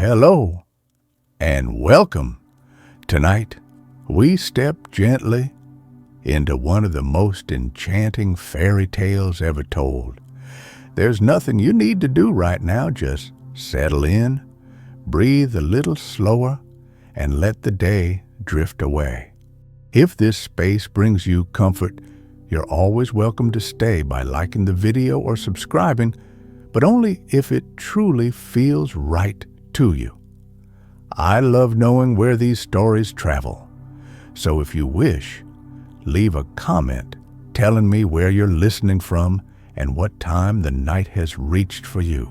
Hello and welcome. Tonight, we step gently into one of the most enchanting fairy tales ever told. There's nothing you need to do right now. Just settle in, breathe a little slower, and let the day drift away. If this space brings you comfort, you're always welcome to stay by liking the video or subscribing, but only if it truly feels right to you. I love knowing where these stories travel, so if you wish, leave a comment telling me where you're listening from and what time the night has reached for you.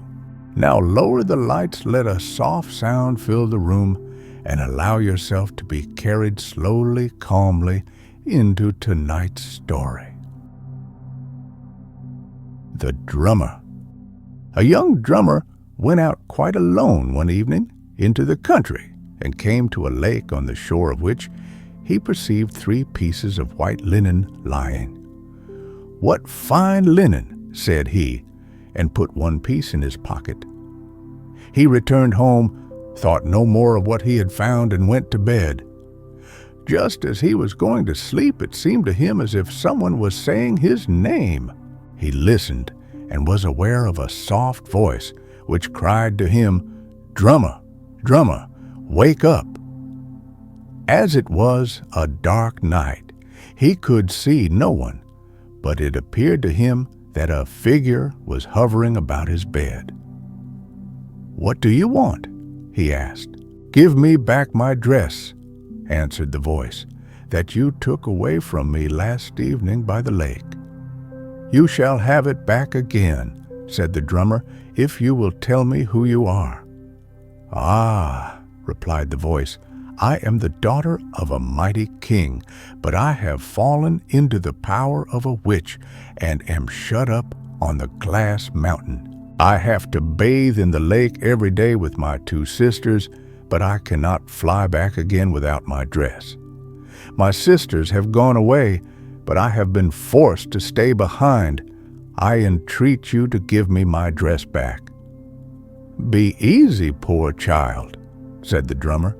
Now lower the lights, let a soft sound fill the room, and allow yourself to be carried slowly, calmly into tonight's story. The Drummer. A young drummer went out quite alone one evening into the country and came to a lake on the shore of which he perceived 3 pieces of white linen lying. "What fine linen," said he, and put one piece in his pocket. He returned home, thought no more of what he had found, and went to bed. Just as he was going to sleep, it seemed to him as if someone was saying his name. He listened and was aware of a soft voice which cried to him, "Drummer, drummer, wake up." As it was a dark night, he could see no one, but it appeared to him that a figure was hovering about his bed. "What do you want?" he asked. "Give me back my dress," answered the voice, "that you took away from me last evening by the lake." "You shall have it back again," said the drummer, "if you will tell me who you are." "Ah," replied the voice, "I am the daughter of a mighty king, but I have fallen into the power of a witch and am shut up on the glass mountain. I have to bathe in the lake every day with my 2 sisters, but I cannot fly back again without my dress. My sisters have gone away, but I have been forced to stay behind. I entreat you to give me my dress back." "Be easy, poor child," said the drummer.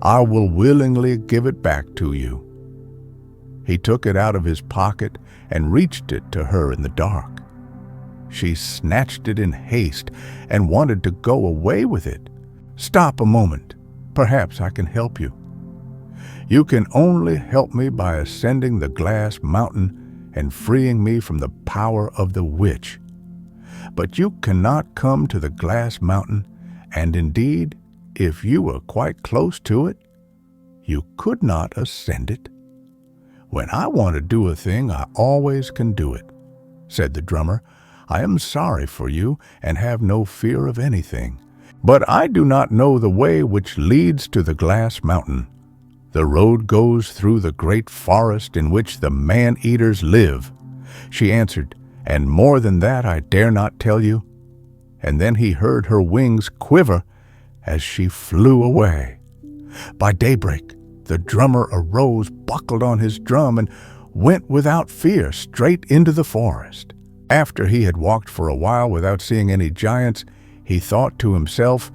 "I will willingly give it back to you." He took it out of his pocket and reached it to her in the dark. She snatched it in haste and wanted to go away with it. "Stop a moment. Perhaps I can help you." "You can only help me by ascending the glass mountain and freeing me from the power of the witch. But you cannot come to the glass mountain, and indeed, if you were quite close to it, you could not ascend it. When I want to do a thing, I always can do it," said the drummer. "I am sorry for you and have no fear of anything. But I do not know the way which leads to the glass mountain. The road goes through the great forest in which the man-eaters live." She answered, "And more than that I dare not tell you." And then he heard her wings quiver as she flew away. By daybreak, the drummer arose, buckled on his drum, and went without fear straight into the forest. After he had walked for a while without seeing any giants, he thought to himself,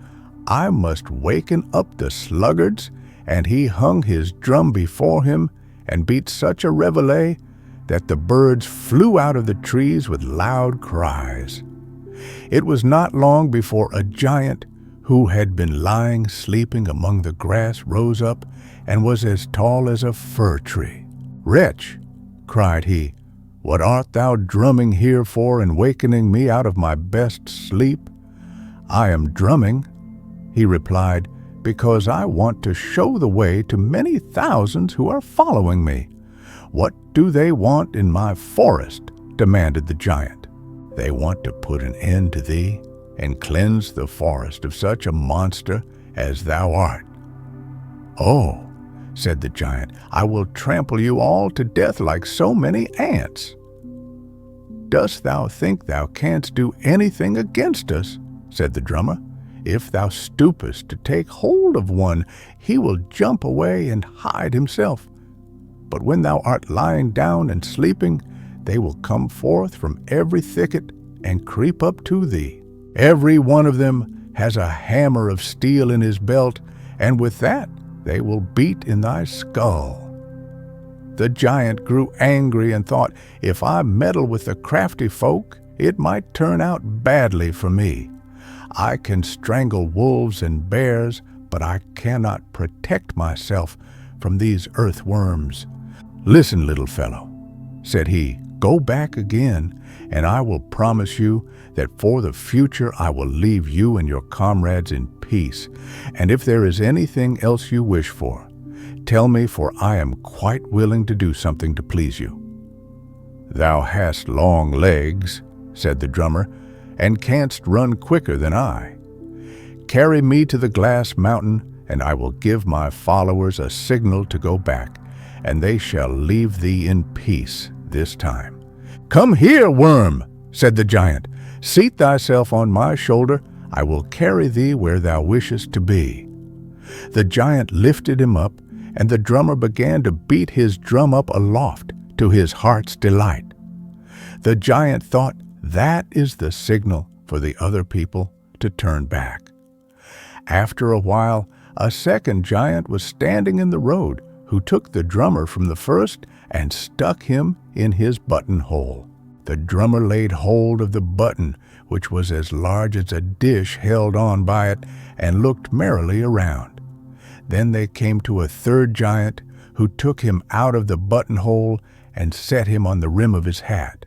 "I must waken up the sluggards," and he hung his drum before him and beat such a reveille that the birds flew out of the trees with loud cries. It was not long before a giant who had been lying sleeping among the grass rose up and was as tall as a fir tree. "Wretch," cried he, "what art thou drumming here for and wakening me out of my best sleep?" "I am drumming," he replied, "because I want to show the way to many thousands who are following me." "What do they want in my forest?" demanded the giant. "They want to put an end to thee and cleanse the forest of such a monster as thou art." "Oh," said the giant, "I will trample you all to death like so many ants." "Dost thou think thou canst do anything against us?" said the drummer. "If thou stoopest to take hold of one, he will jump away and hide himself. But when thou art lying down and sleeping, they will come forth from every thicket and creep up to thee. Every one of them has a hammer of steel in his belt, and with that they will beat in thy skull." The giant grew angry and thought, "If I meddle with the crafty folk, it might turn out badly for me. I can strangle wolves and bears, but I cannot protect myself from these earthworms. Listen, little fellow," said he, "go back again, and I will promise you that for the future I will leave you and your comrades in peace. And if there is anything else you wish for, tell me, for I am quite willing to do something to please you." "Thou hast long legs," said the drummer, "and canst run quicker than I. Carry me to the glass mountain, and I will give my followers a signal to go back, and they shall leave thee in peace this time." "Come here, worm," said the giant. "Seat thyself on my shoulder. I will carry thee where thou wishest to be." The giant lifted him up, and the drummer began to beat his drum up aloft to his heart's delight. The giant thought, that is the signal for the other people to turn back. After a while, a second giant was standing in the road, who took the drummer from the first and stuck him in his buttonhole. The drummer laid hold of the button, which was as large as a dish held on by it, and looked merrily around. Then they came to a third giant, who took him out of the buttonhole and set him on the rim of his hat.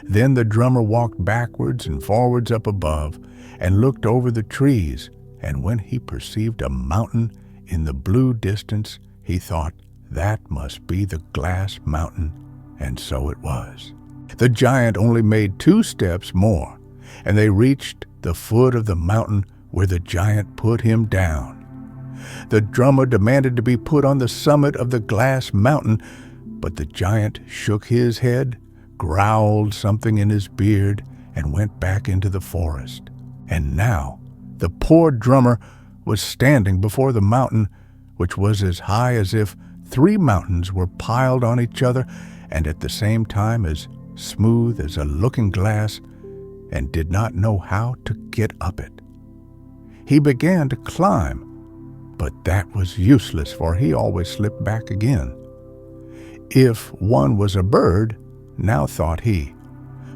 Then the drummer walked backwards and forwards up above, and looked over the trees, and when he perceived a mountain in the blue distance, he thought, that must be the glass mountain, and so it was. The giant only made 2 steps more, and they reached the foot of the mountain, where the giant put him down. The drummer demanded to be put on the summit of the glass mountain, but the giant shook his head, growled something in his beard, and went back into the forest. And now the poor drummer was standing before the mountain, which was as high as if 3 mountains were piled on each other, and at the same time as smooth as a looking-glass, and did not know how to get up it. He began to climb, but that was useless, for he always slipped back again. If one was a bird, now thought he,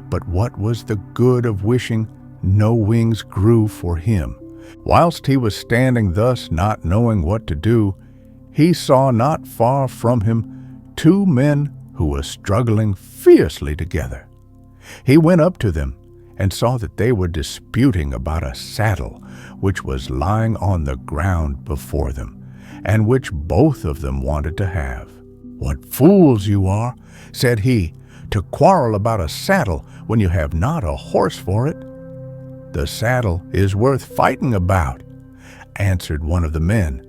but what was the good of wishing no wings grew for him? Whilst he was standing thus, not knowing what to do, he saw not far from him 2 men who were struggling fiercely together. He went up to them and saw that they were disputing about a saddle which was lying on the ground before them, and which both of them wanted to have. "What fools you are," said he, "to quarrel about a saddle when you have not a horse for it." "The saddle is worth fighting about," answered one of the men.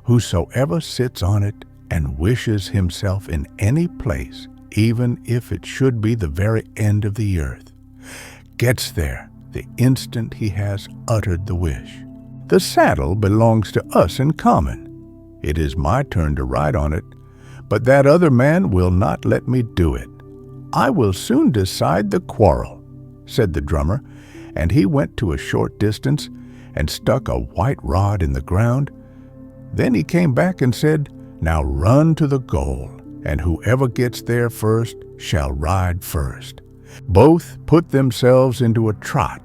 "Whosoever sits on it and wishes himself in any place, even if it should be the very end of the earth, gets there the instant he has uttered the wish. The saddle belongs to us in common. It is my turn to ride on it, but that other man will not let me do it. I will soon decide the quarrel," said the drummer, and he went to a short distance and stuck a white rod in the ground. Then he came back and said, "Now run to the goal, and whoever gets there first shall ride first." Both put themselves into a trot,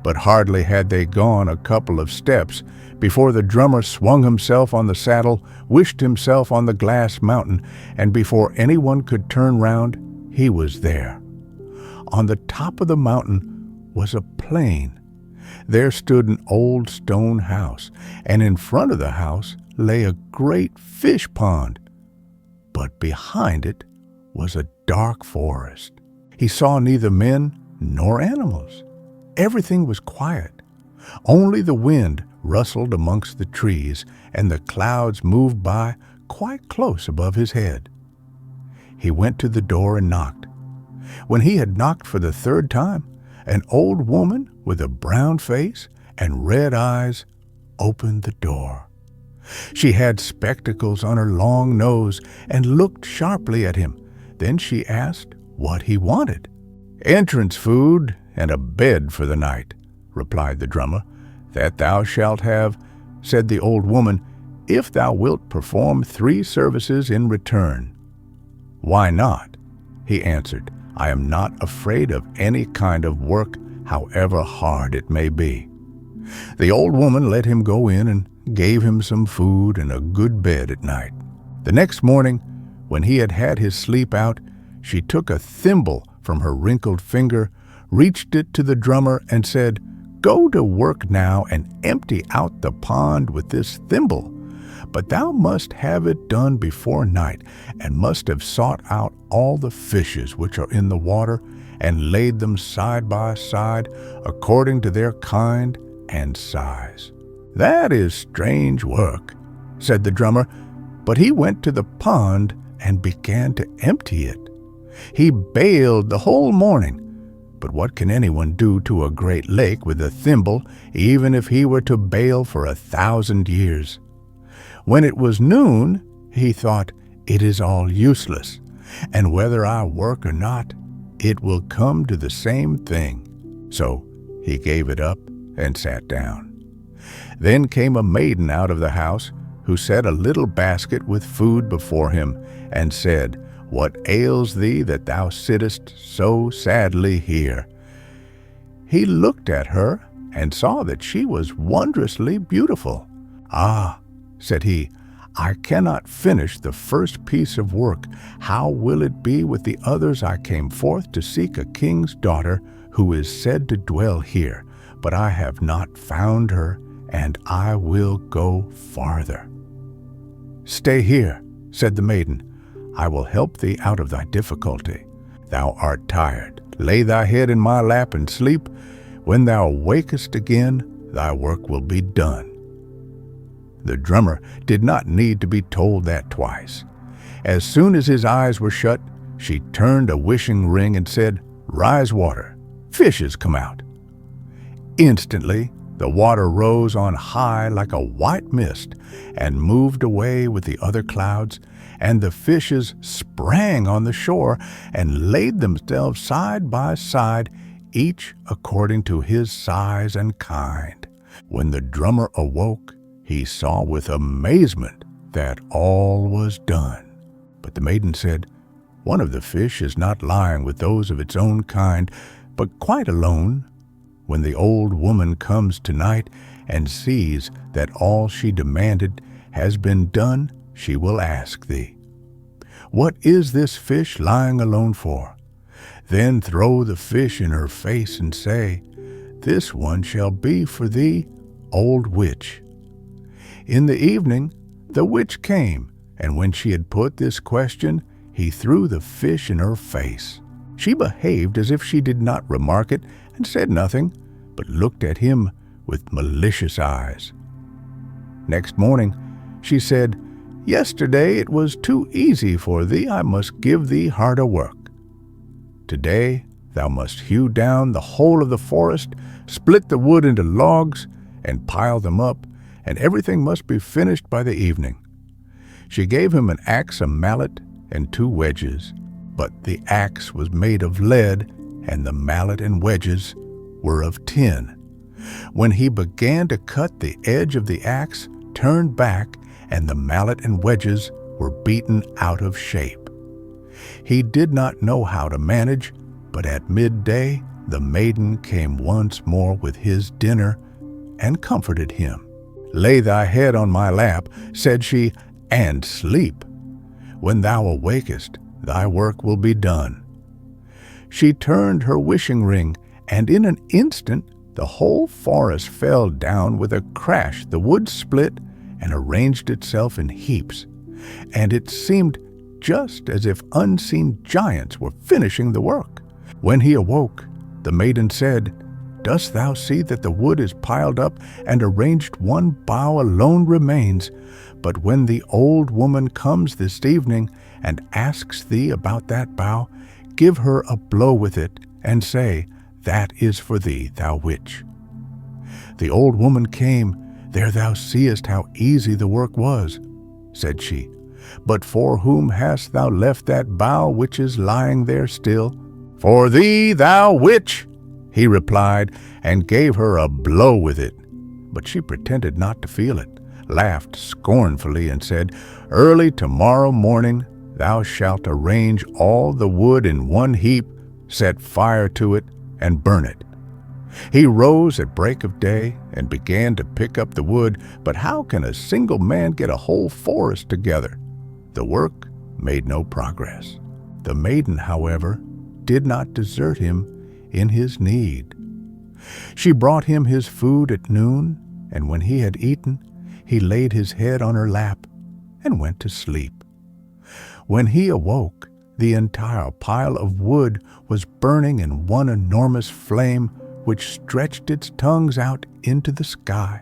but hardly had they gone a couple of steps before the drummer swung himself on the saddle, wished himself on the glass mountain, and before anyone could turn round, he was there. On the top of the mountain was a plain. There stood an old stone house, and in front of the house lay a great fish pond. But behind it was a dark forest. He saw neither men nor animals. Everything was quiet. Only the wind rustled amongst the trees, and the clouds moved by quite close above his head. He went to the door and knocked. When he had knocked for the 3rd time, an old woman with a brown face and red eyes opened the door. She had spectacles on her long nose and looked sharply at him. Then she asked what he wanted. "Entrance food and a bed for the night," replied the drummer. "That thou shalt have," said the old woman, "if thou wilt perform 3 services in return." "Why not?" he answered. "I am not afraid of any kind of work, however hard it may be." The old woman let him go in and gave him some food and a good bed at night. The next morning, when he had had his sleep out, she took a thimble from her wrinkled finger, reached it to the drummer, and said, "Go to work now and empty out the pond with this thimble. But thou must have it done before night, and must have sought out all the fishes which are in the water, and laid them side by side, according to their kind and size." "That is strange work," said the drummer, but he went to the pond and began to empty it. He bailed the whole morning, but what can anyone do to a great lake with a thimble, even if he were to bail for 1,000 years? When it was noon, he thought, "It is all useless, and whether I work or not, it will come to the same thing." So he gave it up and sat down. Then came a maiden out of the house, who set a little basket with food before him, and said, "What ails thee that thou sittest so sadly here?" He looked at her and saw that she was wondrously beautiful. "Ah," said he, "I cannot finish the first piece of work. How will it be with the others? I came forth to seek a king's daughter, who is said to dwell here, but I have not found her, and I will go farther." "Stay here," said the maiden. "I will help thee out of thy difficulty. Thou art tired. Lay thy head in my lap and sleep. When thou wakest again, thy work will be done." The drummer did not need to be told that twice. As soon as his eyes were shut, she turned a wishing ring and said, "Rise, water, fishes come out." Instantly, the water rose on high like a white mist and moved away with the other clouds, and the fishes sprang on the shore and laid themselves side by side, each according to his size and kind. When the drummer awoke, he saw with amazement that all was done. But the maiden said, "One of the fish is not lying with those of its own kind, but quite alone. When the old woman comes tonight and sees that all she demanded has been done, she will ask thee, 'What is this fish lying alone for?' Then throw the fish in her face and say, 'This one shall be for thee, old witch.'" In the evening, the witch came, and when she had put this question, he threw the fish in her face. She behaved as if she did not remark it, and said nothing, but looked at him with malicious eyes. Next morning, she said, "Yesterday it was too easy for thee. I must give thee harder work. Today thou must hew down the whole of the forest, split the wood into logs, and pile them up, and everything must be finished by the evening." She gave him an axe, a mallet, and 2 wedges, but the axe was made of lead, and the mallet and wedges were of tin. When he began to cut, the edge of the axe turned back, and the mallet and wedges were beaten out of shape. He did not know how to manage, but at midday the maiden came once more with his dinner and comforted him. "Lay thy head on my lap," said she, "and sleep. When thou awakest, thy work will be done." She turned her wishing ring, and in an instant the whole forest fell down with a crash. The wood split and arranged itself in heaps, and it seemed just as if unseen giants were finishing the work. When he awoke, the maiden said, "Dost thou see that the wood is piled up and arranged? One bough alone remains. But when the old woman comes this evening and asks thee about that bough, give her a blow with it and say, 'That is for thee, thou witch.'" The old woman came. "There thou seest how easy the work was," said she. "But for whom hast thou left that bough which is lying there still?" "For thee, thou witch," he replied, and gave her a blow with it. but she pretended not to feel it, laughed scornfully, and said, "Early tomorrow morning thou shalt arrange all the wood in one heap, set fire to it, and burn it." He rose at break of day and began to pick up the wood, but how can a single man get a whole forest together? The work made no progress. The maiden, however, did not desert him in his need. She brought him his food at noon, and when he had eaten, he laid his head on her lap and went to sleep. When he awoke, the entire pile of wood was burning in one enormous flame which stretched its tongues out into the sky.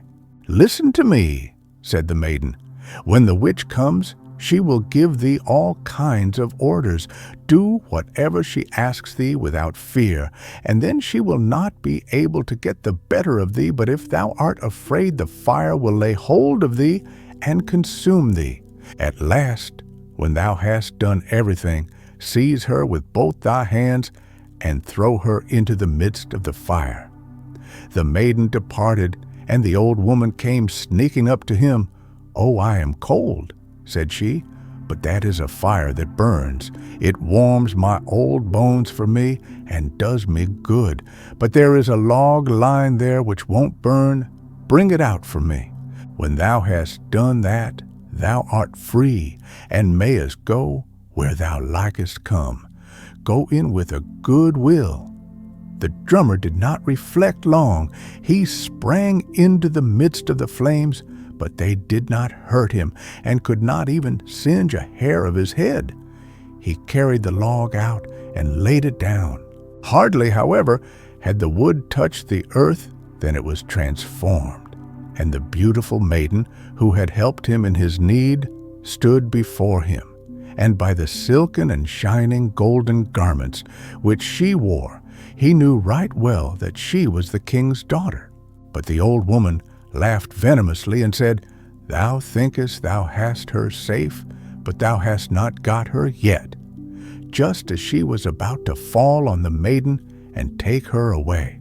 "Listen to me," said the maiden. "When the witch comes, she will give thee all kinds of orders. Do whatever she asks thee without fear, and then she will not be able to get the better of thee, but if thou art afraid, the fire will lay hold of thee and consume thee. At last, when thou hast done everything, seize her with both thy hands and throw her into the midst of the fire." The maiden departed, and the old woman came sneaking up to him. "Oh, I am cold," said she, "but that is a fire that burns. It warms my old bones for me and does me good. But there is a log lying there which won't burn. Bring it out for me. When thou hast done that, thou art free, and mayest go where thou likest come. Go in with a good will." The drummer did not reflect long. He sprang into the midst of the flames, but they did not hurt him and could not even singe a hair of his head. He carried the log out and laid it down. Hardly, however, had the wood touched the earth than it was transformed, and the beautiful maiden who had helped him in his need stood before him, and by the silken and shining golden garments which she wore, he knew right well that she was the king's daughter. But the old woman laughed venomously and said, "Thou thinkest thou hast her safe, but thou hast not got her yet." Just as she was about to fall on the maiden and take her away,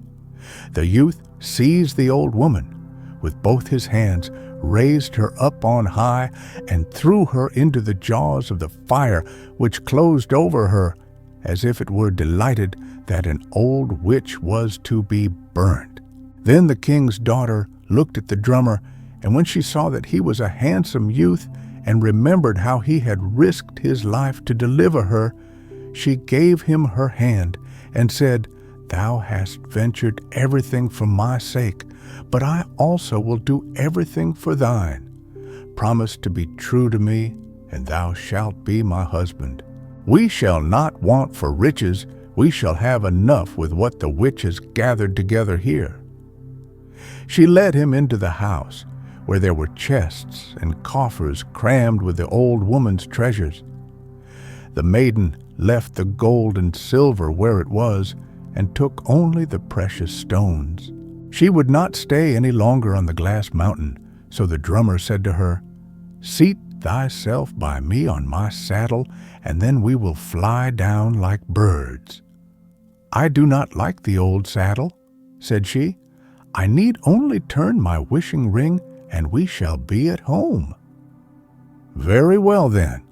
the youth seized the old woman with both his hands, raised her up on high, and threw her into the jaws of the fire, which closed over her, as if it were delighted that an old witch was to be burnt. Then the king's daughter looked at the drummer, and when she saw that he was a handsome youth and remembered how he had risked his life to deliver her, she gave him her hand and said, "Thou hast ventured everything for my sake, but I also will do everything for thine. Promise to be true to me, and thou shalt be my husband. We shall not want for riches, we shall have enough with what the witch has gathered together here." She led him into the house, where there were chests and coffers crammed with the old woman's treasures. The maiden left the gold and silver where it was, and took only the precious stones. She would not stay any longer on the glass mountain, so the drummer said to her, "Seat thyself by me on my saddle, and then we will fly down like birds." "I do not like the old saddle," said she. "I need only turn my wishing ring, and we shall be at home." "Very well, then,"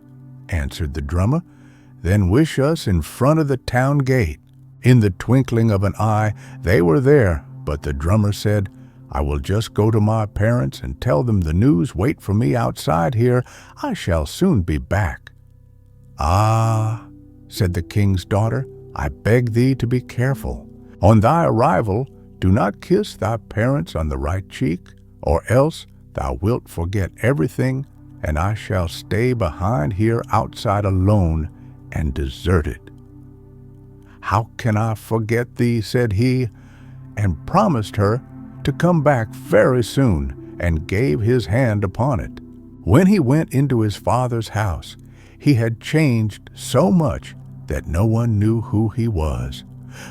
answered the drummer. "Then wish us in front of the town gate." In the twinkling of an eye, they were there, but the drummer said, "I will just go to my parents and tell them the news. Wait for me outside here. I shall soon be back." "Ah," said the king's daughter, "I beg thee to be careful. On thy arrival, do not kiss thy parents on the right cheek, or else thou wilt forget everything, and I shall stay behind here outside alone and deserted." "How can I forget thee?" said he, and promised her to come back very soon, and gave his hand upon it. When he went into his father's house, he had changed so much that no one knew who he was,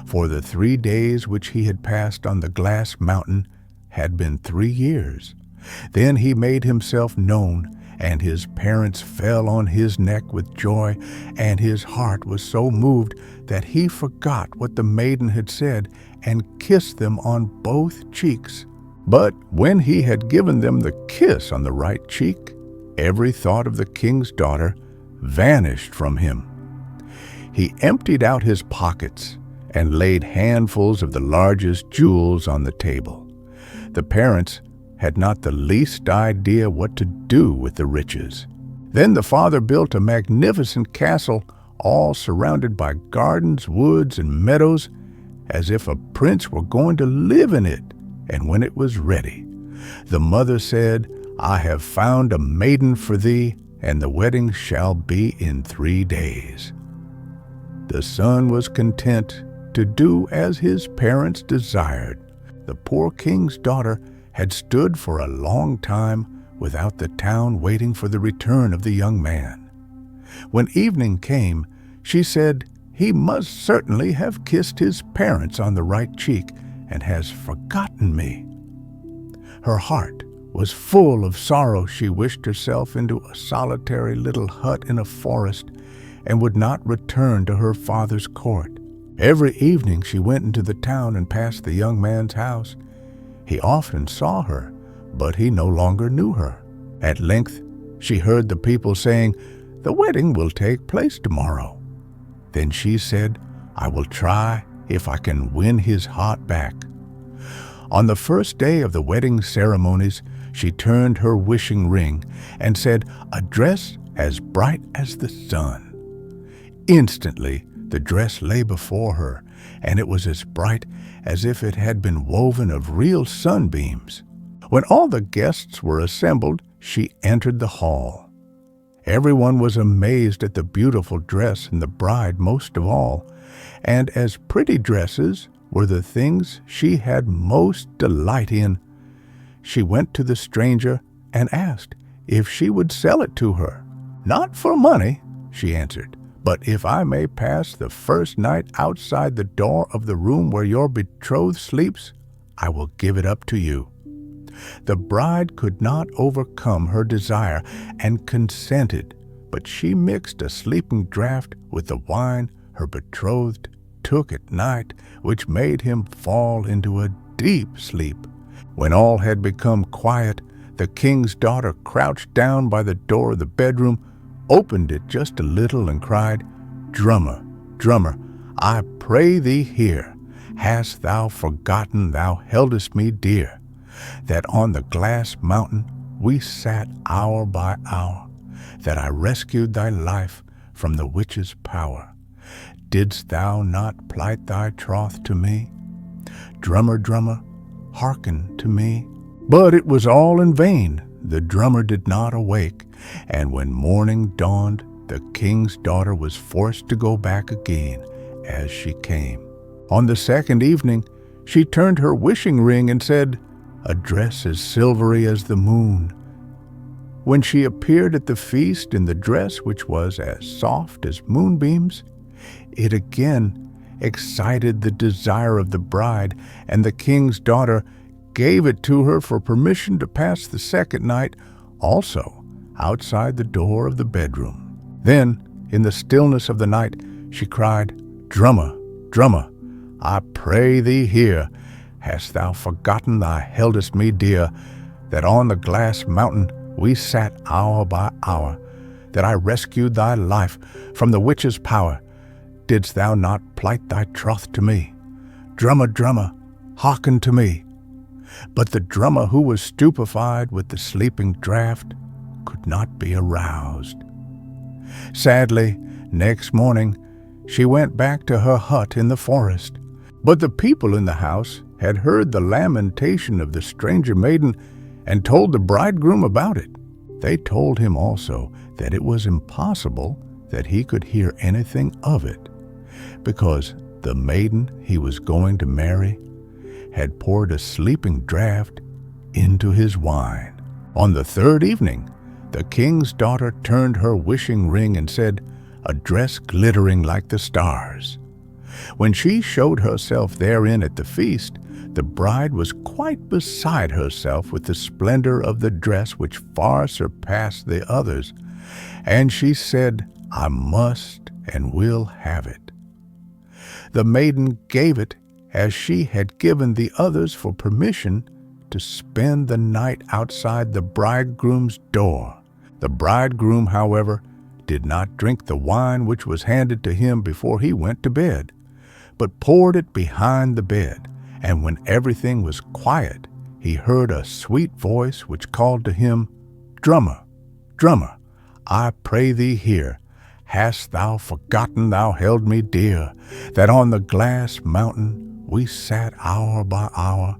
for the 3 days which he had passed on the glass mountain had been 3 years. Then he made himself known, and his parents fell on his neck with joy, and his heart was so moved that he forgot what the maiden had said and kissed them on both cheeks. But when he had given them the kiss on the right cheek, every thought of the king's daughter vanished from him. He emptied out his pockets and laid handfuls of the largest jewels on the table. The parents had not the least idea what to do with the riches. Then the father built a magnificent castle, all surrounded by gardens, woods, and meadows, as if a prince were going to live in it. And when it was ready, the mother said, "I have found a maiden for thee, and the wedding shall be in 3 days." The son was content to do as his parents desired. The poor king's daughter had stood for a long time without the town waiting for the return of the young man. When evening came, she said, "He must certainly have kissed his parents on the right cheek and has forgotten me." Her heart was full of sorrow. She wished herself into a solitary little hut in a forest and would not return to her father's court. Every evening she went into the town and passed the young man's house. He often saw her, but he no longer knew her. At length she heard the people saying, "The wedding will take place tomorrow." Then she said, "I will try if I can win his heart back." On the first day of the wedding ceremonies, she turned her wishing ring and said, "A dress as bright as the sun." Instantly, the dress lay before her, and it was as bright as if it had been woven of real sunbeams. When all the guests were assembled, she entered the hall. Everyone was amazed at the beautiful dress, and the bride most of all, and as pretty dresses were the things she had most delight in. She went to the stranger and asked if she would sell it to her. "Not for money," she answered, "but if I may pass the first night outside the door of the room where your betrothed sleeps, I will give it up to you." The bride could not overcome her desire and consented, but she mixed a sleeping draught with the wine her betrothed took at night, which made him fall into a deep sleep. When all had become quiet, the king's daughter crouched down by the door of the bedroom, opened it just a little, and cried, "Drummer, drummer, I pray thee hear. Hast thou forgotten thou heldest me dear, that on the glass mountain we sat hour by hour, that I rescued thy life from the witch's power? Didst thou not plight thy troth to me? Drummer, drummer, hearken to me." But it was all in vain. The drummer did not awake, and when morning dawned, the king's daughter was forced to go back again as she came. On the second evening, she turned her wishing ring and said, "A dress as silvery as the moon." When she appeared at the feast in the dress which was as soft as moonbeams, it again excited the desire of the bride, and the king's daughter gave it to her for permission to pass the second night also outside the door of the bedroom. Then, in the stillness of the night, she cried, "Drummer, drummer, I pray thee hear. Hast thou forgotten thou heldest me dear, that on the glass mountain we sat hour by hour, that I rescued thy life from the witch's power? Didst thou not plight thy troth to me? Drummer, drummer, hearken to me." But the drummer, who was stupefied with the sleeping draught, could not be aroused. Sadly, next morning, she went back to her hut in the forest. But the people in the house had heard the lamentation of the stranger maiden and told the bridegroom about it. They told him also that it was impossible that he could hear anything of it, because the maiden he was going to marry had poured a sleeping draught into his wine. On the third evening, the king's daughter turned her wishing ring and said, "A dress glittering like the stars." When she showed herself therein at the feast, the bride was quite beside herself with the splendor of the dress, which far surpassed the others, and she said, "I must and will have it." The maiden gave it as she had given the others for permission to spend the night outside the bridegroom's door. The bridegroom, however, did not drink the wine which was handed to him before he went to bed, but poured it behind the bed. And when everything was quiet, he heard a sweet voice which called to him, "Drummer, drummer, I pray thee hear. Hast thou forgotten thou held me dear, that on the glass mountain we sat hour by hour,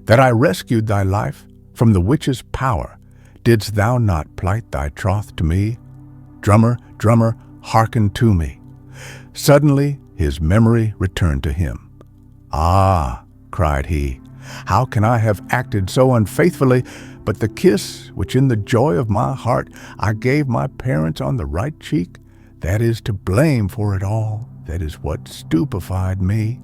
that I rescued thy life from the witch's power? Didst thou not plight thy troth to me? Drummer, drummer, hearken to me." Suddenly his memory returned to him. "Ah," cried he, "how can I have acted so unfaithfully? But the kiss which in the joy of my heart I gave my parents on the right cheek, that is to blame for it all. That is what stupefied me."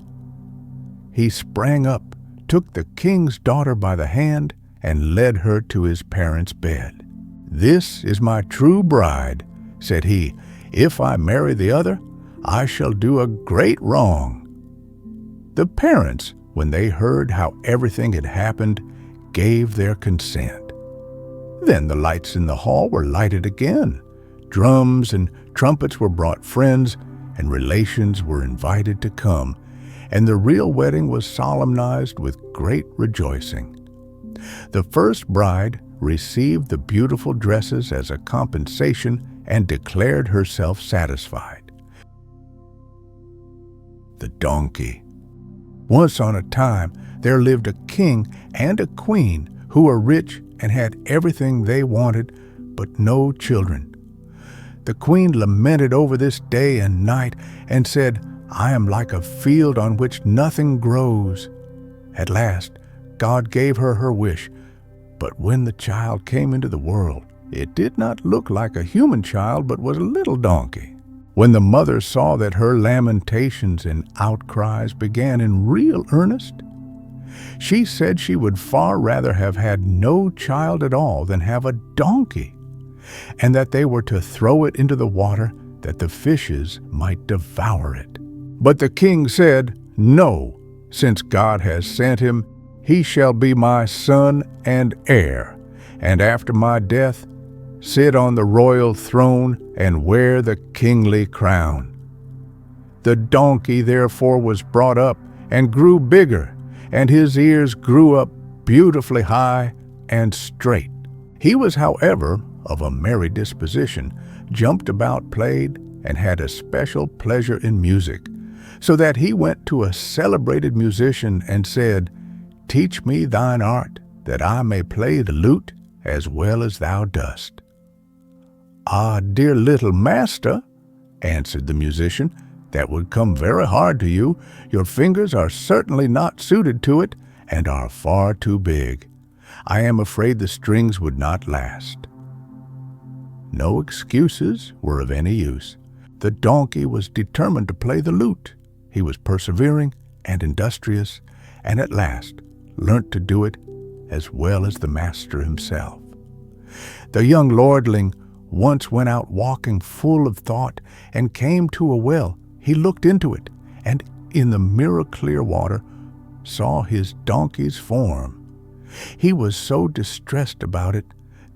He sprang up, took the king's daughter by the hand, and led her to his parents' bed. "This is my true bride," said he. "If I marry the other, I shall do a great wrong." The parents, when they heard how everything had happened, gave their consent. Then the lights in the hall were lighted again. Drums and trumpets were brought, friends and relations were invited to come, and the real wedding was solemnized with great rejoicing. The first bride received the beautiful dresses as a compensation and declared herself satisfied. The donkey. Once on a time, there lived a king and a queen who were rich and had everything they wanted, but no children. The queen lamented over this day and night and said, "I am like a field on which nothing grows." At last, God gave her her wish, but when the child came into the world, it did not look like a human child, but was a little donkey. When the mother saw that her lamentations and outcries began in real earnest, she said she would far rather have had no child at all than have a donkey, and that they were to throw it into the water that the fishes might devour it. But the king said, "No, since God has sent him, he shall be my son and heir, and after my death, sit on the royal throne and wear the kingly crown." The donkey therefore was brought up and grew bigger, and his ears grew up beautifully high and straight. He was, however, of a merry disposition, jumped about, played, and had a special pleasure in music, so that he went to a celebrated musician and said, "Teach me thine art, that I may play the lute as well as thou dost." "Ah, dear little master," answered the musician, "that would come very hard to you. Your fingers are certainly not suited to it, and are far too big. I am afraid the strings would not last." No excuses were of any use. The donkey was determined to play the lute. He was persevering and industrious, and at last learnt to do it as well as the master himself. The young lordling once went out walking full of thought and came to a well. He looked into it, and in the mirror-clear water saw his donkey's form. He was so distressed about it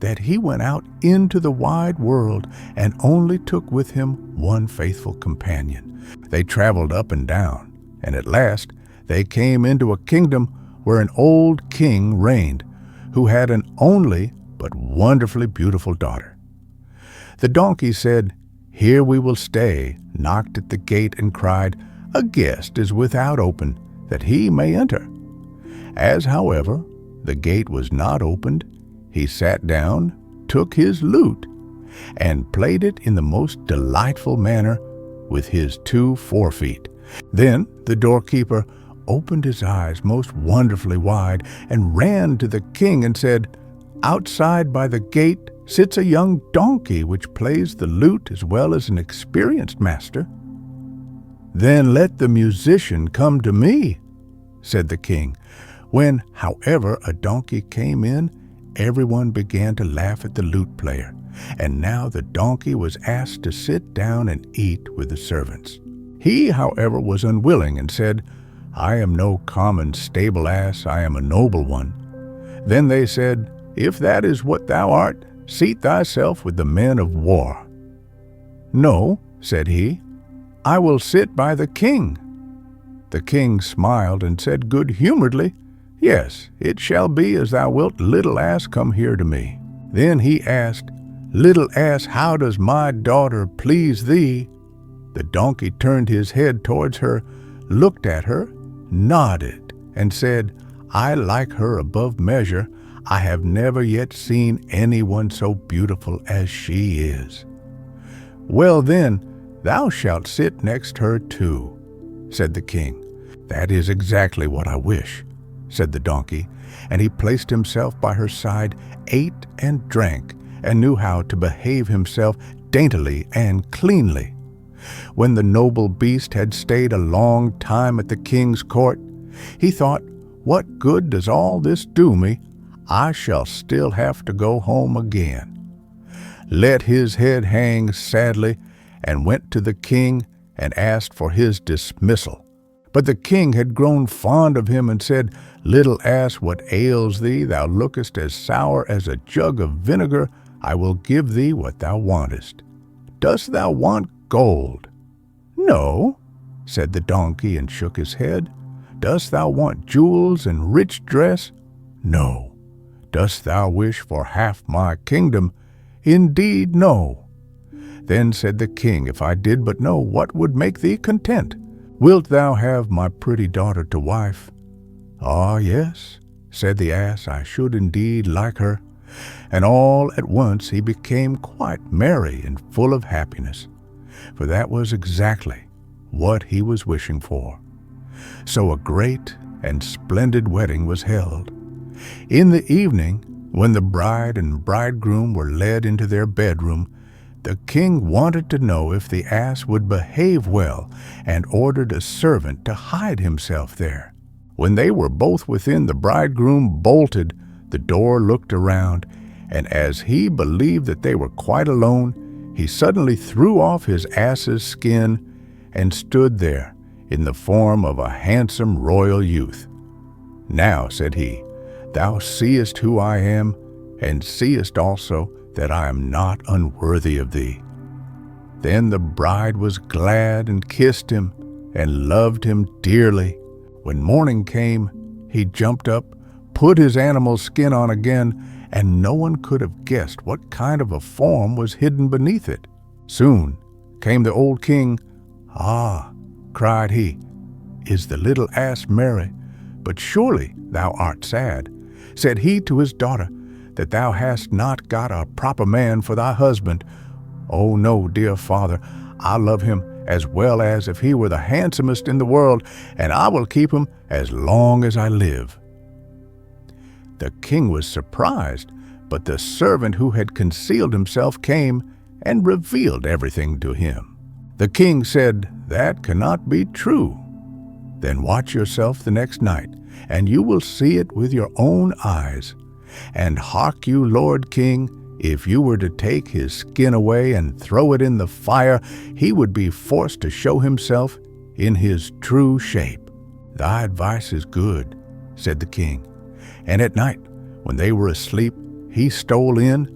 that he went out into the wide world and only took with him one faithful companion. They traveled up and down, and at last they came into a kingdom where an old king reigned, who had an only but wonderfully beautiful daughter. The donkey said, "Here we will stay," knocked at the gate and cried, "A guest is without open, that he may enter." As, however, the gate was not opened, he sat down, took his lute, and played it in the most delightful manner with his 2 forefeet. Then the doorkeeper opened his eyes most wonderfully wide and ran to the king and said, "Outside by the gate sits a young donkey which plays the lute as well as an experienced master." "Then let the musician come to me," said the king. When, however, a donkey came in, everyone began to laugh at the lute player, and now the donkey was asked to sit down and eat with the servants. He, however, was unwilling and said, "I am no common stable ass, I am a noble one." Then they said, If that is what thou art, seat thyself with the men of war. No, said he, I will sit by the king. The king smiled and said good-humoredly, Yes, it shall be as thou wilt, little ass, come here to me. Then he asked, Little ass, how does my daughter please thee? The donkey turned his head towards her, looked at her, nodded, and said, I like her above measure. I have never yet seen anyone so beautiful as she is. Well then, thou shalt sit next her too, said the king. That is exactly what I wish, said the donkey, and he placed himself by her side, ate and drank, and knew how to behave himself daintily and cleanly. When the noble beast had stayed a long time at the king's court, he thought, What good does all this do me? I shall still have to go home again. Let his head hang sadly, and went to the king and asked for his dismissal. But the king had grown fond of him and said, Little ass, what ails thee? Thou lookest as sour as a jug of vinegar. I will give thee what thou wantest. Dost thou want gold? No, said the donkey and shook his head. Dost thou want jewels and rich dress? No. Dost thou wish for half my kingdom? Indeed, no. Then said the king, If I did but know what would make thee content, wilt thou have my pretty daughter to wife? Ah, yes, said the ass, I should indeed like her. And all at once he became quite merry and full of happiness, for that was exactly what he was wishing for. So a great and splendid wedding was held. In the evening, when the bride and bridegroom were led into their bedroom, the king wanted to know if the ass would behave well, and ordered a servant to hide himself there. When they were both within, the bridegroom bolted, the door looked around, and as he believed that they were quite alone, he suddenly threw off his ass's skin and stood there in the form of a handsome royal youth. Now, said he, thou seest who I am, and seest also that I am not unworthy of thee. Then the bride was glad and kissed him and loved him dearly. When morning came, he jumped up, put his animal's skin on again, and no one could have guessed what kind of a form was hidden beneath it. Soon came the old king. Ah, cried he, is the little ass merry? But surely thou art sad, said he to his daughter, that thou hast not got a proper man for thy husband. Oh no, dear father, I love him as well as if he were the handsomest in the world, and I will keep him as long as I live. The king was surprised, but the servant who had concealed himself came and revealed everything to him. The king said, That cannot be true. Then watch yourself the next night, and you will see it with your own eyes. And hark you, Lord King, if you were to take his skin away and throw it in the fire, he would be forced to show himself in his true shape. Thy advice is good, said the king. And at night, when they were asleep, he stole in,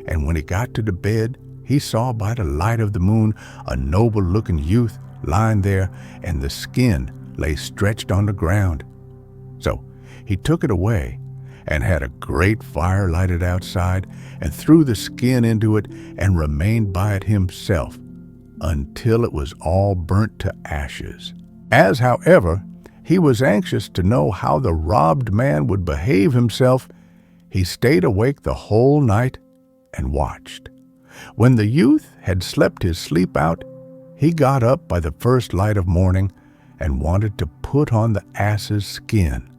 and when he got to the bed, he saw by the light of the moon a noble-looking youth lying there, and the skin lay stretched on the ground. So he took it away, and had a great fire lighted outside, and threw the skin into it, and remained by it himself, until it was all burnt to ashes. As, however, he was anxious to know how the robbed man would behave himself, he stayed awake the whole night and watched. When the youth had slept his sleep out, he got up by the first light of morning, and wanted to put on the ass's skin.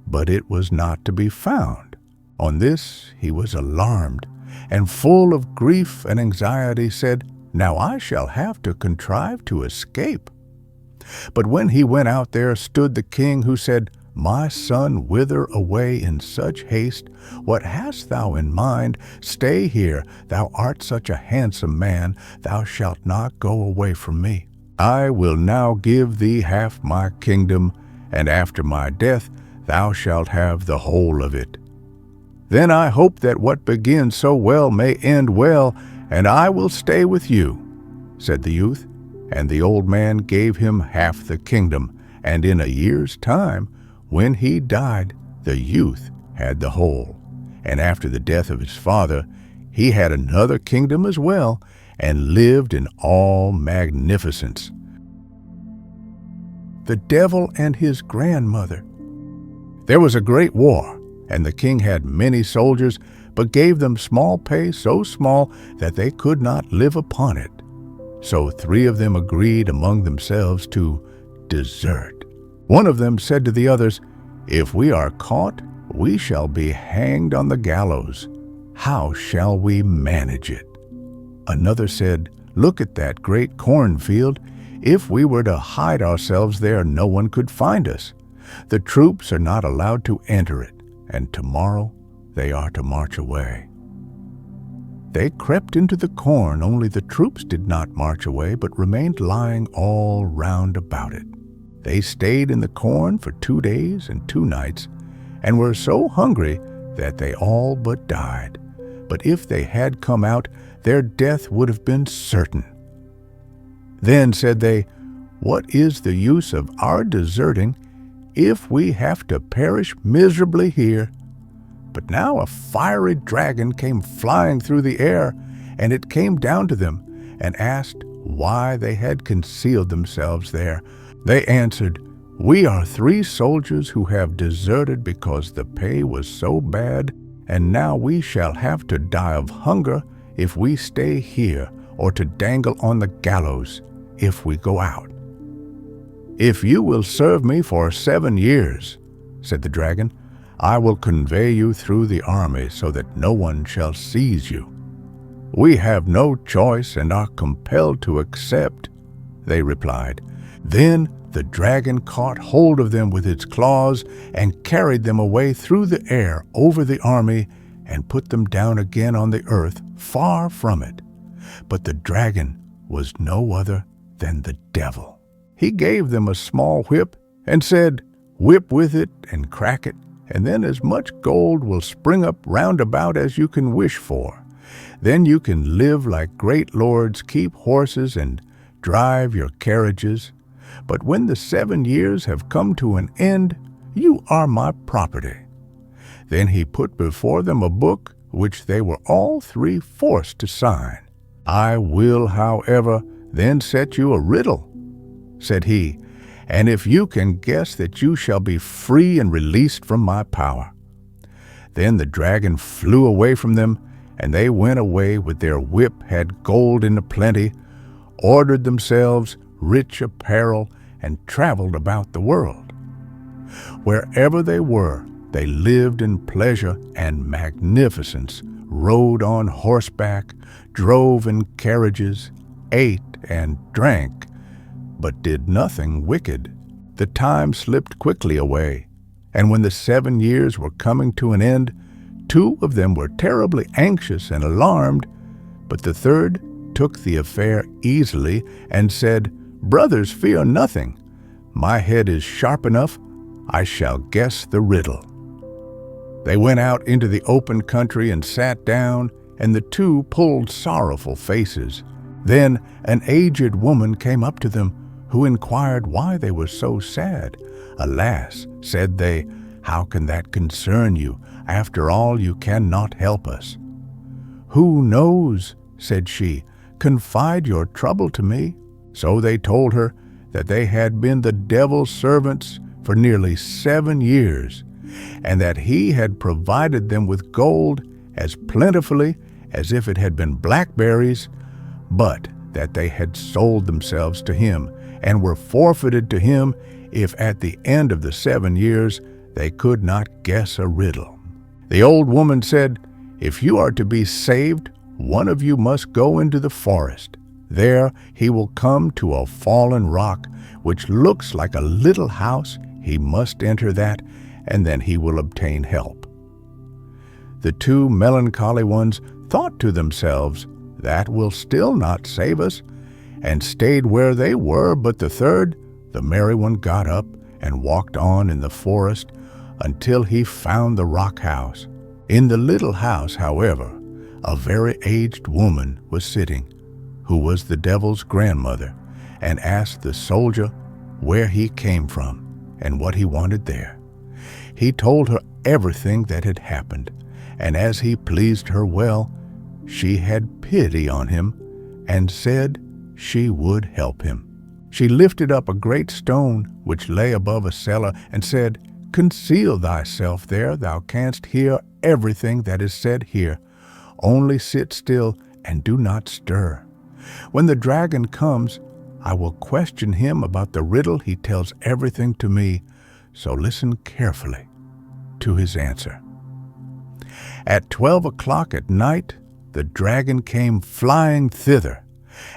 But it was not to be found. On this he was alarmed, and full of grief and anxiety said, Now I shall have to contrive to escape. But when he went out, there stood the king, who said, My son, whither away in such haste? What hast thou in mind? Stay here, thou art such a handsome man, thou shalt not go away from me. I will now give thee half my kingdom, and after my death thou shalt have the whole of it. Then I hope that what begins so well may end well, and I will stay with you," said the youth. And the old man gave him half the kingdom, and in a year's time, when he died, the youth had the whole. And after the death of his father, he had another kingdom as well, and lived in all magnificence. The Devil and his Grandmother. There was a great war, and the king had many soldiers, but gave them small pay, so small that they could not live upon it. So 3 of them agreed among themselves to desert. One of them said to the others, "If we are caught, we shall be hanged on the gallows. How shall we manage it?" Another said, "Look at that great cornfield. If we were to hide ourselves there, no one could find us. The troops are not allowed to enter it, and tomorrow they are to march away." They crept into the corn, only the troops did not march away, but remained lying all round about it. They stayed in the corn for 2 days and 2 nights, and were so hungry that they all but died. But if they had come out, their death would have been certain. Then said they, "What is the use of our deserting if we have to perish miserably here?" But now a fiery dragon came flying through the air, and it came down to them, and asked why they had concealed themselves there. They answered, "We are 3 soldiers who have deserted because the pay was so bad, and now we shall have to die of hunger if we stay here, or to dangle on the gallows if we go out." "If you will serve me for 7 years," said the dragon, "I will convey you through the army so that no one shall seize you." "We have no choice and are compelled to accept," they replied. Then the dragon caught hold of them with its claws and carried them away through the air over the army and put them down again on the earth far from it. But the dragon was no other than the devil. He gave them a small whip and said, "Whip with it and crack it, and then as much gold will spring up round about as you can wish for. Then you can live like great lords, keep horses, and drive your carriages. But when the 7 years have come to an end, you are my property." Then he put before them a book which they were all 3 forced to sign. "I will, however, then set you a riddle," said he, "and if you can guess that you shall be free and released from my power." Then the dragon flew away from them, and they went away with their whip, had gold in plenty, ordered themselves rich apparel, and traveled about the world. Wherever they were, they lived in pleasure and magnificence, rode on horseback, drove in carriages, ate and drank, but did nothing wicked. The time slipped quickly away, and when the 7 years were coming to an end, 2 of them were terribly anxious and alarmed, but the third took the affair easily and said, "Brothers, fear nothing. My head is sharp enough. I shall guess the riddle." They went out into the open country and sat down, and the 2 pulled sorrowful faces. Then an aged woman came up to them, who inquired why they were so sad. "Alas," said they, "how can that concern you? After all, you cannot help us." "Who knows?" said she. "Confide your trouble to me." So they told her that they had been the devil's servants for nearly 7 years, and that he had provided them with gold as plentifully as if it had been blackberries, but that they had sold themselves to him and were forfeited to him if at the end of the 7 years they could not guess a riddle. The old woman said, "If you are to be saved, one of you must go into the forest. There he will come to a fallen rock, which looks like a little house. He must enter that, and then he will obtain help." The 2 melancholy ones thought to themselves, "That will still not save us," and stayed where they were. But the third, the merry one, got up and walked on in the forest until he found the rock house. In the little house, however, a very aged woman was sitting, who was the devil's grandmother, and asked the soldier where he came from and what he wanted there. He told her everything that had happened, and as he pleased her well, she had pity on him and said she would help him. She lifted up a great stone which lay above a cellar and said, "Conceal thyself there, thou canst hear everything that is said here. Only sit still and do not stir. When the dragon comes, I will question him about the riddle. He tells everything to me, so listen carefully to his answer." At 12 o'clock at night, the dragon came flying thither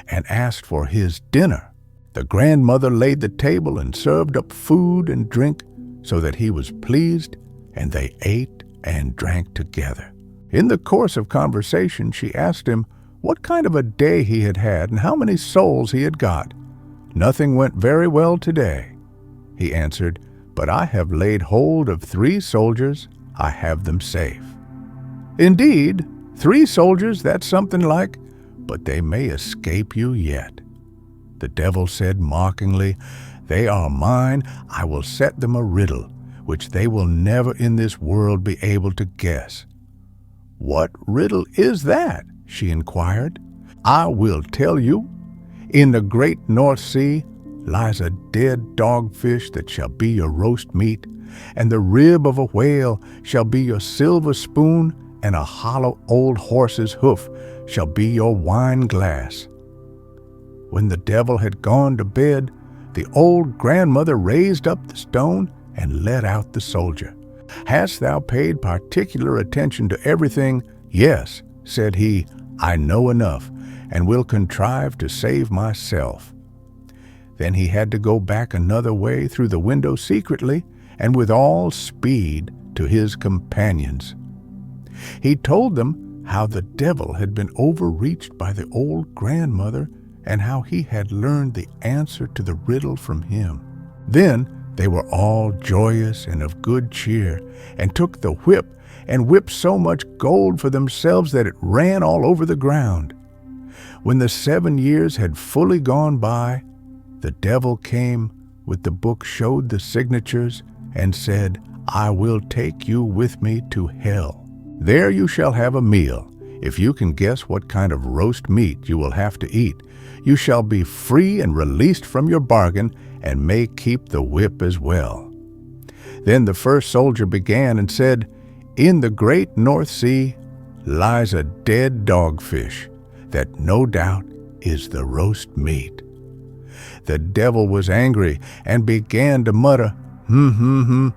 and asked for his dinner. The grandmother laid the table and served up food and drink so that he was pleased, and they ate and drank together. In the course of conversation, she asked him what kind of a day he had had and how many souls he had got. "Nothing went very well today," he answered, "but I have laid hold of 3 soldiers. I have them safe." "Indeed, 3 soldiers, that's something like, but they may escape you yet." The devil said mockingly, "They are mine. I will set them a riddle, which they will never in this world be able to guess." "What riddle is that?" she inquired. "I will tell you. In the great North Sea lies a dead dogfish that shall be your roast meat, and the rib of a whale shall be your silver spoon, and a hollow old horse's hoof shall be your wine glass." When the devil had gone to bed, the old grandmother raised up the stone and let out the soldier. "Hast thou paid particular attention to everything?" "Yes," said he, "I know enough, and will contrive to save myself." Then he had to go back another way through the window secretly and with all speed to his companions. He told them how the devil had been overreached by the old grandmother and how he had learned the answer to the riddle from him. Then they were all joyous and of good cheer, and took the whip and whipped so much gold for themselves that it ran all over the ground. When the 7 years had fully gone by, the devil came with the book, showed the signatures, and said, "I will take you with me to hell. There you shall have a meal. If you can guess what kind of roast meat you will have to eat, you shall be free and released from your bargain, and may keep the whip as well." Then the first soldier began and said, "In the great North Sea lies a dead dogfish that no doubt is the roast meat." The devil was angry and began to mutter, and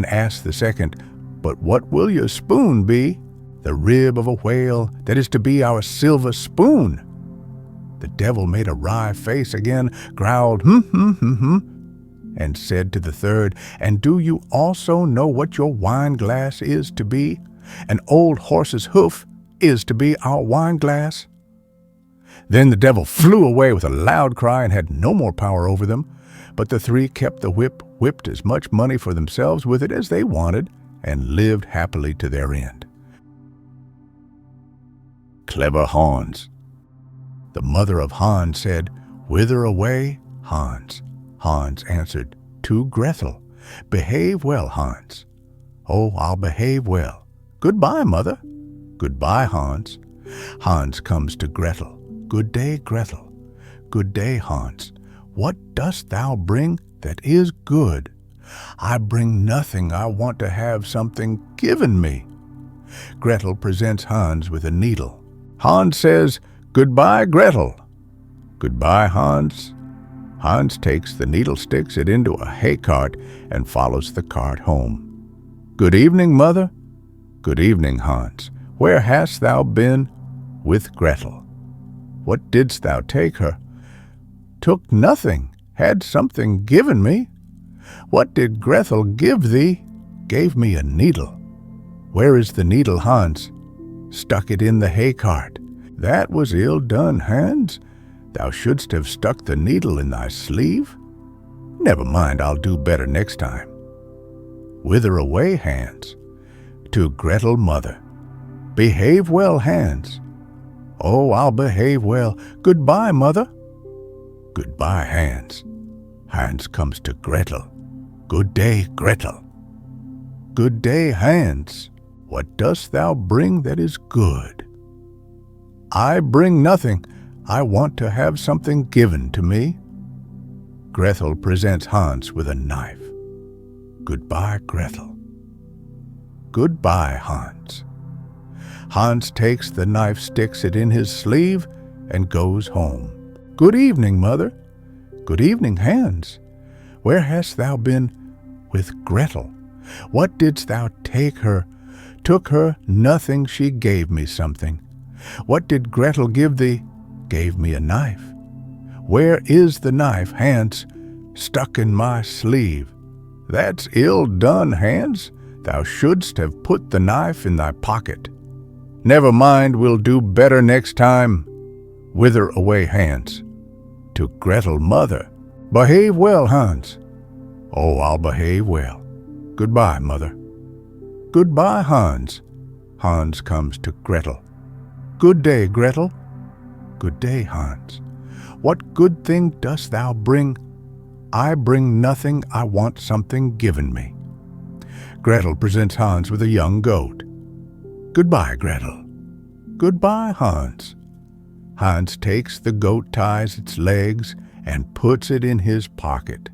asked the second, "But what will your spoon be?" "The rib of a whale that is to be our silver spoon." The devil made a wry face again, growled, and said to the third, "And do you also know what your wine glass is to be? An old horse's hoof is to be our wine glass." Then the devil flew away with a loud cry and had no more power over them. But the 3 kept the whip, whipped as much money for themselves with it as they wanted, and lived happily to their end. Clever Hans. The mother of Hans said, "Whither away, Hans?" Hans answered, "To Gretel." "Behave well, Hans." "Oh, I'll behave well." "Goodbye, mother." "Goodbye, Hans." Hans comes to Gretel. "Good day, Gretel." "Good day, Hans. What dost thou bring that is good?" "I bring nothing. I want to have something given me." Gretel presents Hans with a needle. Hans says, "Goodbye, Gretel." "Goodbye, Hans." Hans takes the needle, sticks it into a hay cart, and follows the cart home. "Good evening, mother." "Good evening, Hans. Where hast thou been?" "With Gretel." "What didst thou take her?" "Took nothing. Had something given me." "What did Gretel give thee?" "Gave me a needle." "Where is the needle, Hans?" "Stuck it in the hay cart." "That was ill done, Hans. Thou shouldst have stuck the needle in thy sleeve." "Never mind, I'll do better next time." "Whither away, Hans?" To Gretel mother. Behave well, Hans. Oh, I'll behave well. Goodbye, mother. Goodbye, Hans. Hans comes to Gretel. Good day, Gretel. Good day, Hans. What dost thou bring that is good? I bring nothing. I want to have something given to me. Gretel presents Hans with a knife. Goodbye, Gretel. Goodbye, Hans. Hans takes the knife, sticks it in his sleeve, and goes home. Good evening, mother. Good evening, Hans. Where hast thou been with Gretel? What didst thou take her? Took her nothing, she gave me something. What did Gretel give thee? Gave me a knife. Where is the knife, Hans? Stuck in my sleeve. That's ill done, Hans. Thou shouldst have put the knife in thy pocket. Never mind, we'll do better next time. Whither away, Hans? To Gretel mother. Behave well, Hans. Oh, I'll behave well. Goodbye, mother. Goodbye, Hans. Hans comes to Gretel. Good day, Gretel. Good day, Hans. What good thing dost thou bring? I bring nothing, I want something given me. Gretel presents Hans with a young goat. Goodbye, Gretel. Goodbye, Hans. Hans takes the goat, ties its legs, and puts it in his pocket.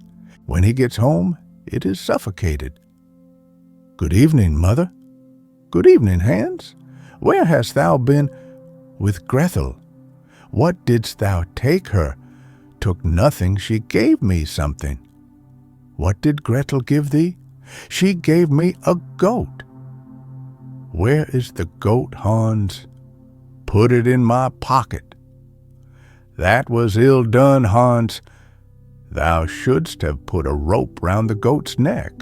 When he gets home, it is suffocated. Good evening, mother. Good evening, Hans. Where hast thou been with Gretel? What didst thou take her? Took nothing, she gave me something. What did Gretel give thee? She gave me a goat. Where is the goat, Hans? Put it in my pocket. That was ill done, Hans. Thou shouldst have put a rope round the goat's neck.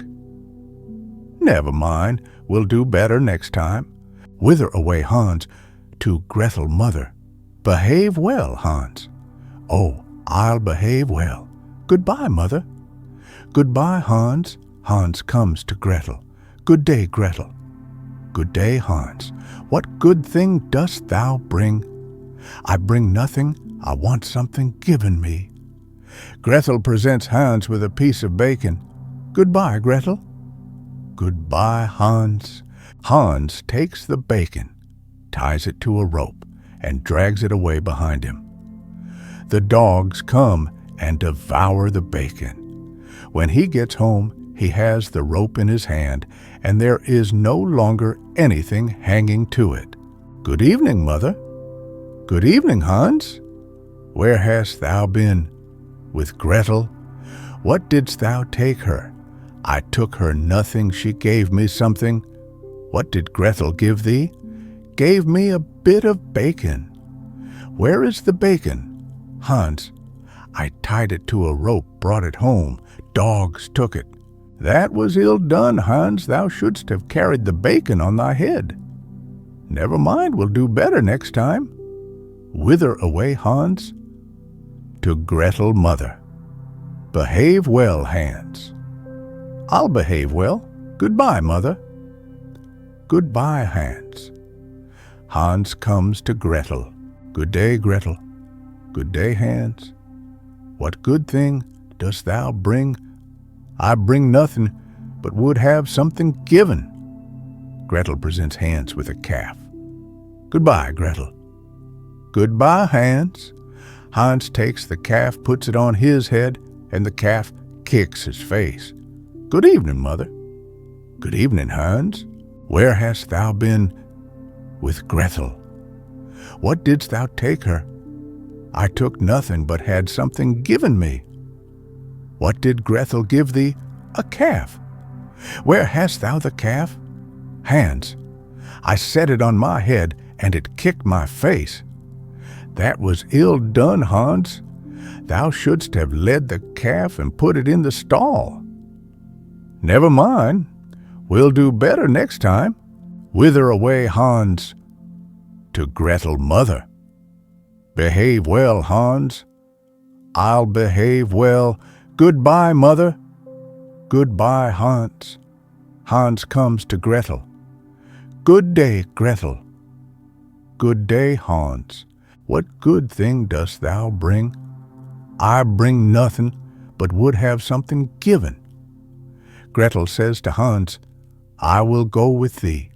Never mind, we'll do better next time. Whither away, Hans? To Gretel mother. Behave well, Hans. Oh, I'll behave well. Goodbye, mother. Goodbye, Hans. Hans comes to Gretel. Good day, Gretel. Good day, Hans. What good thing dost thou bring? I bring nothing, I want something given me. Gretel presents Hans with a piece of bacon. Goodbye, Gretel. Goodbye, Hans. Hans takes the bacon, ties it to a rope, and drags it away behind him. The dogs come and devour the bacon. When he gets home, he has the rope in his hand, and there is no longer anything hanging to it. Good evening, mother. Good evening, Hans. Where hast thou been? With Gretel? What didst thou take her? I took her nothing, she gave me something. What did Gretel give thee? Gave me a bit of bacon. Where is the bacon? Hans, I tied it to a rope, brought it home. Dogs took it. That was ill done, Hans. Thou shouldst have carried the bacon on thy head. Never mind, we'll do better next time. Whither away, Hans? To Gretel mother. Behave well, Hans. I'll behave well. Goodbye, mother. Goodbye, Hans. Hans comes to Gretel. Good day, Gretel. Good day, Hans. What good thing dost thou bring? I bring nothing, but would have something given. Gretel presents Hans with a calf. Goodbye, Gretel. Goodbye, Hans. Hans takes the calf, puts it on his head, and the calf kicks his face. Good evening, mother. Good evening, Hans. Where hast thou been? With Gretel. What didst thou take her? I took nothing, but had something given me. What did Gretel give thee? A calf. Where hast thou the calf? Hans. I set it on my head, and it kicked my face. That was ill done, Hans. Thou shouldst have led the calf and put it in the stall. Never mind. We'll do better next time. Whither away, Hans? To Gretel mother. Behave well, Hans. I'll behave well. Goodbye, mother. Goodbye, Hans. Hans comes to Gretel. Good day, Gretel. Good day, Hans. What good thing dost thou bring? I bring nothing, but would have something given. Gretel says to Hans, I will go with thee.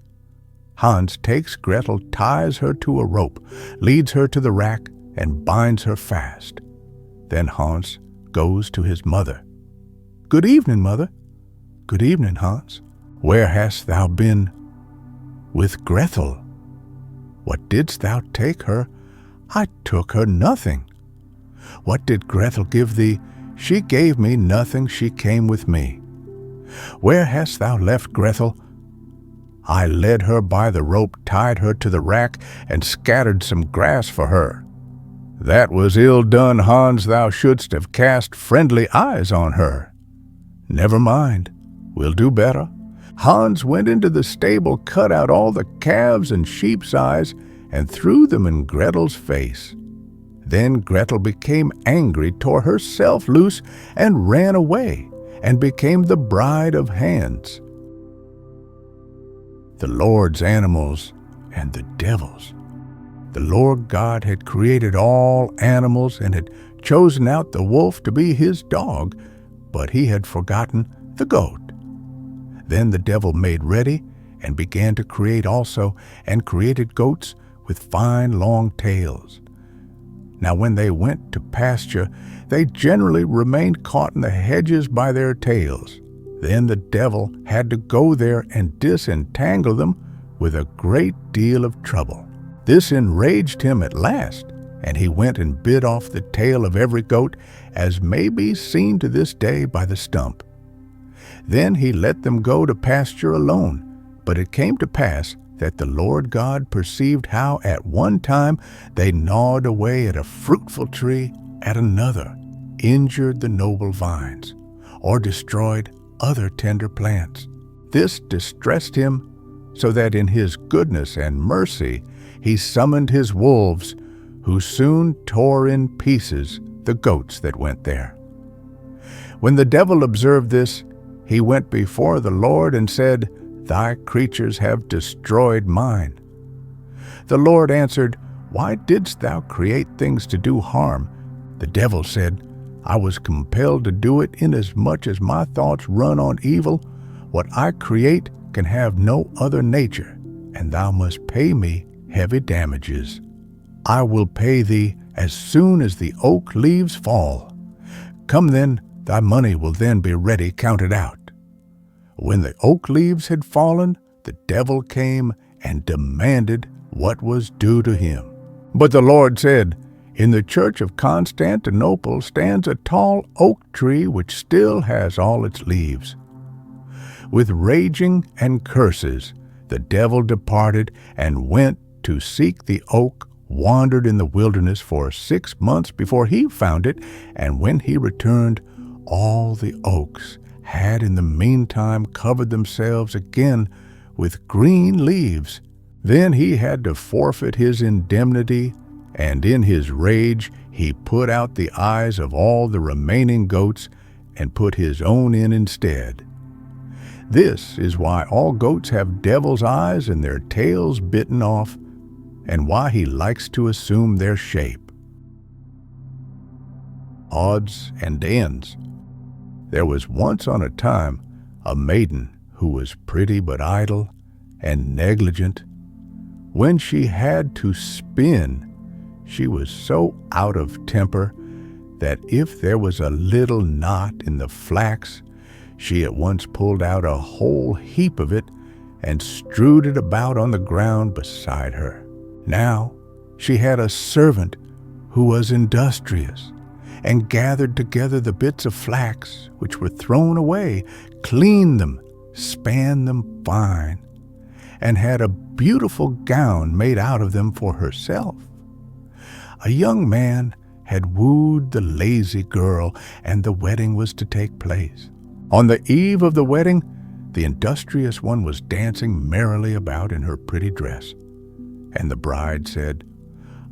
Hans takes Gretel, ties her to a rope, leads her to the rack, and binds her fast. Then Hans goes to his mother. Good evening, mother. Good evening, Hans. Where hast thou been? With Gretel. What didst thou take her? I took her nothing. What did Gretel give thee? She gave me nothing, she came with me. Where hast thou left Gretel? I led her by the rope, tied her to the rack, and scattered some grass for her. That was ill done, Hans, thou shouldst have cast friendly eyes on her. Never mind, we'll do better. Hans went into the stable, cut out all the calves and sheep's eyes, and threw them in Gretel's face. Then Gretel became angry, tore herself loose, and ran away, and became the bride of Hans. The Lord's animals and the devil's. The Lord God had created all animals and had chosen out the wolf to be his dog, but he had forgotten the goat. Then the devil made ready and began to create also, and created goats with fine long tails. Now when they went to pasture, they generally remained caught in the hedges by their tails. Then the devil had to go there and disentangle them with a great deal of trouble. This enraged him at last, and he went and bit off the tail of every goat, as may be seen to this day by the stump. Then he let them go to pasture alone. But it came to pass that the Lord God perceived how at one time they gnawed away at a fruitful tree, at another injured the noble vines, or destroyed other tender plants. This distressed him, so that in his goodness and mercy he summoned his wolves, who soon tore in pieces the goats that went there. When the devil observed this, he went before the Lord and said, Thy creatures have destroyed mine. The Lord answered, Why didst thou create things to do harm? The devil said, I was compelled to do it inasmuch as my thoughts run on evil. What I create can have no other nature, and thou must pay me heavy damages. I will pay thee as soon as the oak leaves fall. Come then, thy money will then be ready counted out. When the oak leaves had fallen, the devil came and demanded what was due to him. But the Lord said, In the church of Constantinople stands a tall oak tree which still has all its leaves. With raging and curses, the devil departed and went to seek the oak, wandered in the wilderness for 6 months before he found it, and when he returned, all the oaks had in the meantime covered themselves again with green leaves. Then he had to forfeit his indemnity, and in his rage he put out the eyes of all the remaining goats and put his own in instead. This is why all goats have devil's eyes and their tails bitten off, and why he likes to assume their shape. Odds and ends. There was once on a time a maiden who was pretty but idle and negligent. When she had to spin, she was so out of temper that if there was a little knot in the flax, she at once pulled out a whole heap of it and strewed it about on the ground beside her. Now she had a servant who was industrious, and gathered together the bits of flax which were thrown away, cleaned them, span them fine, and had a beautiful gown made out of them for herself. A young man had wooed the lazy girl, and the wedding was to take place. On the eve of the wedding, the industrious one was dancing merrily about in her pretty dress, and the bride said,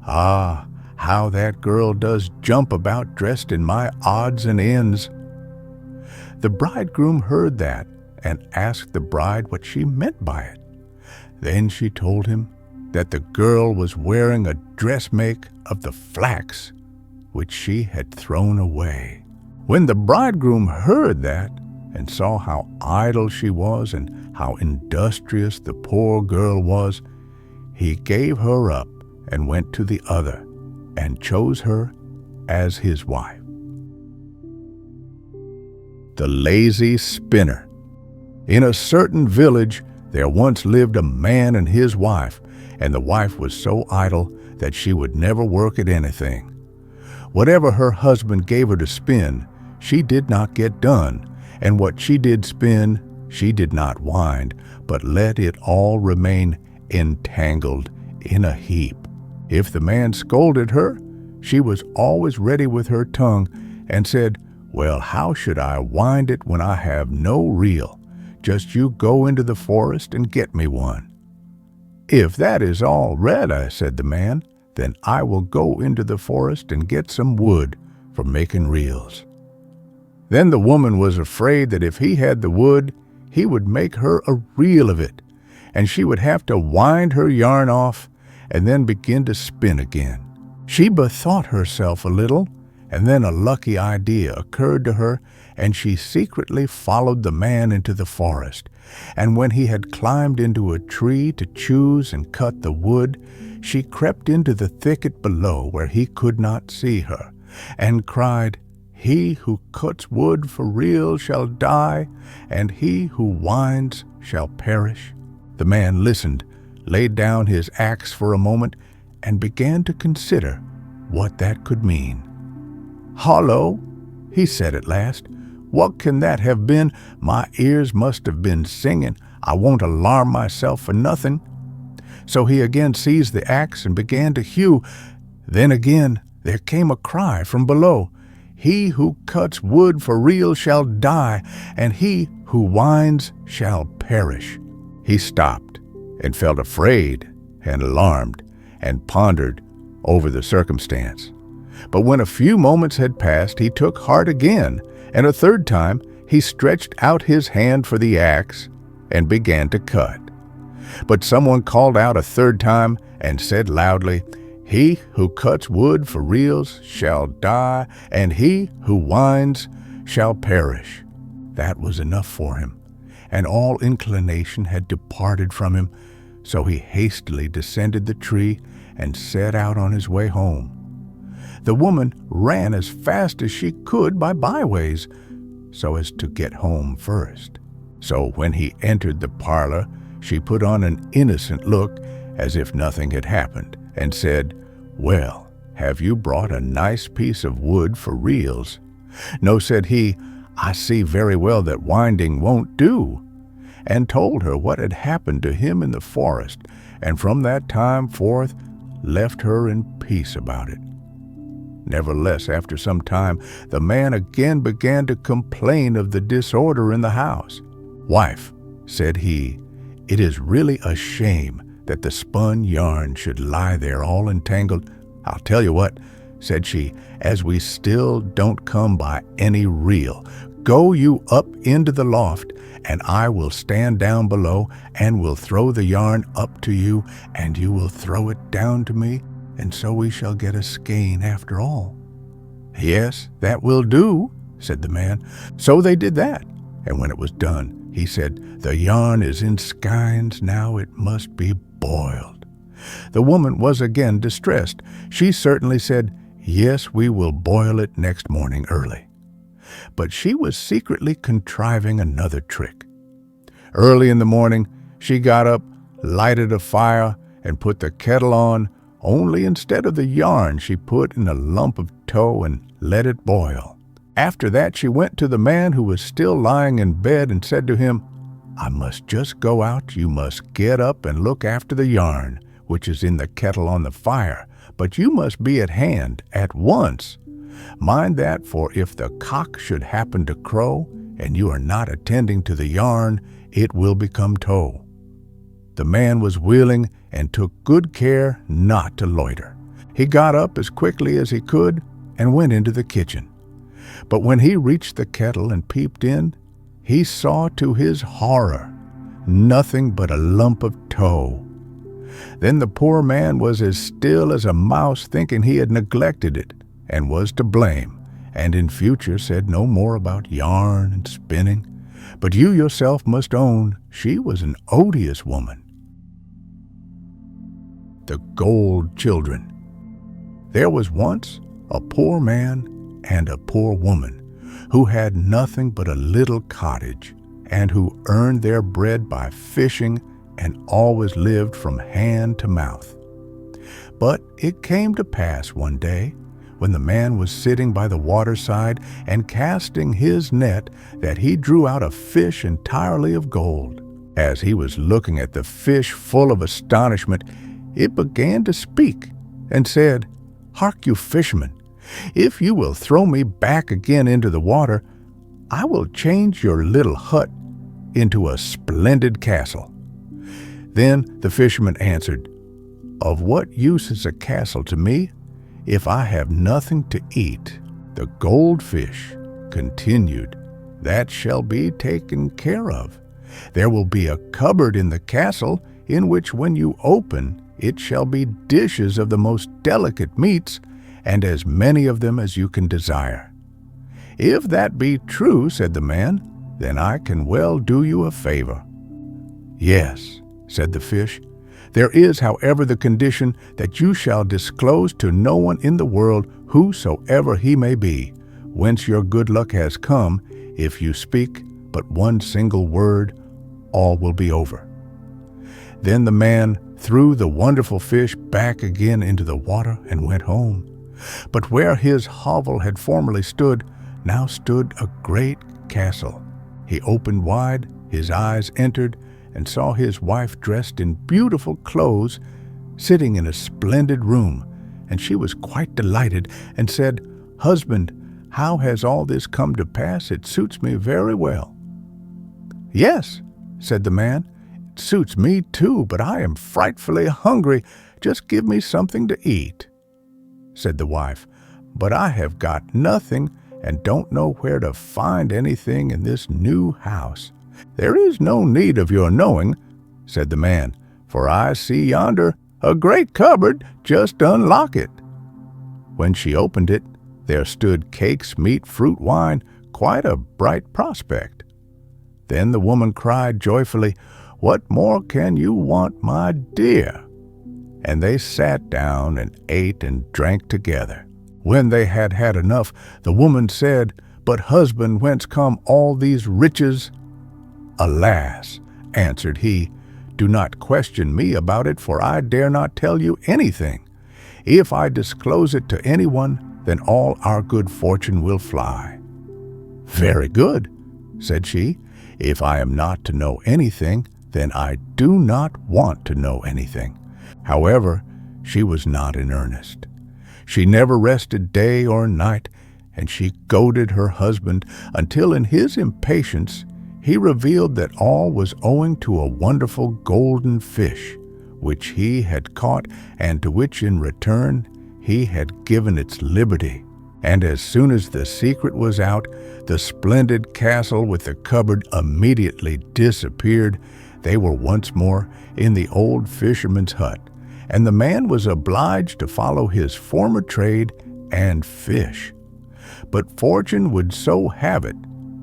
"Ah, how that girl does jump about dressed in my odds and ends." The bridegroom heard that and asked the bride what she meant by it. Then she told him that the girl was wearing a dressmake of the flax which she had thrown away. When the bridegroom heard that and saw how idle she was and how industrious the poor girl was, he gave her up and went to the other and chose her as his wife. The Lazy Spinner. In a certain village there once lived a man and his wife, and the wife was so idle that she would never work at anything. Whatever her husband gave her to spin, she did not get done, and what she did spin, she did not wind, but let it all remain entangled in a heap. If the man scolded her, she was always ready with her tongue and said, "Well, how should I wind it when I have no reel? Just you go into the forest and get me one." "If that is all, Retta," said the man, "then I will go into the forest and get some wood for making reels." Then the woman was afraid that if he had the wood, he would make her a reel of it, and she would have to wind her yarn off and then begin to spin again. She bethought herself a little, and then a lucky idea occurred to her, and she secretly followed the man into the forest. And when he had climbed into a tree to choose and cut the wood, she crept into the thicket below where he could not see her, and cried, "He who cuts wood for real shall die, and he who winds shall perish." The man listened, laid down his axe for a moment, and began to consider what that could mean. "Hollo," he said at last, "what can that have been? My ears must have been singing. I won't alarm myself for nothing." So he again seized the axe and began to hew. Then again there came a cry from below, "He who cuts wood for real shall die, and he who winds shall perish." He stopped and felt afraid and alarmed and pondered over the circumstance. But when a few moments had passed, he took heart again, and a third time he stretched out his hand for the axe and began to cut. But someone called out a third time and said loudly, "He who cuts wood for reals shall die, and he who winds shall perish." That was enough for him, and all inclination had departed from him, so he hastily descended the tree and set out on his way home. The woman ran as fast as she could by byways, so as to get home first. So when he entered the parlor, she put on an innocent look as if nothing had happened, and said, "Well, have you brought a nice piece of wood for reels?" "No," said he, "I see very well that winding won't do," and told her what had happened to him in the forest, and from that time forth left her in peace about it. Nevertheless, after some time, the man again began to complain of the disorder in the house. "Wife," said he, "it is really a shame that the spun yarn should lie there all entangled. I'll tell you what," said she, "as we still don't come by any reel, go you up into the loft, and I will stand down below and will throw the yarn up to you, and you will throw it down to me, and so we shall get a skein after all." "Yes, that will do," said the man. So they did that, and when it was done, he said, "The yarn is in skeins, now it must be boiled." The woman was again distressed. She certainly said, "Yes, we will boil it next morning early." But she was secretly contriving another trick. Early in the morning, she got up, lighted a fire, and put the kettle on, only instead of the yarn she put in a lump of tow and let it boil. After that she went to the man who was still lying in bed and said to him, "I must just go out. You must get up and look after the yarn, which is in the kettle on the fire, but you must be at hand at once. Mind that, for if the cock should happen to crow, and you are not attending to the yarn, it will become tow." The man was willing and took good care not to loiter. He got up as quickly as he could and went into the kitchen. But when he reached the kettle and peeped in, he saw to his horror nothing but a lump of tow. Then the poor man was as still as a mouse, thinking he had neglected it and was to blame, and in future said no more about yarn and spinning. But you yourself must own she was an odious woman. The Gold Children. There was once a poor man and a poor woman who had nothing but a little cottage, and who earned their bread by fishing and always lived from hand to mouth. But it came to pass one day, when the man was sitting by the waterside and casting his net, that he drew out a fish entirely of gold. As he was looking at the fish full of astonishment, it began to speak and said, "Hark you, fisherman, if you will throw me back again into the water, I will change your little hut into a splendid castle." Then the fisherman answered, "Of what use is a castle to me if I have nothing to eat?" The goldfish continued, "That shall be taken care of. There will be a cupboard in the castle, in which when you open, it shall be dishes of the most delicate meats, and as many of them as you can desire." "If that be true," said the man, "then I can well do you a favor." "Yes," said the fish, "there is, however, the condition that you shall disclose to no one in the world, whosoever he may be, whence your good luck has come. If you speak but one single word, all will be over." Then the man threw the wonderful fish back again into the water and went home. But where his hovel had formerly stood, now stood a great castle. He opened wide, his eyes entered, and saw his wife dressed in beautiful clothes, sitting in a splendid room, and she was quite delighted, and said, "Husband, how has all this come to pass? It suits me very well." "Yes," said the man, "it suits me too, but I am frightfully hungry. Just give me something to eat." Said the wife, "But I have got nothing, and don't know where to find anything in this new house." "There is no need of your knowing," said the man, "for I see yonder a great cupboard. Just unlock it." When she opened it, there stood cakes, meat, fruit, wine, quite a bright prospect. Then the woman cried joyfully, "What more can you want, my dear?" And they sat down and ate and drank together. When they had had enough, the woman said, "But husband, whence come all these riches?" "Alas," answered he, "do not question me about it, for I dare not tell you anything. If I disclose it to anyone, then all our good fortune will fly." "Very good," said she. "If I am not to know anything, then I do not want to know anything." However, she was not in earnest. She never rested day or night, and she goaded her husband until in his impatience he revealed that all was owing to a wonderful golden fish, which he had caught, and to which in return he had given its liberty. And as soon as the secret was out, the splendid castle with the cupboard immediately disappeared. They were once more in the old fisherman's hut, and the man was obliged to follow his former trade and fish. But fortune would so have it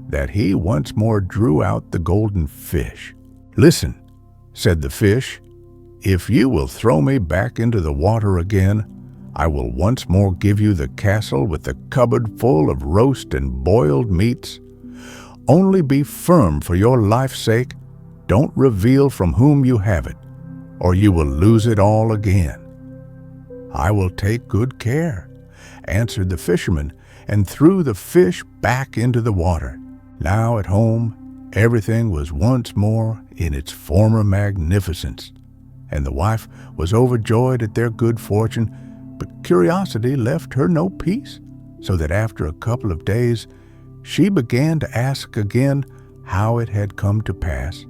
that he once more drew out the golden fish. "Listen," said the fish, "if you will throw me back into the water again, I will once more give you the castle with the cupboard full of roast and boiled meats. Only be firm for your life's sake. Don't reveal from whom you have it, or you will lose it all again." "I will take good care," answered the fisherman, and threw the fish back into the water. Now at home, everything was once more in its former magnificence, and the wife was overjoyed at their good fortune, but curiosity left her no peace, so that after a couple of days she began to ask again how it had come to pass,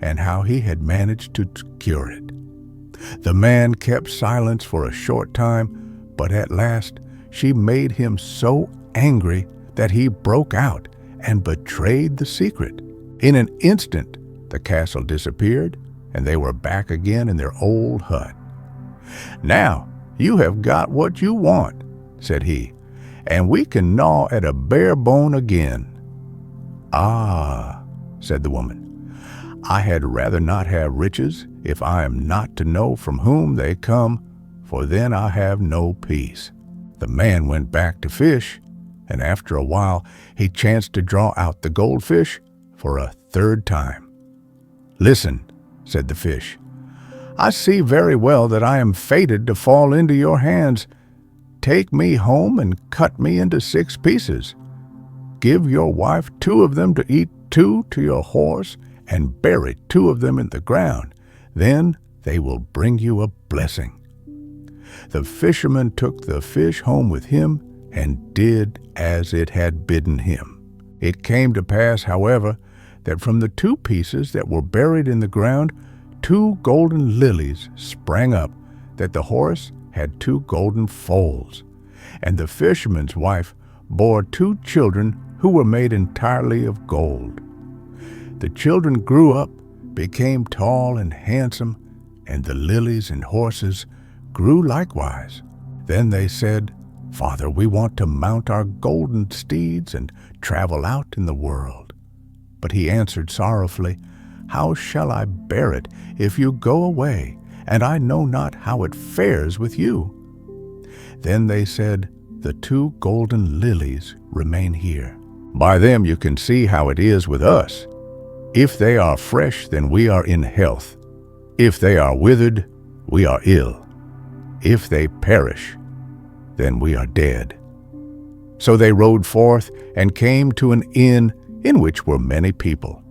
and how he had managed to cure it. The man kept silence for a short time, but at last she made him so angry that he broke out and betrayed the secret. In an instant, the castle disappeared, and they were back again in their old hut. "Now you have got what you want," said he, "and we can gnaw at a bare bone again." "Ah," said the woman, "I had rather not have riches if I am not to know from whom they come, for then I have no peace." The man went back to fish, and after a while he chanced to draw out the goldfish for a third time. "Listen," said the fish, "I see very well that I am fated to fall into your hands. Take me home and cut me into 6 pieces. Give your wife 2 of them to eat, 2 to your horse, and bury 2 of them in the ground. Then they will bring you a blessing." The fisherman took the fish home with him and did as it had bidden him. It came to pass, however, that from the 2 pieces that were buried in the ground, 2 golden lilies sprang up, that the horse had 2 golden foals. And the fisherman's wife bore 2 children who were made entirely of gold. The children grew up, became tall and handsome, and the lilies and horses grew likewise. Then they said, "Father, we want to mount our golden steeds and travel out in the world." But he answered sorrowfully, "How shall I bear it if you go away, and I know not how it fares with you?" Then they said, "The 2 golden lilies remain here. By them you can see how it is with us. If they are fresh, then we are in health. If they are withered, we are ill. If they perish, then we are dead." So they rode forth and came to an inn in which were many people.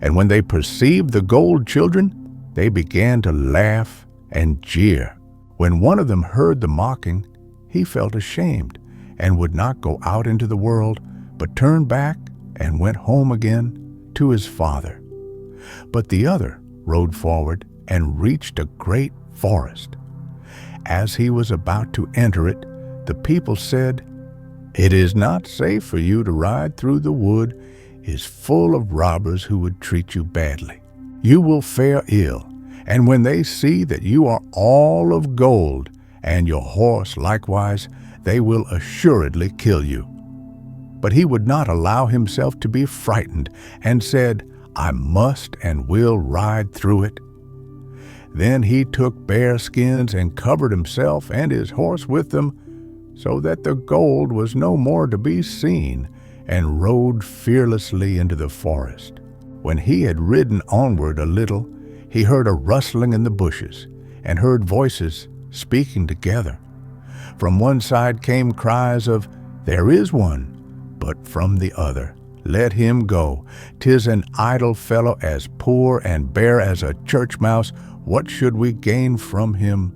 And when they perceived the gold children, they began to laugh and jeer. When one of them heard the mocking, he felt ashamed and would not go out into the world, but turned back and went home again to his father. But the other rode forward and reached a great forest. As he was about to enter it, the people said, "It is not safe for you to ride through the wood. It is full of robbers who would treat you badly. You will fare ill, and when they see that you are all of gold, and your horse likewise, they will assuredly kill you." But he would not allow himself to be frightened, and said, "I must and will ride through it." Then he took bear skins and covered himself and his horse with them, so that the gold was no more to be seen, and rode fearlessly into the forest. When he had ridden onward a little, he heard a rustling in the bushes, and heard voices speaking together. From one side came cries of, "There is one," but from the other, "Let him go. 'Tis an idle fellow, as poor and bare as a church mouse. What should we gain from him?"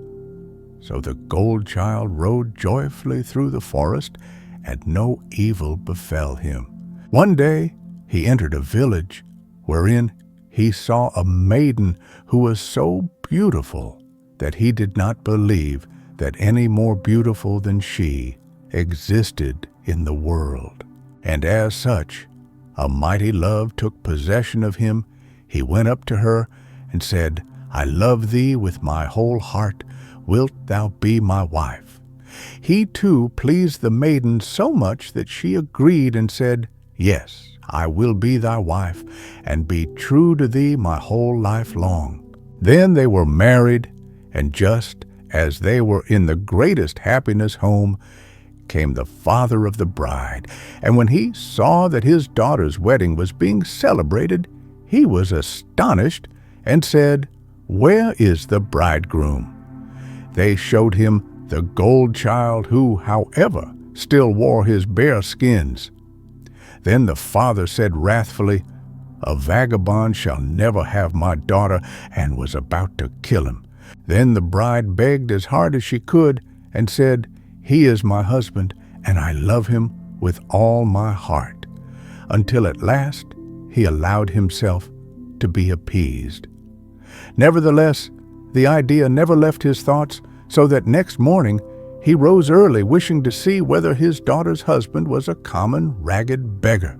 So the gold child rode joyfully through the forest, and no evil befell him. One day he entered a village, wherein he saw a maiden who was so beautiful that he did not believe that any more beautiful than she existed in the world. And as such, a mighty love took possession of him. He went up to her and said, "I love thee with my whole heart. Wilt thou be my wife?" He too pleased the maiden so much that she agreed and said, "Yes, I will be thy wife, and be true to thee my whole life long." Then they were married, and just as they were in the greatest happiness home, came the father of the bride. And when he saw that his daughter's wedding was being celebrated, he was astonished and said, "Where is the bridegroom?" They showed him the gold child, who, however, still wore his bear skins. Then the father said wrathfully, "A vagabond shall never have my daughter," and was about to kill him. Then the bride begged as hard as she could and said, "He is my husband, and I love him with all my heart," until at last he allowed himself to be appeased. Nevertheless, the idea never left his thoughts, so that next morning he rose early, wishing to see whether his daughter's husband was a common ragged beggar.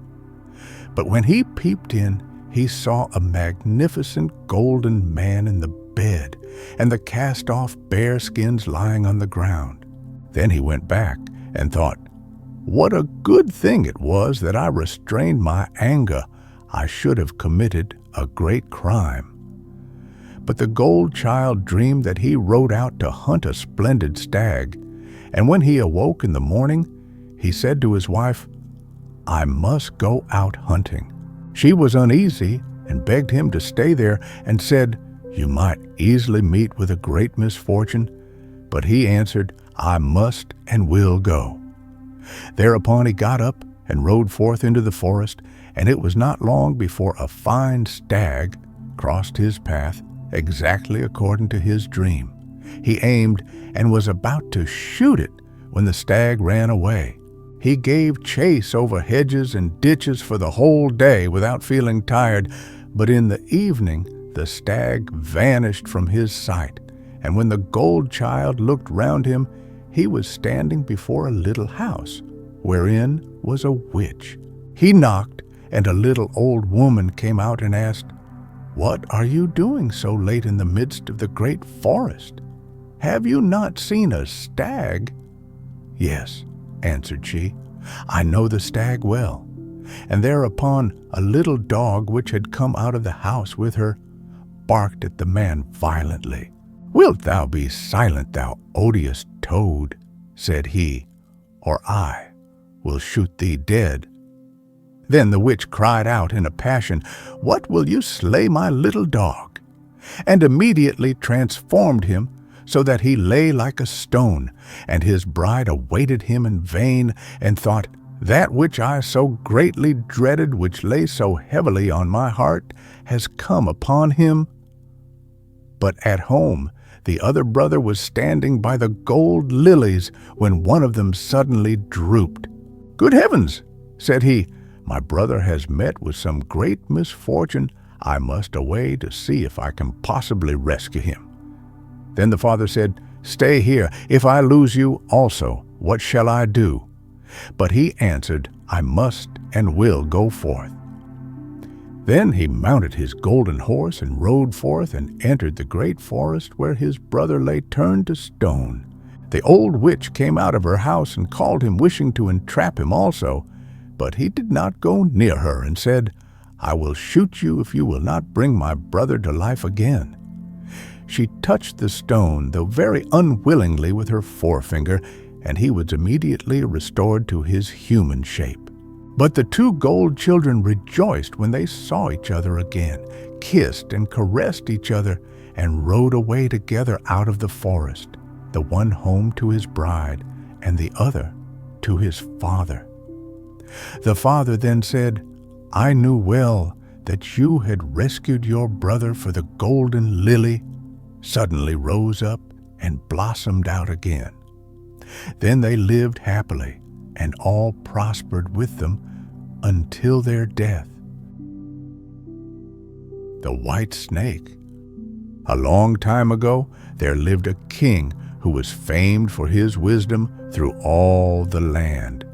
But when he peeped in, he saw a magnificent golden man in the bed and the cast-off bear skins lying on the ground. Then he went back and thought, "What a good thing it was that I restrained my anger. I should have committed a great crime." But the gold child dreamed that he rode out to hunt a splendid stag, and when he awoke in the morning, he said to his wife, "I must go out hunting." She was uneasy and begged him to stay there and said, "You might easily meet with a great misfortune." But he answered, "I must and will go." Thereupon he got up and rode forth into the forest, and it was not long before a fine stag crossed his path exactly according to his dream. He aimed and was about to shoot it when the stag ran away. He gave chase over hedges and ditches for the whole day without feeling tired, but in the evening the stag vanished from his sight, and when the gold child looked round him, he was standing before a little house, wherein was a witch. He knocked, and a little old woman came out and asked, "What are you doing so late in the midst of the great forest? Have you not seen a stag?" "Yes," answered she, "I know the stag well." And thereupon a little dog which had come out of the house with her barked at the man violently. "Wilt thou be silent, thou odious toad?" said he, "or I will shoot thee dead." Then the witch cried out in a passion, "What, will you slay my little dog?" and immediately transformed him so that he lay like a stone, and his bride awaited him in vain, and thought, "That which I so greatly dreaded, which lay so heavily on my heart, has come upon him." But at home the other brother was standing by the gold lilies when one of them suddenly drooped. "Good heavens!" said he, "my brother has met with some great misfortune. I must away to see if I can possibly rescue him." Then the father said, "Stay here. If I lose you also, what shall I do?" But he answered, "I must and will go forth." Then he mounted his golden horse and rode forth and entered the great forest where his brother lay turned to stone. The old witch came out of her house and called him, wishing to entrap him also. But he did not go near her, and said, "I will shoot you if you will not bring my brother to life again." She touched the stone, though very unwillingly, with her forefinger, and he was immediately restored to his human shape. But the two gold children rejoiced when they saw each other again, kissed and caressed each other, and rode away together out of the forest, the one home to his bride, and the other to his father. The father then said, "I knew well that you had rescued your brother, for the golden lily suddenly rose up and blossomed out again." Then they lived happily, and all prospered with them until their death. The White Snake. A long time ago, there lived a king who was famed for his wisdom through all the land.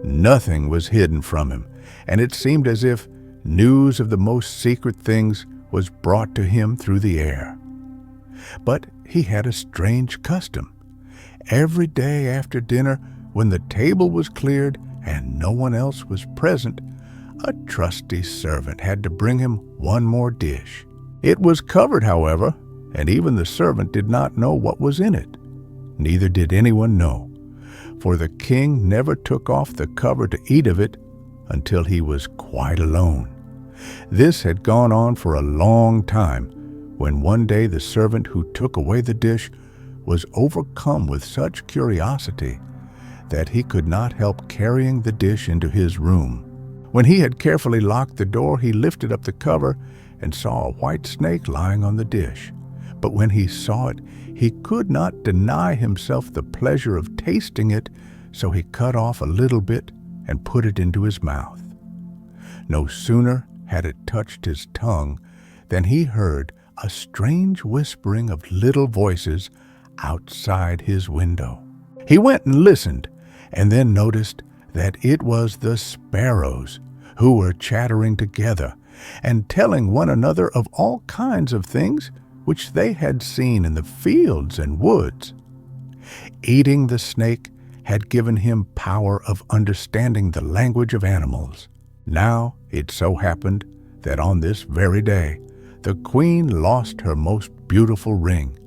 Nothing was hidden from him, and it seemed as if news of the most secret things was brought to him through the air. But he had a strange custom. Every day after dinner, when the table was cleared and no one else was present, a trusty servant had to bring him one more dish. It was covered, however, and even the servant did not know what was in it. Neither did anyone know, for the king never took off the cover to eat of it until he was quite alone. This had gone on for a long time, when one day the servant who took away the dish was overcome with such curiosity that he could not help carrying the dish into his room. When he had carefully locked the door, he lifted up the cover and saw a white snake lying on the dish. But when he saw it, he could not deny himself the pleasure of tasting it, so he cut off a little bit and put it into his mouth. No sooner had it touched his tongue than he heard a strange whispering of little voices outside his window. He went and listened, and then noticed that it was the sparrows who were chattering together and telling one another of all kinds of things which they had seen in the fields and woods. Eating the snake had given him power of understanding the language of animals. Now it so happened that on this very day the queen lost her most beautiful ring,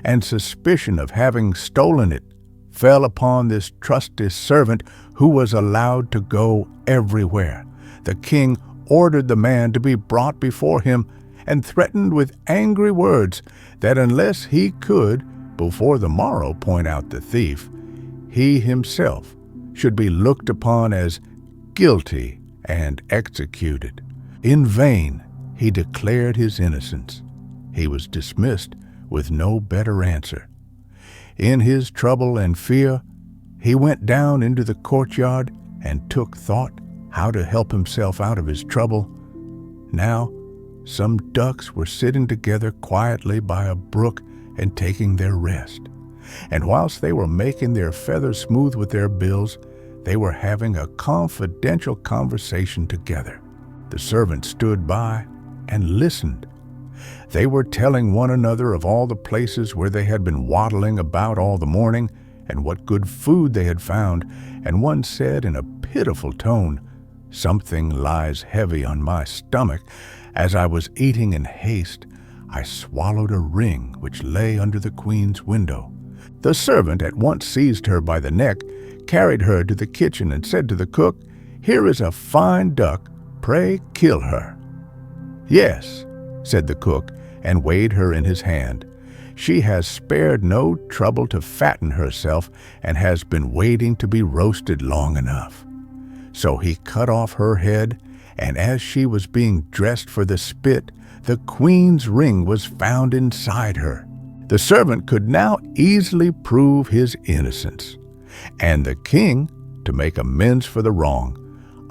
and suspicion of having stolen it fell upon this trusty servant who was allowed to go everywhere. The king ordered the man to be brought before him and threatened with angry words that unless he could, before the morrow, point out the thief, he himself should be looked upon as guilty and executed. In vain he declared his innocence. He was dismissed with no better answer. In his trouble and fear, he went down into the courtyard and took thought how to help himself out of his trouble. Now, some ducks were sitting together quietly by a brook and taking their rest. And whilst they were making their feathers smooth with their bills, they were having a confidential conversation together. The servant stood by and listened. They were telling one another of all the places where they had been waddling about all the morning and what good food they had found, and one said in a pitiful tone, "Something lies heavy on my stomach. As I was eating in haste, I swallowed a ring which lay under the queen's window." The servant at once seized her by the neck, carried her to the kitchen, and said to the cook, "Here is a fine duck, pray kill her." "Yes," said the cook, and weighed her in his hand. "She has spared no trouble to fatten herself, and has been waiting to be roasted long enough." So he cut off her head, and as she was being dressed for the spit, the queen's ring was found inside her. The servant could now easily prove his innocence, and the king, to make amends for the wrong,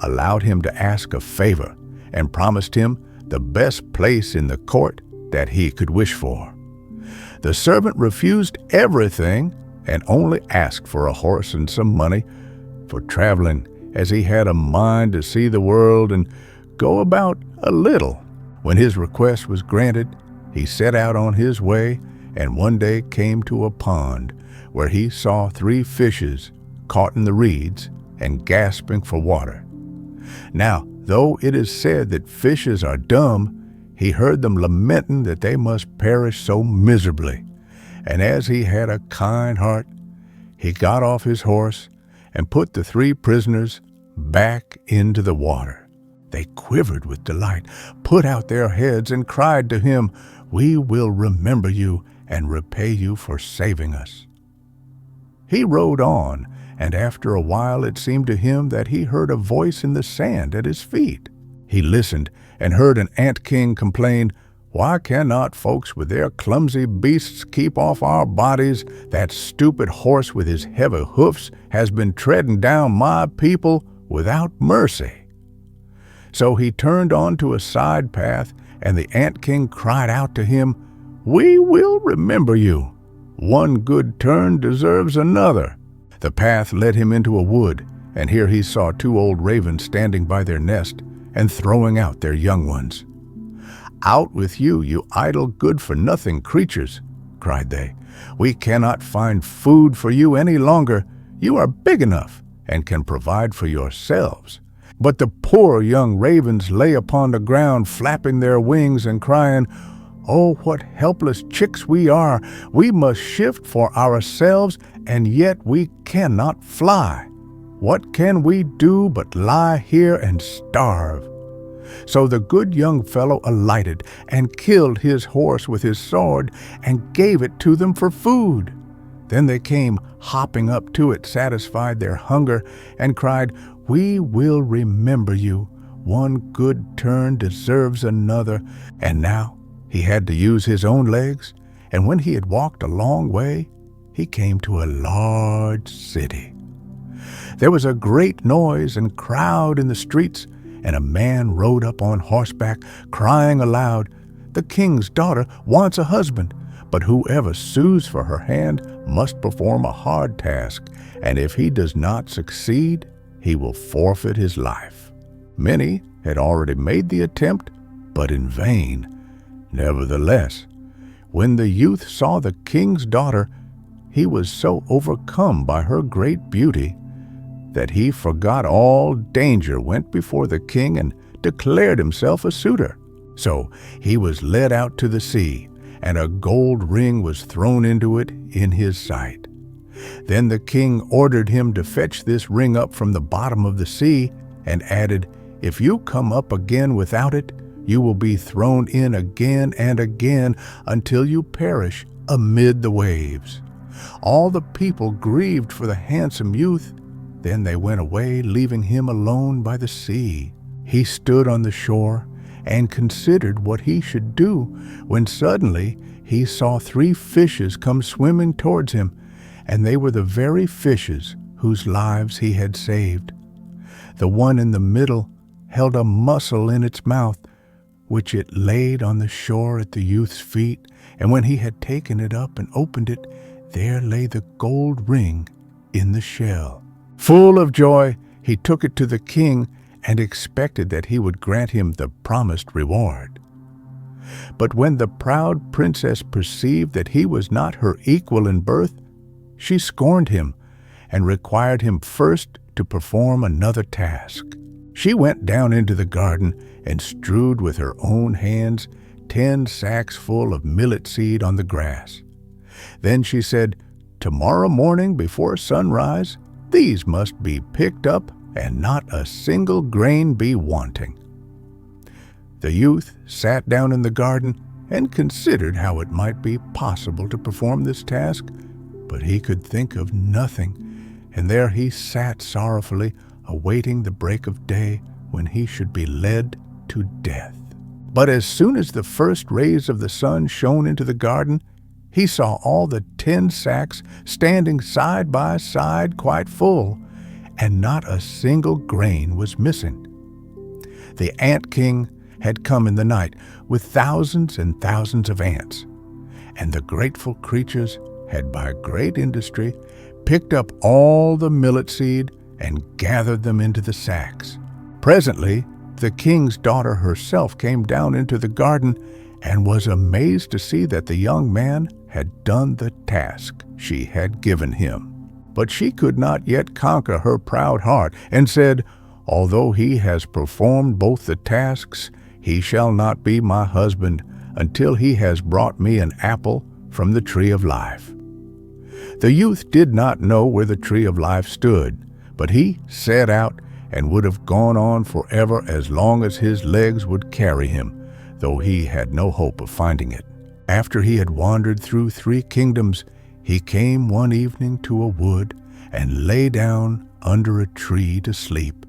allowed him to ask a favor and promised him the best place in the court that he could wish for. The servant refused everything and only asked for a horse and some money for traveling, as he had a mind to see the world and go about a little. When his request was granted, he set out on his way, and one day came to a pond where he saw 3 fishes caught in the reeds and gasping for water. Now, though it is said that fishes are dumb, he heard them lamenting that they must perish so miserably, and as he had a kind heart, he got off his horse and put the 3 prisoners back into the water. They quivered with delight, put out their heads, and cried to him, "We will remember you and repay you for saving us." He rode on, and after a while it seemed to him that he heard a voice in the sand at his feet. He listened and heard an ant-king complain, "Why cannot folks with their clumsy beasts keep off our bodies? That stupid horse with his heavy hoofs has been treading down my people without mercy." So he turned on to a side path, and the ant-king cried out to him, "We will remember you. One good turn deserves another." The path led him into a wood, and here he saw 2 old ravens standing by their nest and throwing out their young ones. "Out with you, you idle, good-for-nothing creatures," cried they. "We cannot find food for you any longer. You are big enough and can provide for yourselves." But the poor young ravens lay upon the ground, flapping their wings and crying, "Oh, what helpless chicks we are! We must shift for ourselves, and yet we cannot fly. What can we do but lie here and starve?" So the good young fellow alighted and killed his horse with his sword and gave it to them for food. Then they came hopping up to it, satisfied their hunger, and cried, "We will remember you. One good turn deserves another." And now he had to use his own legs, and when he had walked a long way, he came to a large city. There was a great noise and crowd in the streets, and a man rode up on horseback, crying aloud, "The king's daughter wants a husband, but whoever sues for her hand must perform a hard task, and if he does not succeed, he will forfeit his life." Many had already made the attempt, but in vain. Nevertheless, when the youth saw the king's daughter, he was so overcome by her great beauty that he forgot all danger, went before the king, and declared himself a suitor. So he was led out to the sea, and a gold ring was thrown into it in his sight. Then the king ordered him to fetch this ring up from the bottom of the sea, and added, "If you come up again without it, you will be thrown in again and again until you perish amid the waves." All the people grieved for the handsome youth. Then they went away, leaving him alone by the sea. He stood on the shore and considered what he should do, when suddenly he saw 3 fishes come swimming towards him, and they were the very fishes whose lives he had saved. The one in the middle held a mussel in its mouth, which it laid on the shore at the youth's feet, and when he had taken it up and opened it, there lay the gold ring in the shell. Full of joy, he took it to the king and expected that he would grant him the promised reward. But when the proud princess perceived that he was not her equal in birth, she scorned him and required him first to perform another task. She went down into the garden and strewed with her own hands 10 sacks full of millet seed on the grass. Then she said, "Tomorrow morning before sunrise, these must be picked up and not a single grain be wanting." The youth sat down in the garden and considered how it might be possible to perform this task, but he could think of nothing, and there he sat sorrowfully, awaiting the break of day when he should be led to death. But as soon as the first rays of the sun shone into the garden, he saw all the 10 sacks standing side by side quite full, and not a single grain was missing. The ant king had come in the night with thousands and thousands of ants, and the grateful creatures had by great industry picked up all the millet seed and gathered them into the sacks. Presently, the king's daughter herself came down into the garden and was amazed to see that the young man had done the task she had given him. But she could not yet conquer her proud heart, and said, "Although he has performed both the tasks, he shall not be my husband until he has brought me an apple from the tree of life." The youth did not know where the tree of life stood, but he set out and would have gone on forever as long as his legs would carry him, though he had no hope of finding it. After he had wandered through 3 kingdoms, he came one evening to a wood and lay down under a tree to sleep.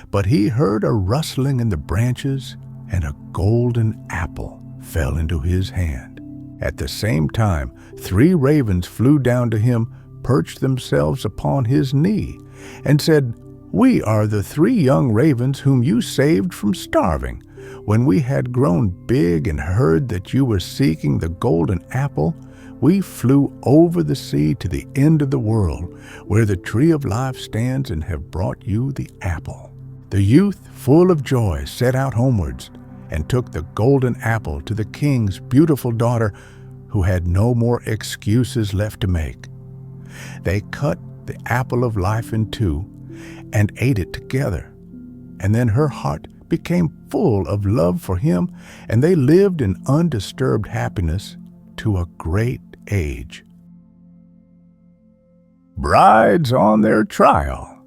But he heard a rustling in the branches, and a golden apple fell into his hand. At the same time, 3 ravens flew down to him, perched themselves upon his knee, and said, "We are the 3 young ravens whom you saved from starving. When we had grown big and heard that you were seeking the golden apple, we flew over the sea to the end of the world, where the tree of life stands, and have brought you the apple." The youth, full of joy, set out homewards, and took the golden apple to the king's beautiful daughter, who had no more excuses left to make. They cut the apple of life in 2 and ate it together, and then her heart became full of love for him, and they lived in undisturbed happiness to a great age. Brides on their trial.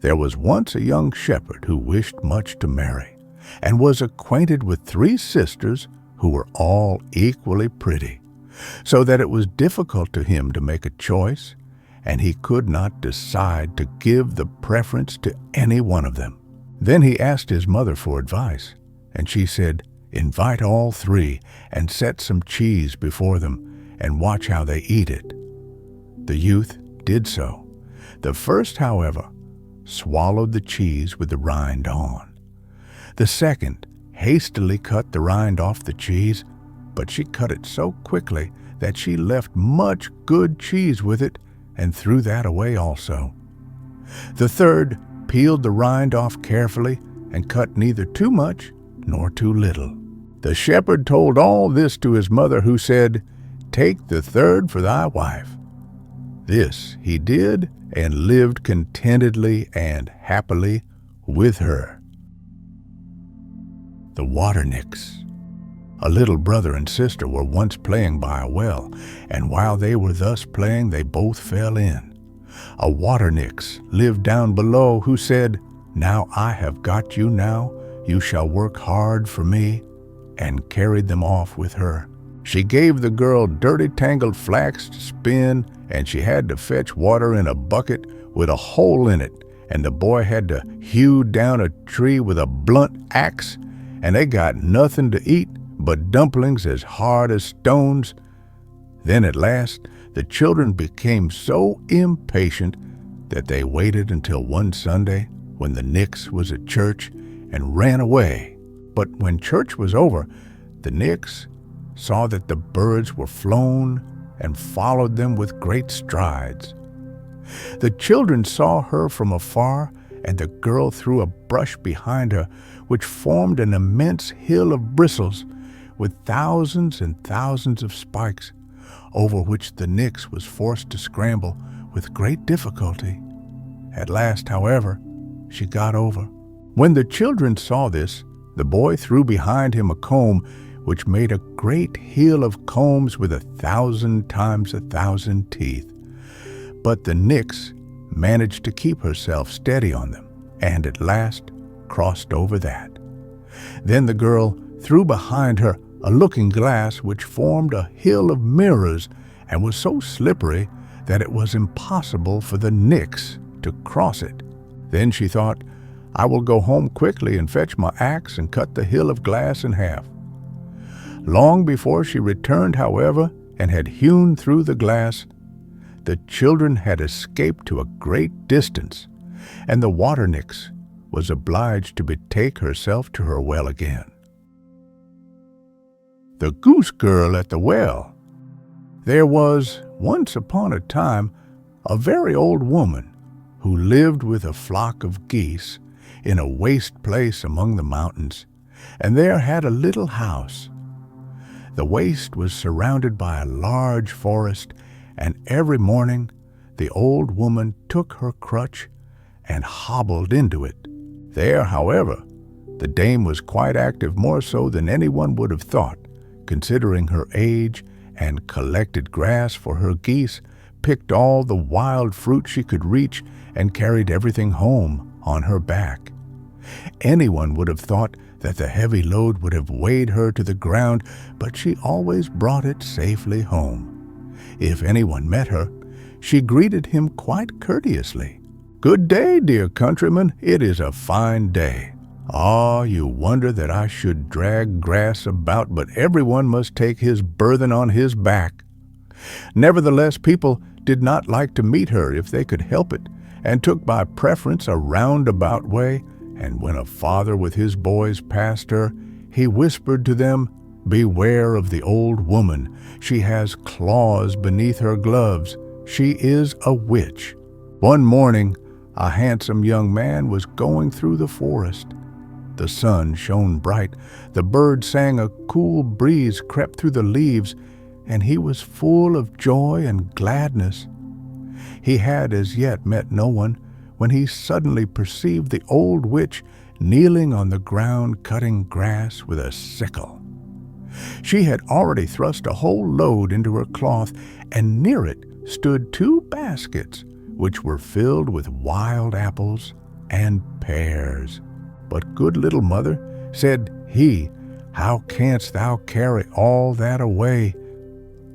There was once a young shepherd who wished much to marry, and was acquainted with 3 sisters who were all equally pretty, so that it was difficult to him to make a choice, and he could not decide to give the preference to any one of them. Then he asked his mother for advice, and she said, "Invite all 3 and set some cheese before them, and watch how they eat it." The youth did so. The first, however, swallowed the cheese with the rind on. The second hastily cut the rind off the cheese, but she cut it so quickly that she left much good cheese with it, and threw that away also. The third peeled the rind off carefully, and cut neither too much nor too little. The shepherd told all this to his mother, who said, "Take the third for thy wife." This he did, and lived contentedly and happily with her. The Water-Nix. A little brother and sister were once playing by a well, and while they were thus playing, they both fell in. A Water-Nix lived down below, who said, "Now I have got you now, you shall work hard for me," and carried them off with her. She gave the girl dirty tangled flax to spin, and she had to fetch water in a bucket with a hole in it, and the boy had to hew down a tree with a blunt axe, and they got nothing to eat but dumplings as hard as stones. Then at last the children became so impatient that they waited until one Sunday when the Nix was at church and ran away. But when church was over, the Nix saw that the birds were flown and followed them with great strides. The children saw her from afar, and the girl threw a brush behind her, which formed an immense hill of bristles with thousands and thousands of spikes, over which the Nix was forced to scramble with great difficulty. At last, however, she got over. When the children saw this, the boy threw behind him a comb, which made a great hill of combs with 1,000 times 1,000 teeth. But the Nix managed to keep herself steady on them, and at last crossed over that. Then the girl threw behind her a looking-glass which formed a hill of mirrors and was so slippery that it was impossible for the Nix to cross it. Then she thought, "I will go home quickly and fetch my axe and cut the hill of glass in half." Long before she returned, however, and had hewn through the glass, the children had escaped to a great distance, and the Water-Nix was obliged to betake herself to her well again. The Goose-Girl at the Well. There was, once upon a time, a very old woman who lived with a flock of geese in a waste place among the mountains, and there had a little house. The waste was surrounded by a large forest, and every morning the old woman took her crutch and hobbled into it. There, however, the dame was quite active, more so than anyone would have thought, considering her age, and collected grass for her geese, picked all the wild fruit she could reach, and carried everything home on her back. Anyone would have thought that the heavy load would have weighed her to the ground, but she always brought it safely home. If anyone met her, she greeted him quite courteously. "Good day, dear countryman, it is a fine day. Ah, you wonder that I should drag grass about, but everyone must take his burthen on his back." Nevertheless, people did not like to meet her if they could help it, and took by preference a roundabout way, and when a father with his boys passed her, he whispered to them, "Beware of the old woman. She has claws beneath her gloves. She is a witch." One morning, a handsome young man was going through the forest. The sun shone bright, the birds sang, a cool breeze crept through the leaves, and he was full of joy and gladness. He had as yet met no one, when he suddenly perceived the old witch kneeling on the ground cutting grass with a sickle. She had already thrust a whole load into her cloth, and near it stood 2 baskets, which were filled with wild apples and pears. "But, good little mother," said he, "how canst thou carry all that away?"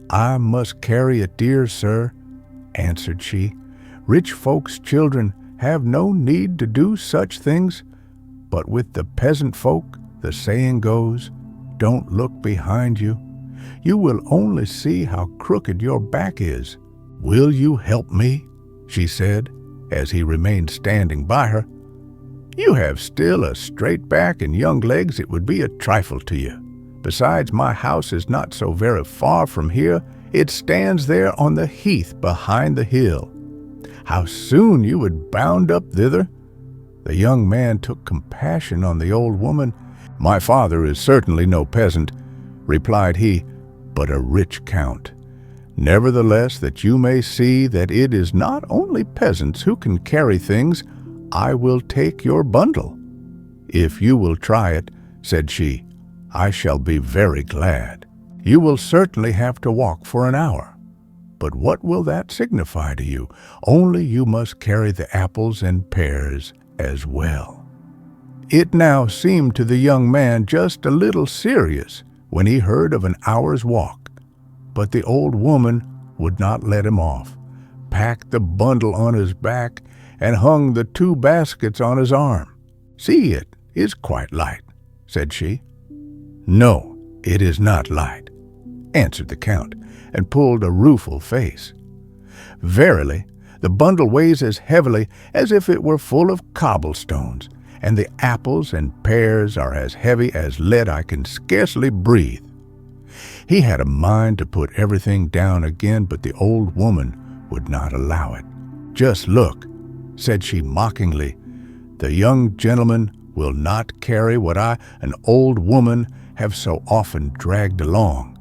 "I must carry it, dear sir," answered she. "Rich folks' children have no need to do such things, but with the peasant folk the saying goes, 'Don't look behind you. You will only see how crooked your back is.' Will you help me?" she said, as he remained standing by her. "You have still a straight back and young legs, it would be a trifle to you. Besides, my house is not so very far from here. It stands there on the heath behind the hill. How soon you would bound up thither." The young man took compassion on the old woman, "My father is certainly no peasant," replied he, "but a rich count. Nevertheless, that you may see that it is not only peasants who can carry things, I will take your bundle." "If you will try it," said she, "I shall be very glad. You will certainly have to walk for an hour. But what will that signify to you? Only you must carry the apples and pears as well." It now seemed to the young man just a little serious when he heard of an hour's walk, but the old woman would not let him off, packed the bundle on his back, and hung the 2 baskets on his arm. "See, it is quite light," said she. "No, it is not light," answered the Count, and pulled a rueful face. "Verily, the bundle weighs as heavily as if it were full of cobblestones, and the apples and pears are as heavy as lead. I can scarcely breathe." He had a mind to put everything down again, but the old woman would not allow it. "Just look," said she mockingly, "the young gentleman will not carry what I, an old woman, have so often dragged along.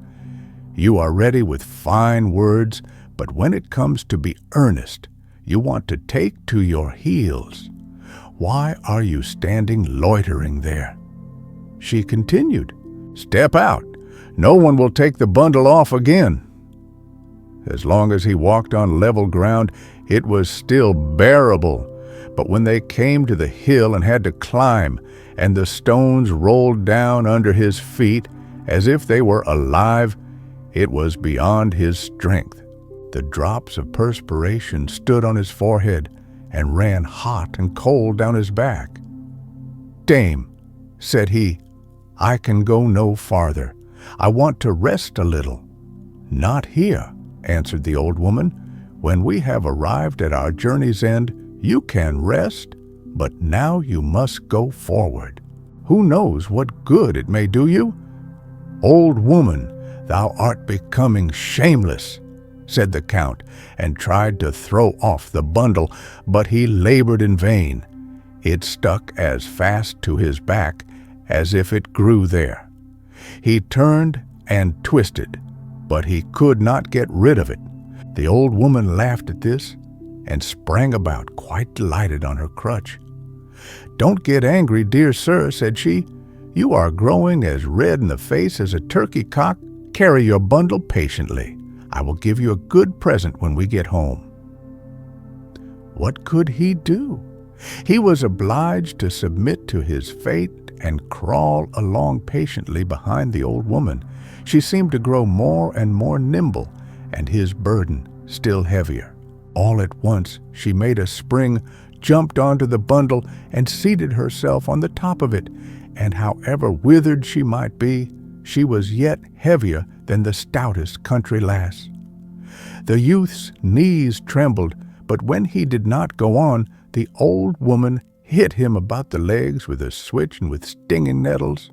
You are ready with fine words, but when it comes to be earnest, you want to take to your heels. Why are you standing loitering there?" She continued, "Step out. No one will take the bundle off again." As long as he walked on level ground, it was still bearable, but when they came to the hill and had to climb, and the stones rolled down under his feet as if they were alive, it was beyond his strength. The drops of perspiration stood on his forehead and ran hot and cold down his back. "Dame," said he, "I can go no farther. I want to rest a little." "Not here," answered the old woman. "When we have arrived at our journey's end, you can rest, but now you must go forward. Who knows what good it may do you?" "Old woman, thou art becoming shameless," said the Count, and tried to throw off the bundle, but he labored in vain. It stuck as fast to his back as if it grew there. He turned and twisted, but he could not get rid of it. The old woman laughed at this and sprang about, quite delighted on her crutch. "Don't get angry, dear sir," said she. "You are growing as red in the face as a turkey cock. Carry your bundle patiently. I will give you a good present when we get home." What could he do? He was obliged to submit to his fate and crawl along patiently behind the old woman. She seemed to grow more and more nimble, and his burden still heavier. All at once she made a spring, jumped onto the bundle, and seated herself on the top of it, and however withered she might be, she was yet heavier than the stoutest country lass. The youth's knees trembled, but when he did not go on, the old woman hit him about the legs with a switch and with stinging nettles.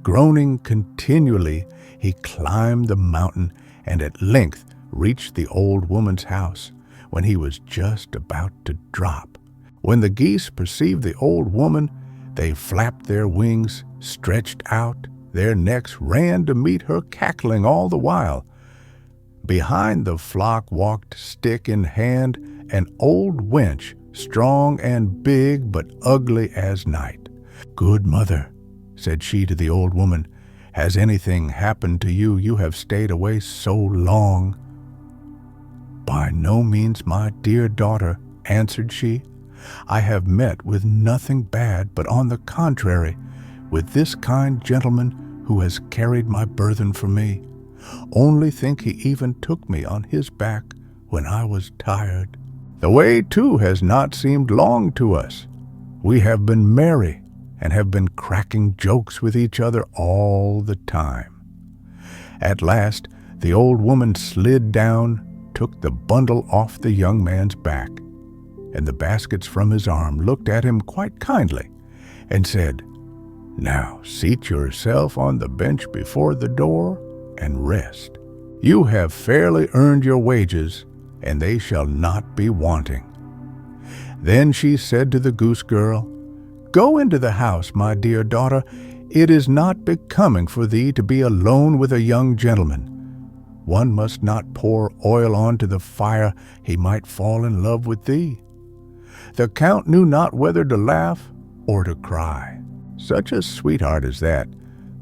Groaning continually, he climbed the mountain and at length reached the old woman's house, when he was just about to drop. When the geese perceived the old woman, they flapped their wings, stretched out, their necks ran to meet her, cackling all the while. Behind the flock walked, stick in hand, an old wench, strong and big, but ugly as night. "Good mother," said she to the old woman, "has anything happened to you? You have stayed away so long." "By no means, my dear daughter," answered she. "I have met with nothing bad, but on the contrary, with this kind gentleman who has carried my burthen for me. Only think, he even took me on his back when I was tired. The way, too, has not seemed long to us. We have been merry and have been cracking jokes with each other all the time." At last the old woman slid down, took the bundle off the young man's back, and the baskets from his arm, looked at him quite kindly, and said, "Now seat yourself on the bench before the door and rest. You have fairly earned your wages, and they shall not be wanting." Then she said to the goose girl, "Go into the house, my dear daughter. "It is not becoming for thee to be alone with a young gentleman. One must not pour oil onto the fire, he might fall in love with thee." The Count knew not whether to laugh or to cry. Such a sweetheart as that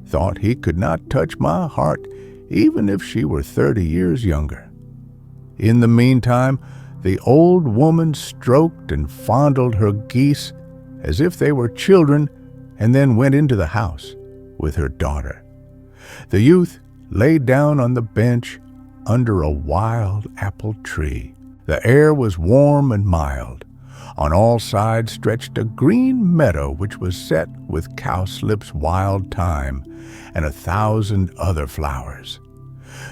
thought he could not touch my heart, even if she were 30 years younger. In the meantime, the old woman stroked and fondled her geese as if they were children, and then went into the house with her daughter. The youth lay down on the bench under a wild apple tree. The air was warm and mild. On all sides stretched a green meadow which was set with cowslip's wild thyme and 1,000 other flowers.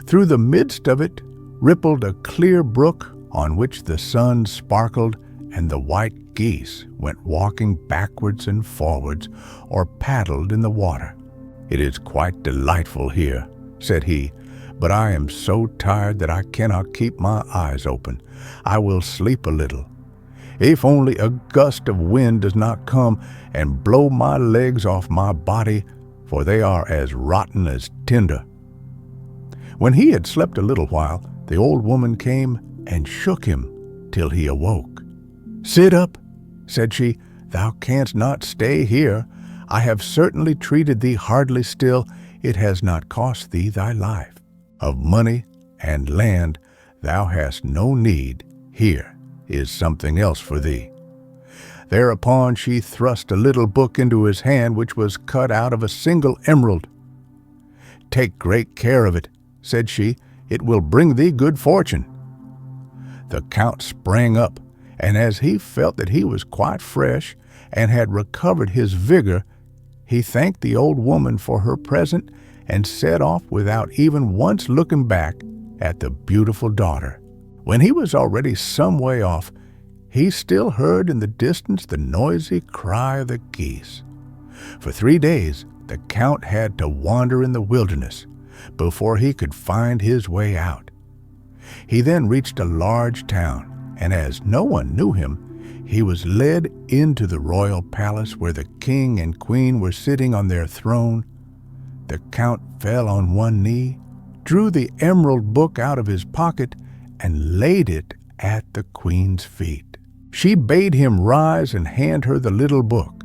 Through the midst of it rippled a clear brook on which the sun sparkled, and the white geese went walking backwards and forwards or paddled in the water. "It is quite delightful here," said he, "but I am so tired that I cannot keep my eyes open. I will sleep a little. If only a gust of wind does not come and blow my legs off my body, for they are as rotten as tinder." When he had slept a little while, the old woman came and shook him till he awoke. "Sit up," said she, "thou canst not stay here. I have certainly treated thee hardly still. It has not cost thee thy life. Of money and land thou hast no need. Here is something else for thee." Thereupon she thrust a little book into his hand, which was cut out of a single emerald. "Take great care of it," said she. "It will bring thee good fortune." The Count sprang up, and as he felt that he was quite fresh and had recovered his vigor, he thanked the old woman for her present and set off without even once looking back at the beautiful daughter. When he was already some way off, he still heard in the distance the noisy cry of the geese. For 3 days the Count had to wander in the wilderness before he could find his way out. He then reached a large town, and as no one knew him, he was led into the royal palace where the king and queen were sitting on their throne. The Count fell on one knee, drew the emerald book out of his pocket, and laid it at the queen's feet. She bade him rise and hand her the little book.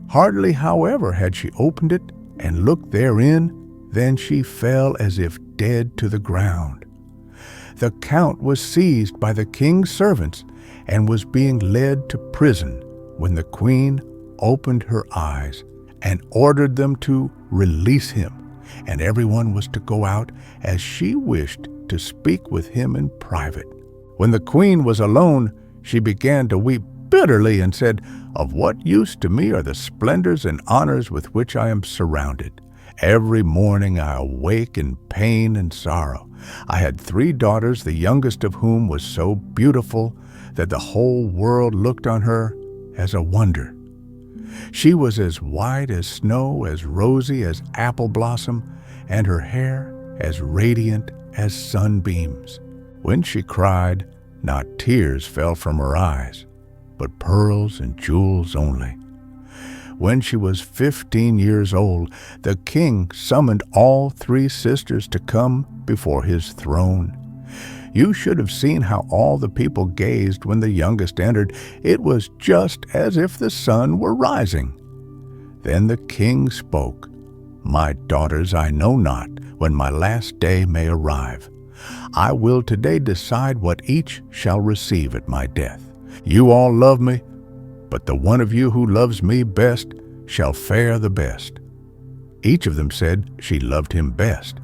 Hardly, however, had she opened it and looked therein, than she fell as if dead to the ground. The Count was seized by the king's servants and was being led to prison when the queen opened her eyes and ordered them to release him, and everyone was to go out as she wished to speak with him in private. When the queen was alone, she began to weep bitterly and said, "Of what use to me are the splendors and honors with which I am surrounded? Every morning I awake in pain and sorrow. I had 3 daughters, the youngest of whom was so beautiful that the whole world looked on her as a wonder. She was as white as snow, as rosy as apple blossom, and her hair as radiant as sunbeams. When she cried, not tears fell from her eyes, but pearls and jewels only. When she was 15 years old, the king summoned all 3 sisters to come before his throne. You should have seen how all the people gazed when the youngest entered. It was just as if the sun were rising. Then the king spoke, "My daughters, I know not when my last day may arrive. I will today decide what each shall receive at my death. You all love me, but the one of you who loves me best shall fare the best." Each of them said she loved him best.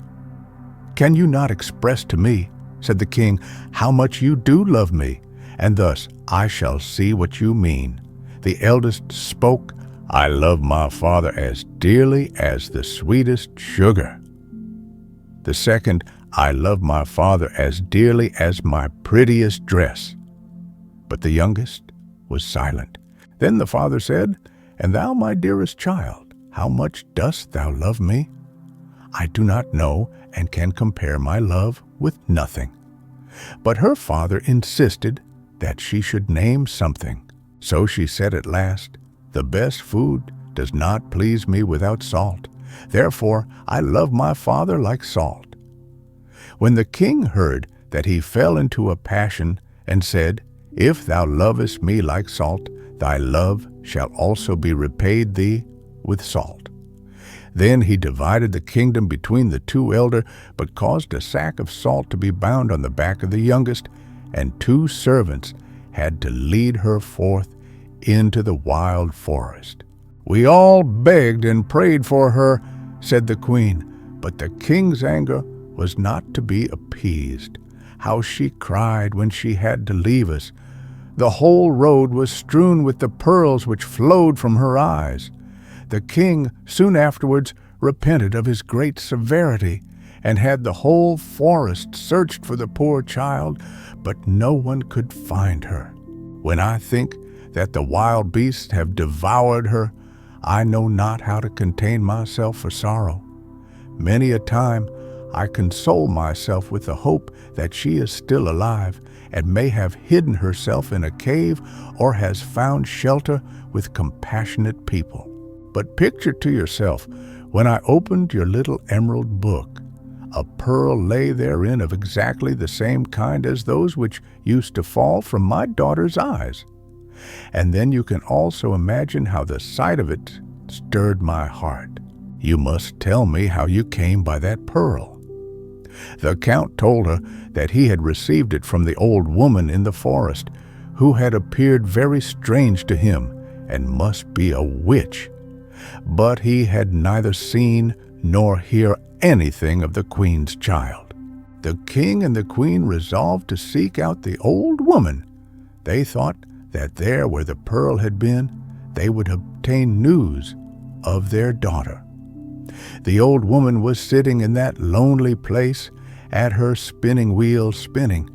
"Can you not express to me," said the king, "how much you do love me, and thus I shall see what you mean." The eldest spoke, "I love my father as dearly as the sweetest sugar." The second, "I love my father as dearly as my prettiest dress." But the youngest was silent. Then the father said, "And thou, my dearest child, how much dost thou love me?" "I do not know, and can compare my love with nothing." But her father insisted that she should name something. So she said at last, "The best food does not please me without salt. Therefore I love my father like salt." When the king heard that, he fell into a passion and said, "If thou lovest me like salt, thy love shall also be repaid thee with salt." Then he divided the kingdom between the two elder, but caused a sack of salt to be bound on the back of the youngest, and 2 servants had to lead her forth into the wild forest. "We all begged and prayed for her," said the queen, but the king's anger was not to be appeased. How she cried when she had to leave us! The whole road was strewn with the pearls which flowed from her eyes. The king soon afterwards repented of his great severity, and had the whole forest searched for the poor child, but no one could find her. When I think that the wild beasts have devoured her, I know not how to contain myself for sorrow. Many a time I console myself with the hope that she is still alive, and may have hidden herself in a cave or has found shelter with compassionate people. But picture to yourself, when I opened your little emerald book, a pearl lay therein of exactly the same kind as those which used to fall from my daughter's eyes. And then you can also imagine how the sight of it stirred my heart. You must tell me how you came by that pearl." The count told her that he had received it from the old woman in the forest, who had appeared very strange to him and must be a witch. But he had neither seen nor heard anything of the queen's child. The king and the queen resolved to seek out the old woman. They thought that there where the pearl had been, they would obtain news of their daughter. The old woman was sitting in that lonely place at her spinning wheel spinning.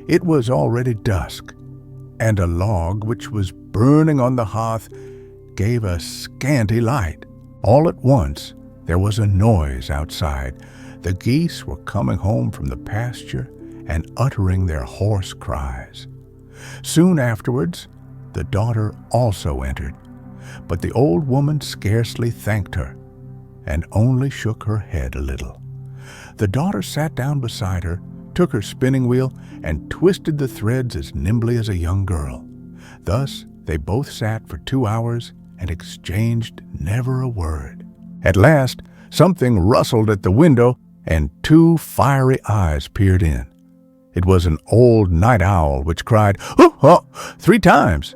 It was already dusk, and a log which was burning on the hearth gave a scanty light. All at once there was a noise outside. The geese were coming home from the pasture and uttering their hoarse cries. Soon afterwards the daughter also entered, but the old woman scarcely thanked her, and only shook her head a little. The daughter sat down beside her, took her spinning wheel, and twisted the threads as nimbly as a young girl. Thus they both sat for 2 hours and exchanged never a word. At last something rustled at the window, and 2 fiery eyes peered in. It was an old night owl which cried, "Oh, oh," 3 times.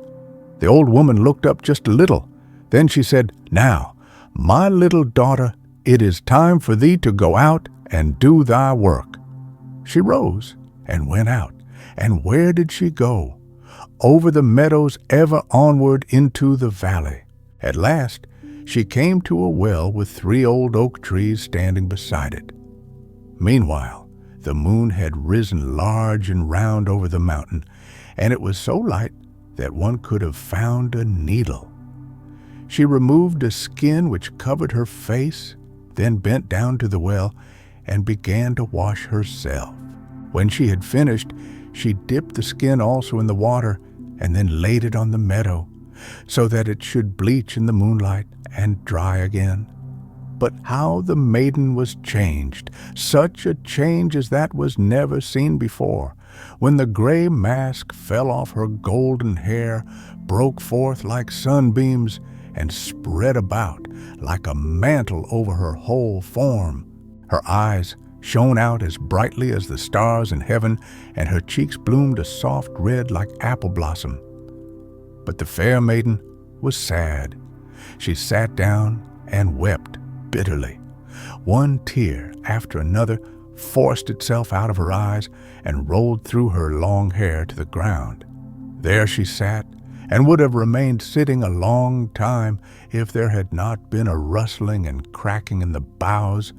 The old woman looked up just a little. Then she said, "Now, my little daughter, it is time for thee to go out and do thy work." She rose and went out. And where did she go? Over the meadows, ever onward into the valley. At last she came to a well with 3 old oak trees standing beside it. Meanwhile, the moon had risen large and round over the mountain, and it was so light that one could have found a needle. She removed a skin which covered her face, then bent down to the well and began to wash herself. When she had finished, she dipped the skin also in the water and then laid it on the meadow, so that it should bleach in the moonlight and dry again. But how the maiden was changed! Such a change as that was never seen before. When the gray mask fell off her golden hair, broke forth like sunbeams, and spread about like a mantle over her whole form. Her eyes shone out as brightly as the stars in heaven, and her cheeks bloomed a soft red like apple blossom. But the fair maiden was sad. She sat down and wept bitterly. One tear after another forced itself out of her eyes and rolled through her long hair to the ground. There she sat, and would have remained sitting a long time if there had not been a rustling and cracking in the boughs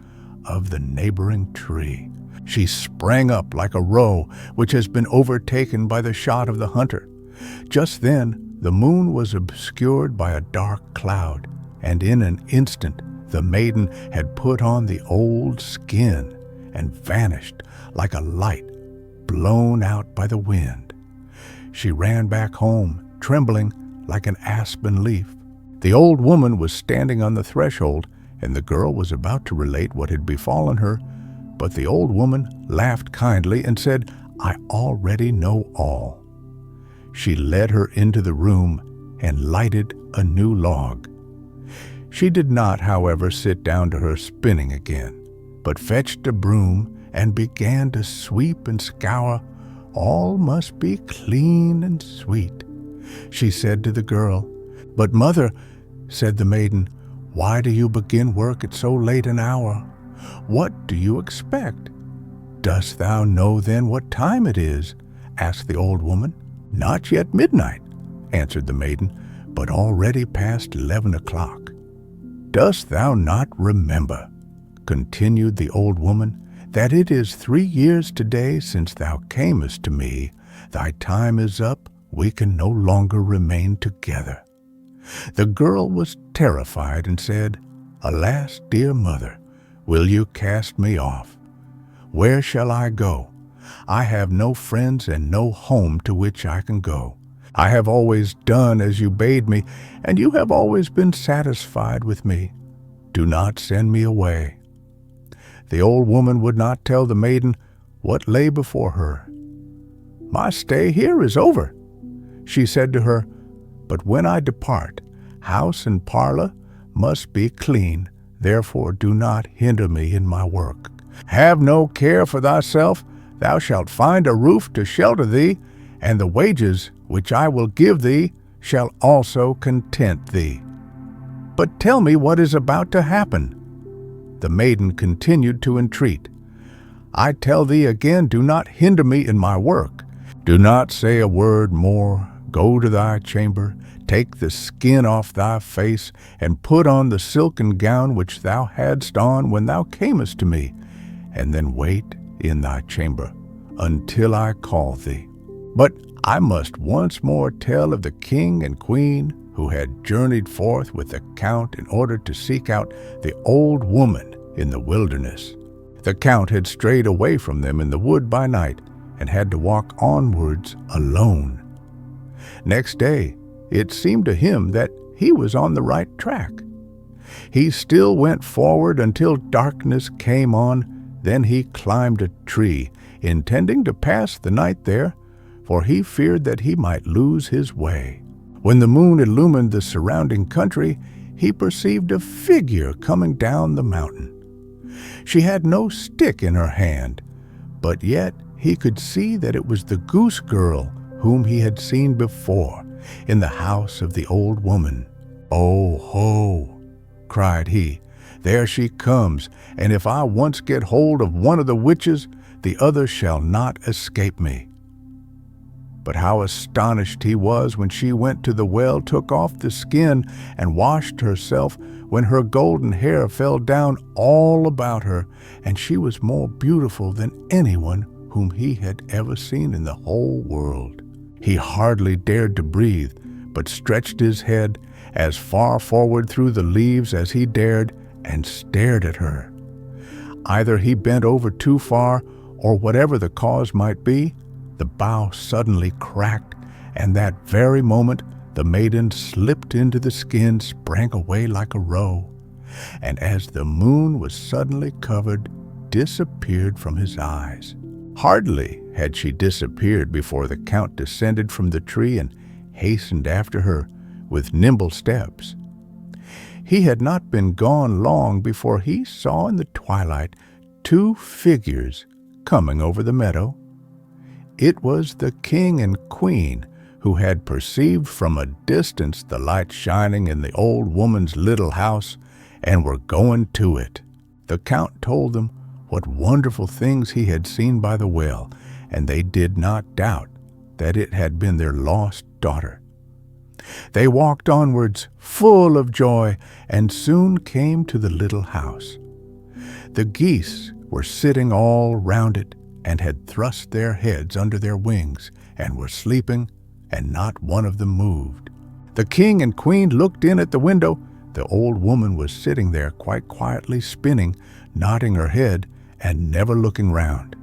of the neighboring tree. She sprang up like a roe which has been overtaken by the shot of the hunter. Just then the moon was obscured by a dark cloud, and in an instant the maiden had put on the old skin and vanished like a light blown out by the wind. She ran back home, trembling like an aspen leaf. The old woman was standing on the threshold, and the girl was about to relate what had befallen her, but the old woman laughed kindly and said, "I already know all." She led her into the room and lighted a new log. She did not, however, sit down to her spinning again, but fetched a broom and began to sweep and scour. "All must be clean and sweet," she said to the girl. "But, mother," said the maiden, "why do you begin work at so late an hour? What do you expect?" "Dost thou know then what time it is?" asked the old woman. "Not yet midnight," answered the maiden, "but already past 11 o'clock." "Dost thou not remember," continued the old woman, "that it is 3 years today since thou camest to me? Thy time is up, we can no longer remain together." The girl was terrified and said, "Alas, dear mother, will you cast me off? Where shall I go? I have no friends and no home to which I can go. I have always done as you bade me, and you have always been satisfied with me. Do not send me away." The old woman would not tell the maiden what lay before her. "My stay here is over," she said to her, "but when I depart, house and parlor must be clean, therefore do not hinder me in my work. Have no care for thyself, thou shalt find a roof to shelter thee, and the wages which I will give thee shall also content thee." "But tell me what is about to happen," the maiden continued to entreat. "I tell thee again, do not hinder me in my work. Do not say a word more. Go to thy chamber, take the skin off thy face, and put on the silken gown which thou hadst on when thou camest to me, and then wait in thy chamber until I call thee." But I must once more tell of the king and queen who had journeyed forth with the count in order to seek out the old woman in the wilderness. The count had strayed away from them in the wood by night and had to walk onwards alone. Next day, it seemed to him that he was on the right track. He still went forward until darkness came on. Then he climbed a tree, intending to pass the night there, for he feared that he might lose his way. When the moon illumined the surrounding country, he perceived a figure coming down the mountain. She had no stick in her hand, but yet he could see that it was the goose-girl whom he had seen before in the house of the old woman. "Oh ho!" cried he, "there she comes, and if I once get hold of one of the witches, the other shall not escape me." But how astonished he was when she went to the well, took off the skin, and washed herself, when her golden hair fell down all about her, and she was more beautiful than anyone whom he had ever seen in the whole world. He hardly dared to breathe, but stretched his head as far forward through the leaves as he dared, and stared at her. Either he bent over too far, or whatever the cause might be, the bough suddenly cracked, and that very moment the maiden slipped into the skin, sprang away like a roe, and as the moon was suddenly covered, disappeared from his eyes. Hardly had she disappeared before the count descended from the tree and hastened after her with nimble steps. He had not been gone long before he saw in the twilight 2 figures coming over the meadow. It was the king and queen, who had perceived from a distance the light shining in the old woman's little house, and were going to it. The count told them what wonderful things he had seen by the well, and they did not doubt that it had been their lost daughter. They walked onwards, full of joy, and soon came to the little house. The geese were sitting all round it, and had thrust their heads under their wings, and were sleeping, and not one of them moved. The king and queen looked in at the window. The old woman was sitting there quite quietly spinning, nodding her head, and never looking round.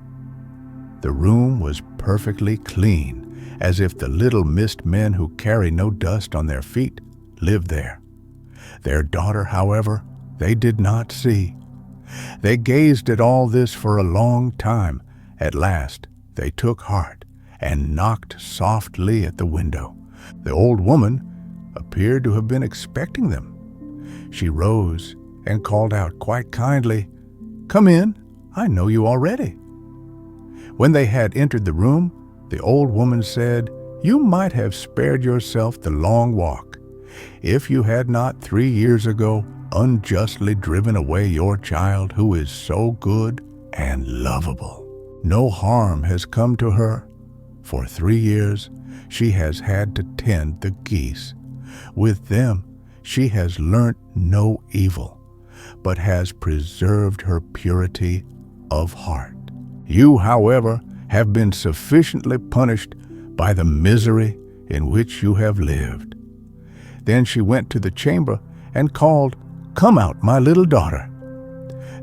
The room was perfectly clean, as if the little mist men who carry no dust on their feet lived there. Their daughter, however, they did not see. They gazed at all this for a long time. At last they took heart and knocked softly at the window. The old woman appeared to have been expecting them. She rose and called out quite kindly, "Come in, I know you already." When they had entered the room, the old woman said, "You might have spared yourself the long walk, if you had not 3 years ago unjustly driven away your child who is so good and lovable. No harm has come to her. For 3 years she has had to tend the geese. With them she has learnt no evil, but has preserved her purity of heart. You, however, have been sufficiently punished by the misery in which you have lived." Then she went to the chamber and called, "Come out, my little daughter."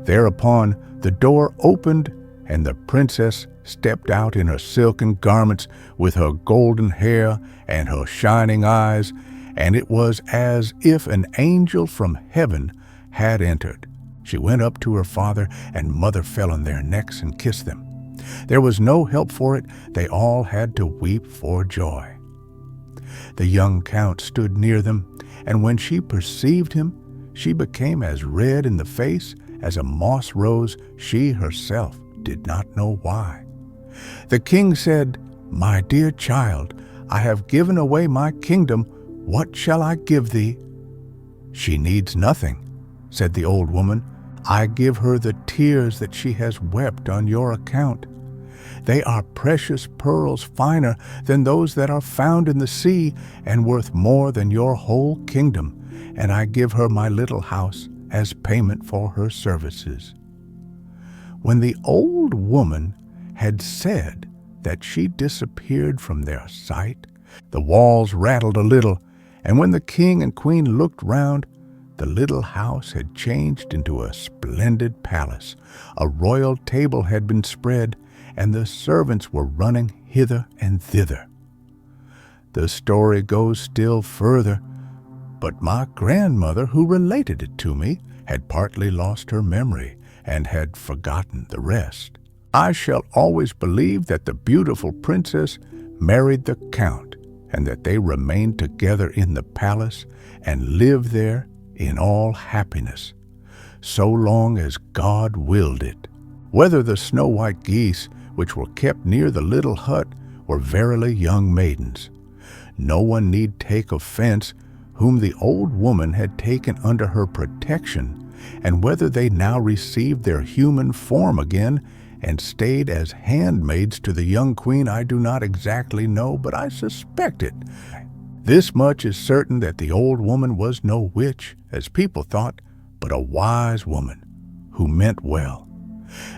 Thereupon the door opened, and the princess stepped out in her silken garments with her golden hair and her shining eyes, and it was as if an angel from heaven had entered. She went up to her father and mother, fell on their necks and kissed them. There was no help for it. They all had to weep for joy. The young count stood near them, and when she perceived him, she became as red in the face as a moss rose. She herself did not know why. The king said, "My dear child, I have given away my kingdom. What shall I give thee?" "She needs nothing," said the old woman. "I give her the tears that she has wept on your account. They are precious pearls, finer than those that are found in the sea, and worth more than your whole kingdom, and I give her my little house as payment for her services." When the old woman had said that, she disappeared from their sight. The walls rattled a little, and when the king and queen looked round, the little house had changed into a splendid palace. A royal table had been spread, and the servants were running hither and thither. The story goes still further, but my grandmother, who related it to me, had partly lost her memory and had forgotten the rest. I shall always believe that the beautiful princess married the count, and that they remained together in the palace and lived there in all happiness, so long as God willed it. Whether the snow-white geese, which were kept near the little hut, were verily young maidens, no one need take offense whom the old woman had taken under her protection, and whether they now received their human form again and stayed as handmaids to the young queen, I do not exactly know, but I suspect it. This much is certain, that the old woman was no witch, as people thought, but a wise woman who meant well.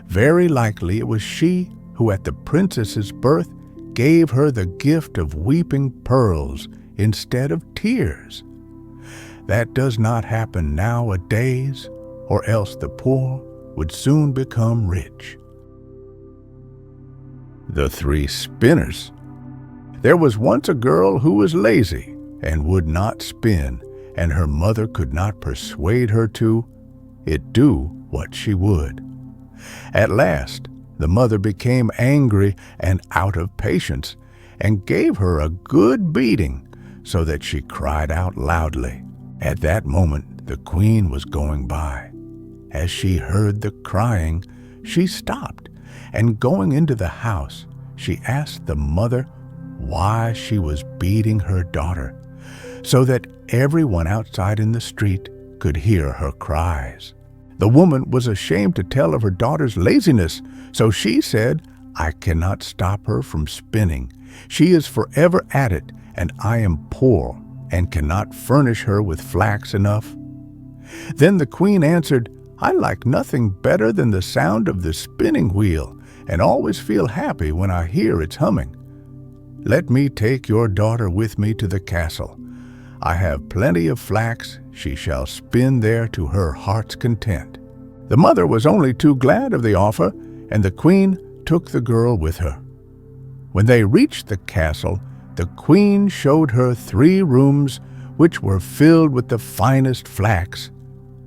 Very likely it was she who at the princess's birth gave her the gift of weeping pearls instead of tears. That does not happen nowadays, or else the poor would soon become rich. The Three Spinners. There was once a girl who was lazy and would not spin, and her mother could not persuade her to it do what she would. At last the mother became angry and out of patience, and gave her a good beating, so that she cried out loudly. At that moment the queen was going by. As she heard the crying, she stopped, and going into the house, she asked the mother why she was beating her daughter, so that everyone outside in the street could hear her cries. The woman was ashamed to tell of her daughter's laziness, so she said, "I cannot stop her from spinning. She is forever at it, and I am poor and cannot furnish her with flax enough." Then the queen answered, "I like nothing better than the sound of the spinning wheel, and always feel happy when I hear its humming. Let me take your daughter with me to the castle. I have plenty of flax. She shall spin there to her heart's content." The mother was only too glad of the offer, and the queen took the girl with her. When they reached the castle, the queen showed her 3 rooms which were filled with the finest flax,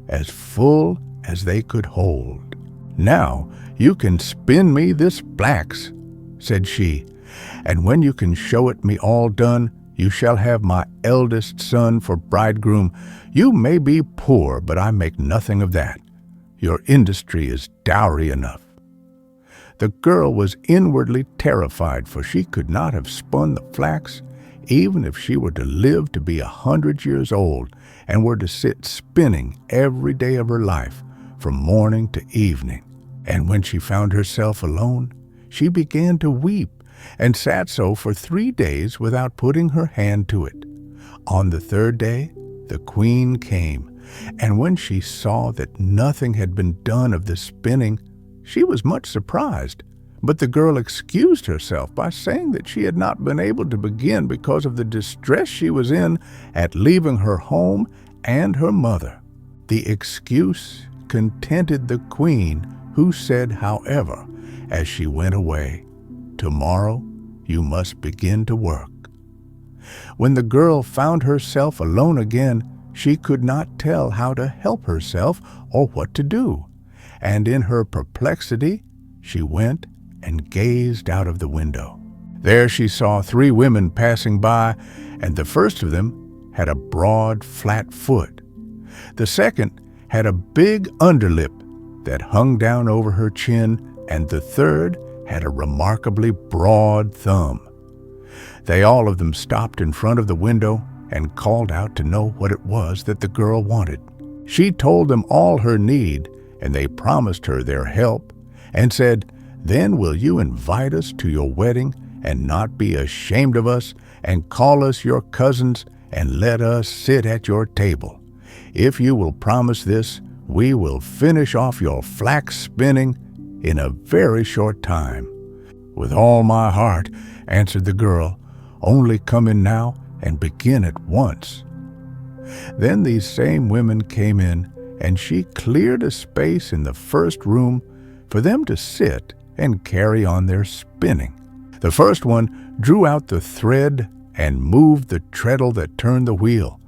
as full as they could hold. "Now you can spin me this flax," said she, "and when you can show it me all done, you shall have my eldest son for bridegroom. You may be poor, but I make nothing of that. Your industry is dowry enough." The girl was inwardly terrified, for she could not have spun the flax, even if she were to live to be 100 years old and were to sit spinning every day of her life from morning to evening. And when she found herself alone, she began to weep and sat so for 3 days without putting her hand to it. On the 3rd day, the queen came, and when she saw that nothing had been done of the spinning, she was much surprised. But the girl excused herself by saying that she had not been able to begin because of the distress she was in at leaving her home and her mother. The excuse contented the queen, who said, however, as she went away, "Tomorrow you must begin to work." When the girl found herself alone again, she could not tell how to help herself or what to do, and in her perplexity she went and gazed out of the window. There she saw 3 women passing by, and the first of them had a broad, flat foot. The second had a big underlip that hung down over her chin, and the third had a remarkably broad thumb. They all of them stopped in front of the window and called out to know what it was that the girl wanted. She told them all her need, and they promised her their help, and said, "Then will you invite us to your wedding and not be ashamed of us, and call us your cousins, and let us sit at your table? If you will promise this, we will finish off your flax spinning in a very short time." "With all my heart," answered the girl. "Only come in now and begin at once." Then these same women came in, and she cleared a space in the first room for them to sit and carry on their spinning. The first one drew out the thread and moved the treadle that turned the wheel.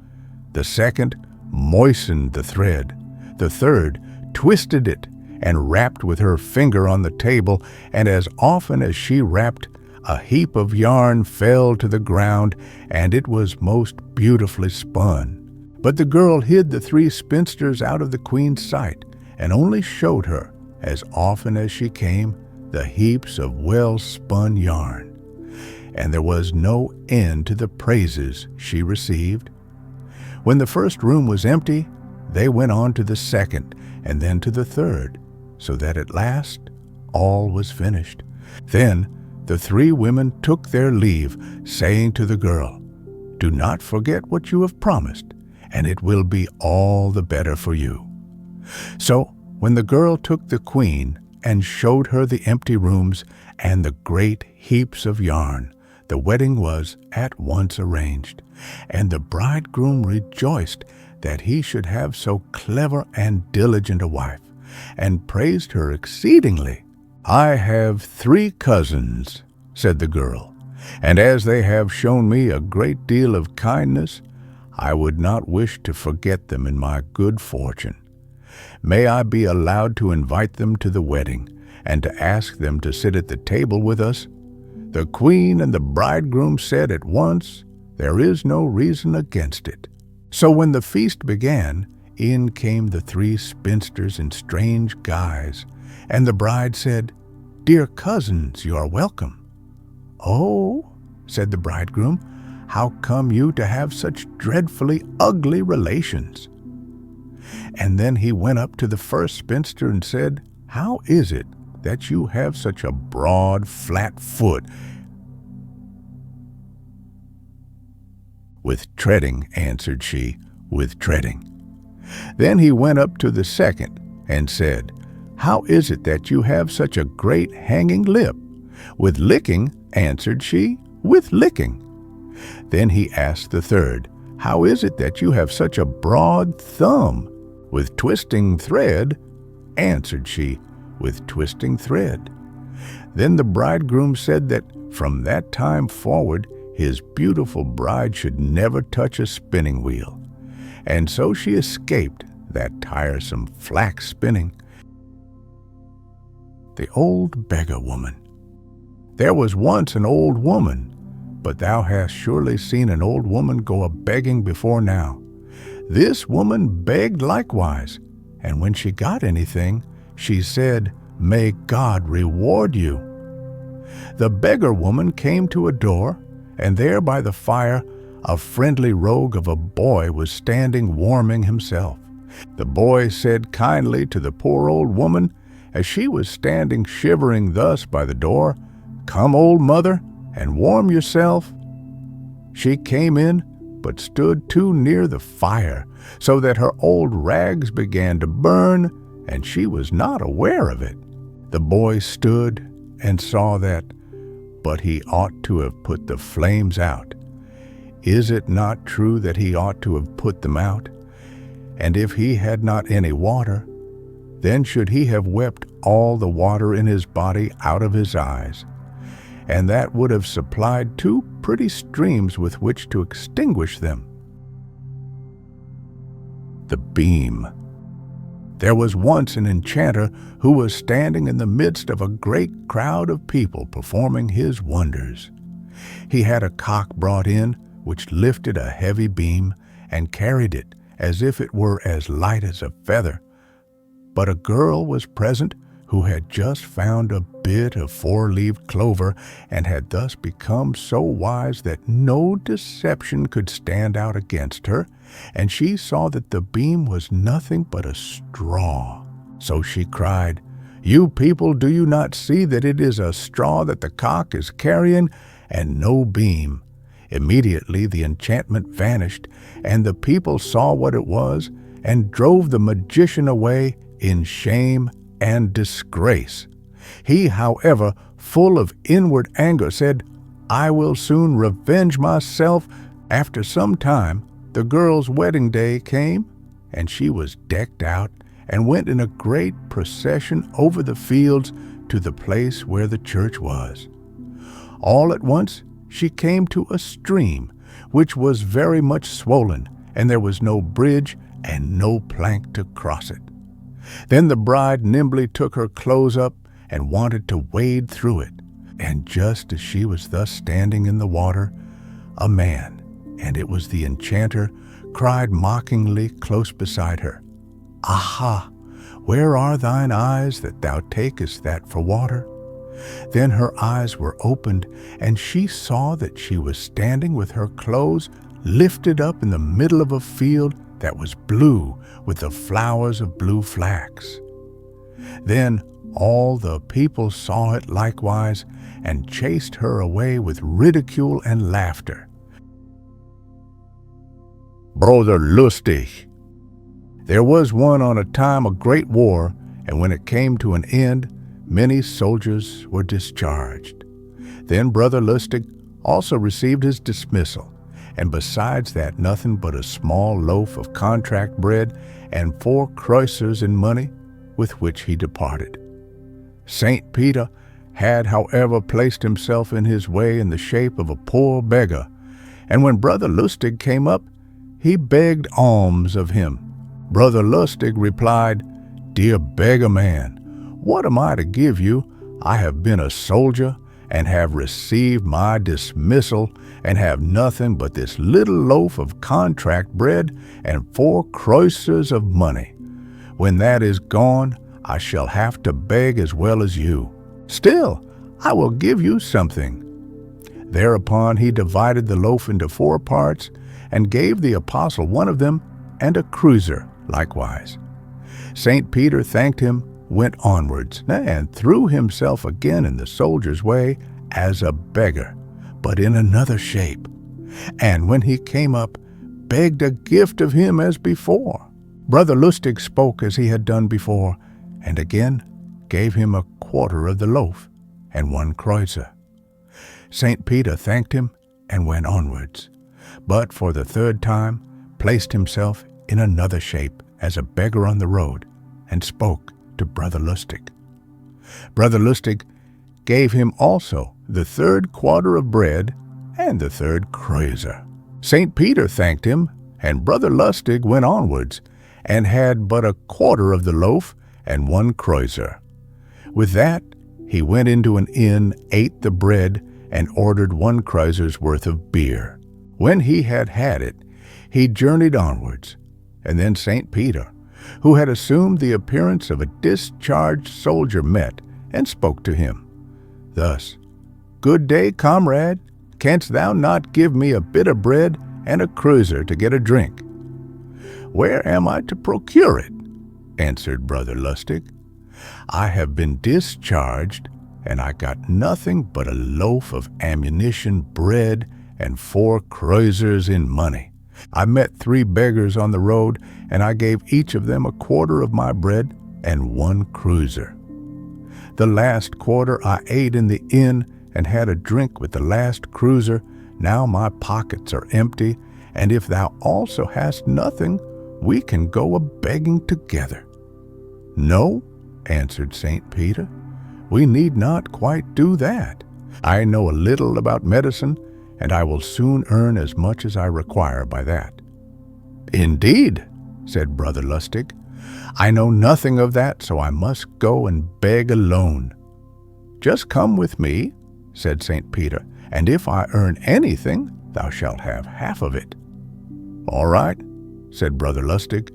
The second moistened the thread. The third twisted it and rapped with her finger on the table, and as often as she rapped, a heap of yarn fell to the ground, and it was most beautifully spun. But the girl hid the 3 spinsters out of the queen's sight, and only showed her, as often as she came, the heaps of well-spun yarn. And there was no end to the praises she received. When the first room was empty, they went on to the second, and then to the third, so that at last all was finished. Then the 3 women took their leave, saying to the girl, "Do not forget what you have promised, and it will be all the better for you." So when the girl took the queen and showed her the empty rooms and the great heaps of yarn, the wedding was at once arranged, and the bridegroom rejoiced that he should have so clever and diligent a wife, and praised her exceedingly. "I have 3 cousins," said the girl, "and as they have shown me a great deal of kindness, I would not wish to forget them in my good fortune. May I be allowed to invite them to the wedding, and to ask them to sit at the table with us?" The queen and the bridegroom said at once, "There is no reason against it." So when the feast began, in came the 3 spinsters in strange guise, and the bride said, "Dear cousins, you are welcome." "Oh," said the bridegroom, "how come you to have such dreadfully ugly relations?" And then he went up to the first spinster and said, "How is it that you have such a broad, flat foot?" "With treading," answered she, "with treading." Then he went up to the second and said, "How is it that you have such a great hanging lip?" "With licking," answered she, "with licking." Then he asked the third, "How is it that you have such a broad thumb?" "With twisting thread," answered she, "with twisting thread." Then the bridegroom said that from that time forward his beautiful bride should never touch a spinning wheel, and so she escaped that tiresome flax spinning. The Old Beggar-Woman. There was once an old woman, but thou hast surely seen an old woman go a-begging before now. This woman begged likewise, and when she got anything, she said, "May God reward you." The beggar-woman came to a door, and there by the fire a friendly rogue of a boy was standing warming himself. The boy said kindly to the poor old woman, as she was standing shivering thus by the door, "Come, old mother, and warm yourself." She came in, but stood too near the fire, so that her old rags began to burn, and she was not aware of it. The boy stood and saw that, but he ought to have put the flames out. Is it not true that he ought to have put them out? And if he had not any water, then should he have wept all the water in his body out of his eyes, and that would have supplied 2 pretty streams with which to extinguish them. The Beam. There was once an enchanter who was standing in the midst of a great crowd of people performing his wonders. He had a cock brought in, which lifted a heavy beam and carried it as if it were as light as a feather. But a girl was present who had just found a bit of 4-leaved clover, and had thus become so wise that no deception could stand out against her, and she saw that the beam was nothing but a straw. So she cried, "You people, do you not see that it is a straw that the cock is carrying, and no beam?" Immediately the enchantment vanished, and the people saw what it was, and drove the magician away in shame and disgrace. He, however, full of inward anger, said, "I will soon revenge myself." After some time, the girl's wedding day came, and she was decked out, and went in a great procession over the fields to the place where the church was. All at once she came to a stream, which was very much swollen, and there was no bridge and no plank to cross it. Then the bride nimbly took her clothes up and wanted to wade through it, and just as she was thus standing in the water, a man, and it was the enchanter, cried mockingly close beside her, "Aha! Where are thine eyes that thou takest that for water?" Then her eyes were opened, and she saw that she was standing with her clothes lifted up in the middle of a field that was blue with the flowers of blue flax. Then all the people saw it likewise, and chased her away with ridicule and laughter. Brother Lustig. There was one on a time a great war, and when it came to an end, many soldiers were discharged. Then Brother Lustig also received his dismissal, and besides that nothing but a small loaf of contract bread and 4 kreuzers in money, with which he departed. St. Peter had, however, placed himself in his way in the shape of a poor beggar, and when Brother Lustig came up, he begged alms of him. Brother Lustig replied, "Dear beggar man, what am I to give you? I have been a soldier, and have received my dismissal, and have nothing but this little loaf of contract bread and 4 kreuzers of money. When that is gone, I shall have to beg as well as you. Still, I will give you something." Thereupon he divided the loaf into 4 parts, and gave the apostle one of them, and a kreuzer likewise. St. Peter thanked him, went onwards, and threw himself again in the soldier's way as a beggar, but in another shape. And when he came up, begged a gift of him as before. Brother Lustig spoke as he had done before, and again gave him a quarter of the loaf and 1 kreuzer. St. Peter thanked him and went onwards, but for the 3rd time placed himself in another shape as a beggar on the road, and spoke to Brother Lustig. Brother Lustig gave him also the 3rd quarter of bread and the third kreuzer. St. Peter thanked him, and Brother Lustig went onwards, and had but a quarter of the loaf and 1 kreuzer. With that, he went into an inn, ate the bread, and ordered 1 kreuzer's worth of beer. When he had had it, he journeyed onwards, and then St. Peter, who had assumed the appearance of a discharged soldier, met and spoke to him thus: "Good day, comrade. Canst thou not give me a bit of bread and a kreuzer to get a drink?" "Where am I to procure it?" answered Brother Lustig. "I have been discharged, and I got nothing but a loaf of ammunition, bread, and 4 kreuzers in money. I met 3 beggars on the road, and I gave each of them a quarter of my bread and 1 kreuzer. The last quarter I ate in the inn and had a drink with the last kreuzer. Now my pockets are empty, and if thou also hast nothing, we can go a-begging together." "No," answered St. Peter, "we need not quite do that. I know a little about medicine, and I will soon earn as much as I require by that." "Indeed," said Brother Lustig, "I know nothing of that, so I must go and beg alone." "Just come with me," said St. Peter, "and if I earn anything, thou shalt have half of it." "All right," said Brother Lustig.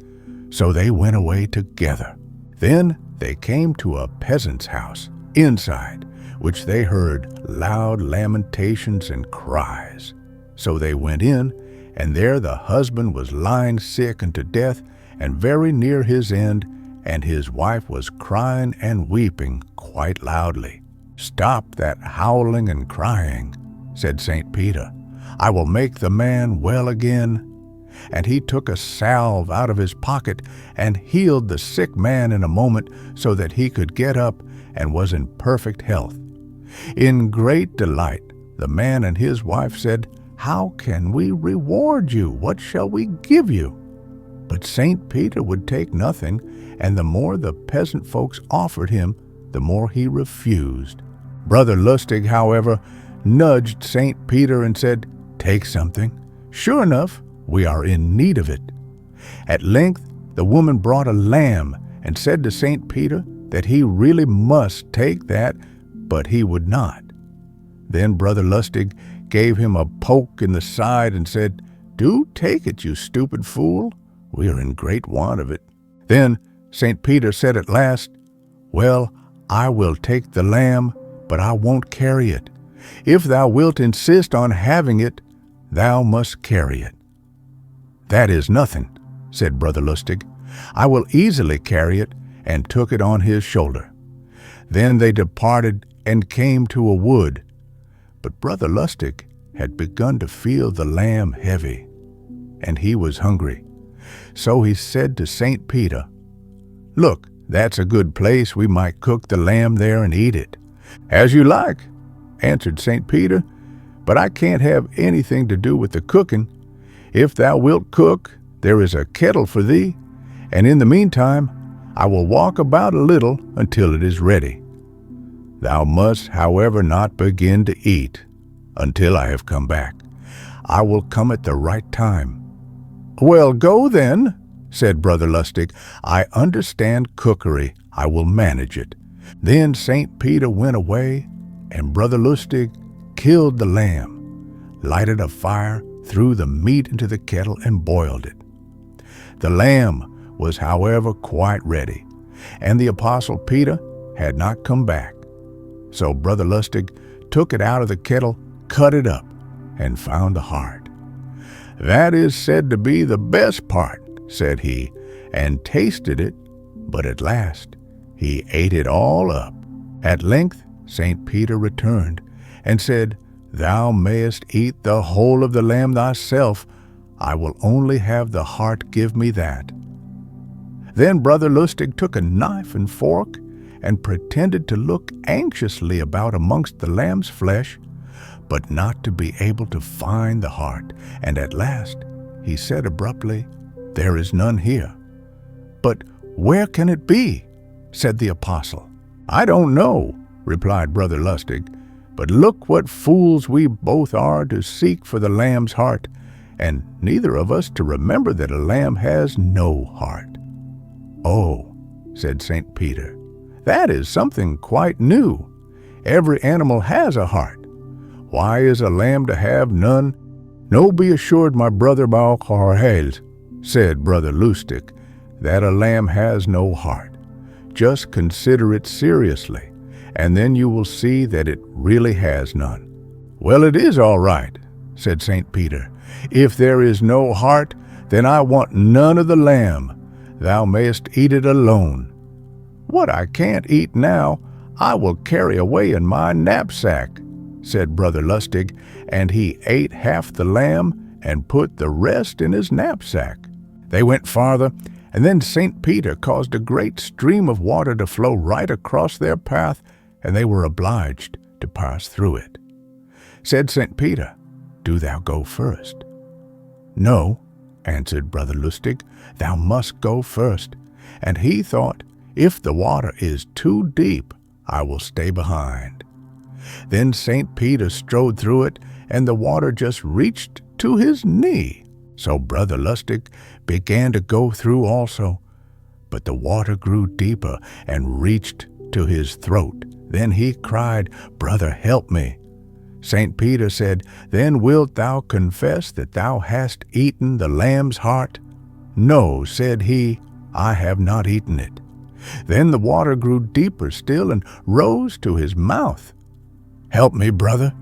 So they went away together. Then they came to a peasant's house, inside which they heard loud lamentations and cries. So they went in, and there the husband was lying sick unto death, and very near his end, and his wife was crying and weeping quite loudly. "Stop that howling and crying," said St. Peter. "I will make the man well again." And he took a salve out of his pocket and healed the sick man in a moment, so that he could get up and was in perfect health. In great delight, the man and his wife said, "How can we reward you? What shall we give you?" But St. Peter would take nothing, and the more the peasant folks offered him, the more he refused. Brother Lustig, however, nudged St. Peter and said, "Take something. Sure enough, we are in need of it." At length, the woman brought a lamb and said to St. Peter that he really must take that, but he would not. Then Brother Lustig gave him a poke in the side and said, "Do take it, you stupid fool. We are in great want of it." Then St. Peter said at last, "Well, I will take the lamb, but I won't carry it. If thou wilt insist on having it, thou must carry it." "That is nothing," said Brother Lustig. "I will easily carry it," and took it on his shoulder. Then they departed and came to a wood. But Brother Lustig had begun to feel the lamb heavy, and he was hungry. So he said to St. Peter, "Look, that's a good place. We might cook the lamb there and eat it." "As you like," answered St. Peter, "but I can't have anything to do with the cooking. If thou wilt cook, there is a kettle for thee, and in the meantime I will walk about a little until it is ready. Thou must, however, not begin to eat until I have come back. I will come at the right time." "Well, go then," said Brother Lustig. "I understand cookery. I will manage it." Then St. Peter went away, and Brother Lustig killed the lamb, lighted a fire, threw the meat into the kettle, and boiled it. The lamb was, however, quite ready, and the Apostle Peter had not come back. So Brother Lustig took it out of the kettle, cut it up, and found the heart. "That is said to be the best part," said he, and tasted it, but at last he ate it all up. At length St. Peter returned, and said, "Thou mayest eat the whole of the lamb thyself. I will only have the heart. Give me that." Then Brother Lustig took a knife and fork, and pretended to look anxiously about amongst the lamb's flesh, but not to be able to find the heart. And at last he said abruptly, "There is none here." "But where can it be?" said the apostle. "I don't know," replied Brother Lustig, But look what fools we both are to seek for the lamb's heart, and neither of us to remember that a lamb has no heart." "Oh," said St. Peter, "that is something quite new. Every animal has a heart. Why is a lamb to have none?" "No, be assured, my brother Balcarhales," said Brother Lustig, "that a lamb has no heart. Just consider it seriously, and then you will see that it really has none." "Well, it is all right," said St. Peter. "If there is no heart, then I want none of the lamb. Thou mayest eat it alone. What I can't eat now, I will carry away in my knapsack," said Brother Lustig, and he ate half the lamb and put the rest in his knapsack. They went farther, and then St. Peter caused a great stream of water to flow right across their path, and they were obliged to pass through it. Said St. Peter, "Do thou go first." "No," answered Brother Lustig, "thou must go first." And he thought, "If the water is too deep, I will stay behind." Then St. Peter strode through it, and the water just reached to his knee. So Brother Lustig began to go through also, but the water grew deeper and reached to his throat. Then he cried, "Brother, help me." St. Peter said, "Then wilt thou confess that thou hast eaten the lamb's heart?" "No," said he, "I have not eaten it." Then the water grew deeper still and rose to his mouth. "Help me, brother,"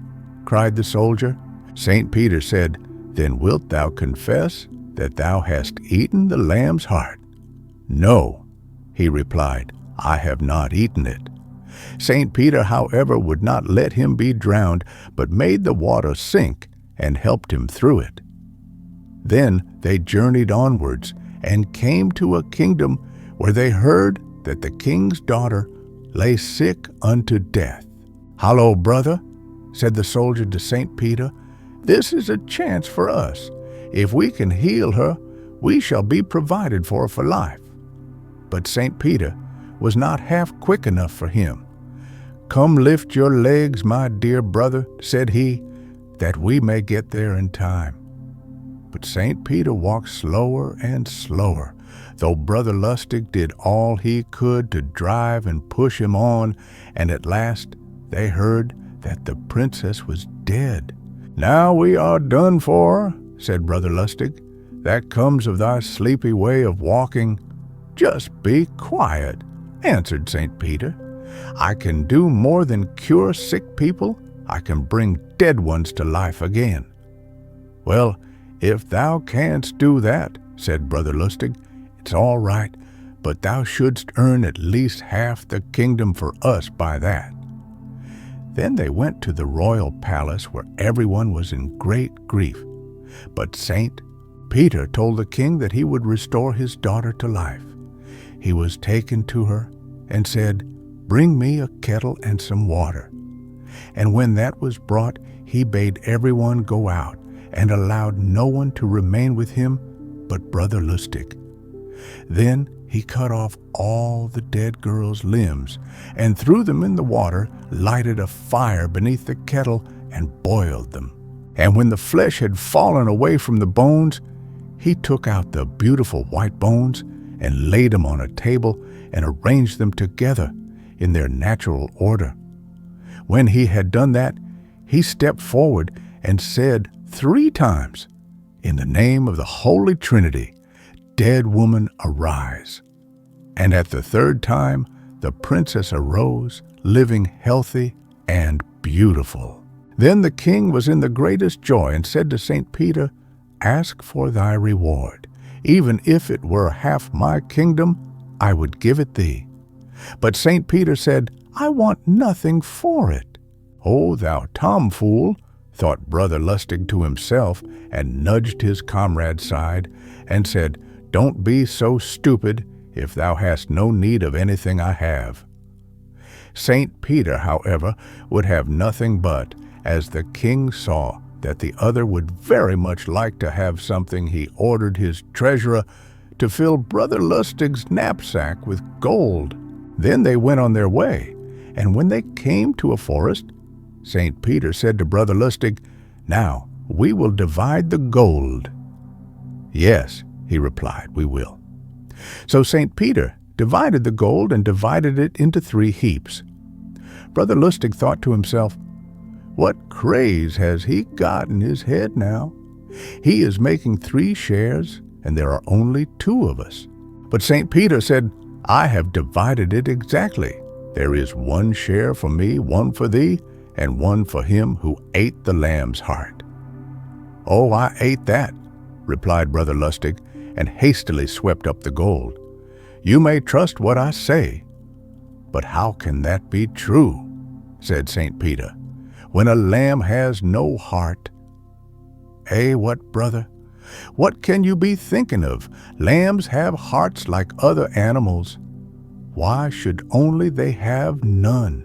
cried the soldier. St. Peter said, "Then wilt thou confess that thou hast eaten the lamb's heart?" "No," he replied, "I have not eaten it." St. Peter, however, would not let him be drowned, but made the water sink and helped him through it. Then they journeyed onwards and came to a kingdom where they heard that the king's daughter lay sick unto death. "Hallo, brother," said the soldier to St. Peter, "this is a chance for us. If we can heal her, we shall be provided for life." But St. Peter was not half quick enough for him. "Come lift your legs, my dear brother," said he, "that we may get there in time." But St. Peter walked slower and slower, though Brother Lustig did all he could to drive and push him on, and at last they heard that the princess was dead. "Now we are done for," said Brother Lustig. "That comes of thy sleepy way of walking." "Just be quiet," answered St. Peter. "I can do more than cure sick people. I can bring dead ones to life again." "Well, if thou canst do that," said Brother Lustig, "it's all right, but thou shouldst earn at least half the kingdom for us by that." Then they went to the royal palace where everyone was in great grief. But St. Peter told the king that he would restore his daughter to life. He was taken to her and said, "Bring me a kettle and some water." And when that was brought, he bade everyone go out and allowed no one to remain with him but Brother Lustig. Then he cut off all the dead girl's limbs and threw them in the water, lighted a fire beneath the kettle, and boiled them. And when the flesh had fallen away from the bones, he took out the beautiful white bones and laid them on a table and arranged them together in their natural order. When he had done that, he stepped forward and said 3 times, "In the name of the Holy Trinity, dead woman, arise." And at the 3rd time, the princess arose, living healthy and beautiful. Then the king was in the greatest joy and said to St. Peter, "Ask for thy reward. Even if it were half my kingdom, I would give it thee." But St. Peter said, "I want nothing for it." "O thou tomfool," thought Brother Lustig to himself, and nudged his comrade's side, and said, "Don't be so stupid if thou hast no need of anything I have." St. Peter, however, would have nothing but, as the king saw that the other would very much like to have something, he ordered his treasurer to fill Brother Lustig's knapsack with gold. Then they went on their way, and when they came to a forest, St. Peter said to Brother Lustig, "Now we will divide the gold." "Yes," he replied, "we will." So St. Peter divided the gold and divided it into 3 heaps. Brother Lustig thought to himself, "What craze has he got in his head now? He is making 3 shares, and there are only 2 of us." But St. Peter said, "I have divided it exactly. There is 1 share for me, 1 for thee, and 1 for him who ate the lamb's heart." "Oh, I ate that," replied Brother Lustig, and hastily swept up the gold. "You may trust what I say." "But how can that be true?" said St. Peter, "when a lamb has no heart?" "Eh, what, brother? What can you be thinking of? Lambs have hearts like other animals. Why should only they have none?"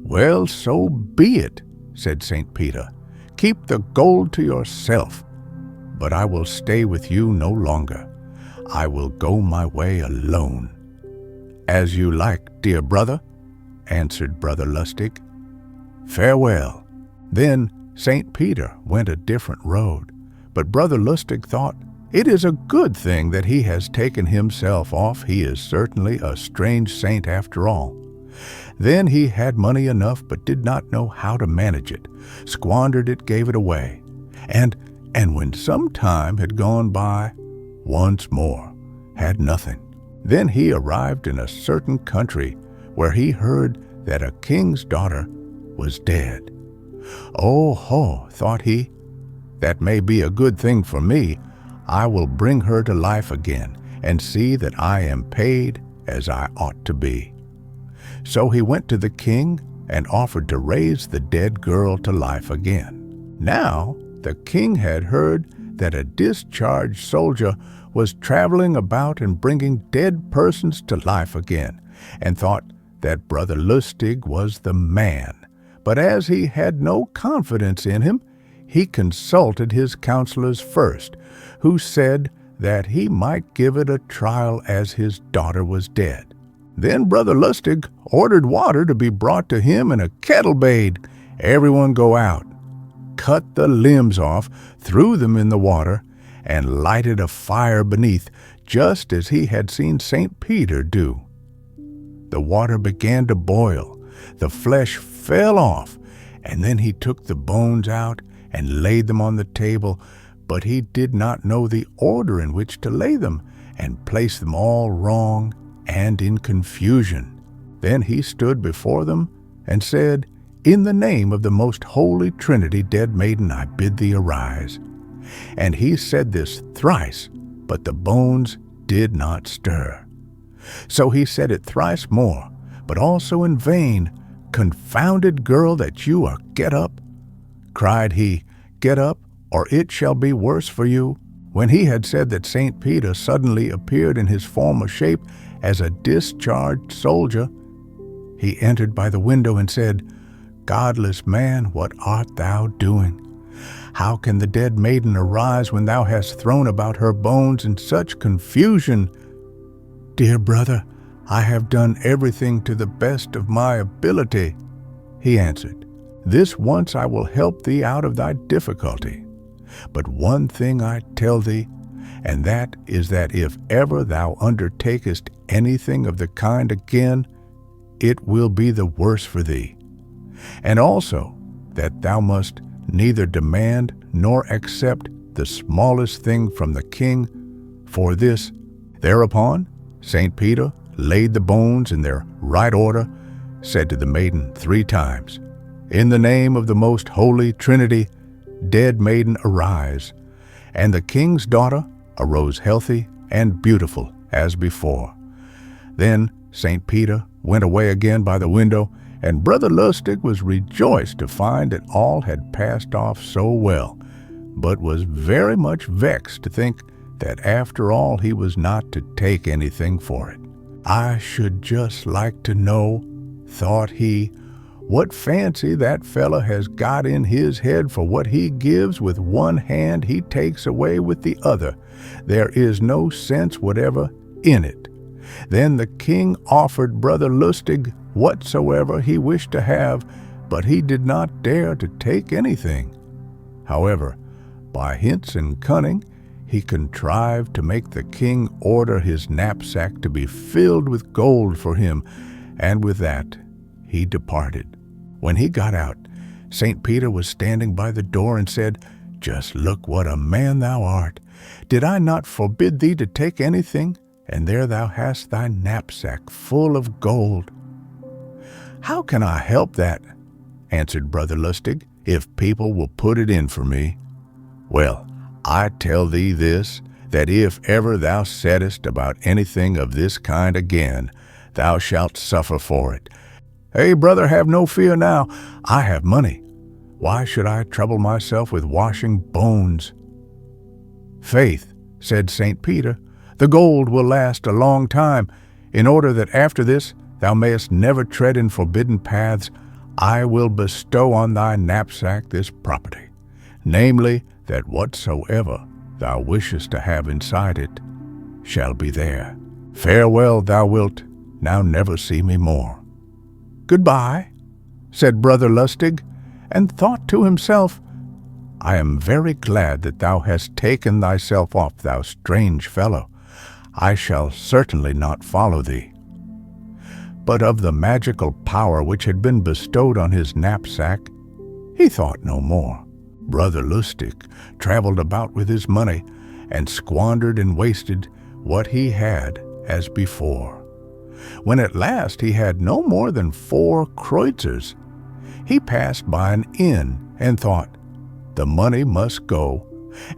"Well, so be it," said St. Peter. "Keep the gold to yourself. But I will stay with you no longer. I will go my way alone." "As you like, dear brother," answered Brother Lustig. "Farewell." Then St. Peter went a different road, but Brother Lustig thought, "It is a good thing that he has taken himself off. He is certainly a strange saint after all." Then he had money enough but did not know how to manage it, squandered it, gave it away, and when some time had gone by, once more had nothing. Then he arrived in a certain country where he heard that a king's daughter was dead. "Oh ho," thought he, "that may be a good thing for me. I will bring her to life again and see that I am paid as I ought to be." So he went to the king and offered to raise the dead girl to life again. Now the king had heard that a discharged soldier was traveling about and bringing dead persons to life again, and thought that Brother Lustig was the man. But as he had no confidence in him, he consulted his counselors first, who said that he might give it a trial as his daughter was dead. Then Brother Lustig ordered water to be brought to him and a kettle bade. "Everyone go out, cut the limbs off, threw them in the water, and lighted a fire beneath, just as he had seen St. Peter do. The water began to boil, the flesh fell off, and then he took the bones out and laid them on the table, but he did not know the order in which to lay them, and placed them all wrong and in confusion. Then he stood before them and said, "In the name of the most holy Trinity, dead maiden, I bid thee arise." And he said this thrice, but the bones did not stir. So he said it thrice more, but also in vain. "Confounded girl that you are, get up!" cried he, "get up, or it shall be worse for you." When he had said that, St. Peter suddenly appeared in his former shape as a discharged soldier. He entered by the window and said, "Godless man, what art thou doing? How can the dead maiden arise when thou hast thrown about her bones in such confusion?" "Dear brother, I have done everything to the best of my ability," he answered. "This once I will help thee out of thy difficulty. But one thing I tell thee, and that is that if ever thou undertakest anything of the kind again, it will be the worse for thee. And also that thou must neither demand nor accept the smallest thing from the king for this." Thereupon St. Peter laid the bones in their right order, said to the maiden 3 times, "In the name of the most holy Trinity, dead maiden, arise." And the king's daughter arose healthy and beautiful as before. Then St. Peter went away again by the window, and Brother Lustig was rejoiced to find that all had passed off so well, but was very much vexed to think that after all he was not to take anything for it. "I should just like to know," thought he, "what fancy that fellow has got in his head, for what he gives with one hand he takes away with the other. There is no sense whatever in it." Then the king offered Brother Lustig whatsoever he wished to have, but he did not dare to take anything. However, by hints and cunning, he contrived to make the king order his knapsack to be filled with gold for him, and with that he departed. When he got out, St. Peter was standing by the door and said, "Just look what a man thou art! Did I not forbid thee to take anything? And there thou hast thy knapsack full of gold." "How can I help that?" answered Brother Lustig, "if people will put it in for me? Well, I tell thee this, that if ever thou saidst about anything of this kind again, thou shalt suffer for it. Hey, brother, have no fear now. I have money. Why should I trouble myself with washing bones?" "Faith," said St. Peter, "the gold will last a long time. In order that after this thou mayest never tread in forbidden paths, I will bestow on thy knapsack this property, namely, that whatsoever thou wishest to have inside it shall be there. Farewell, thou wilt now never see me more." "Goodbye," said Brother Lustig, and thought to himself, "I am very glad that thou hast taken thyself off, thou strange fellow. I shall certainly not follow thee." But of the magical power which had been bestowed on his knapsack, he thought no more. Brother Lustig traveled about with his money, and squandered and wasted what he had as before. When at last he had no more than 4 kreuzers, he passed by an inn and thought, the money must go,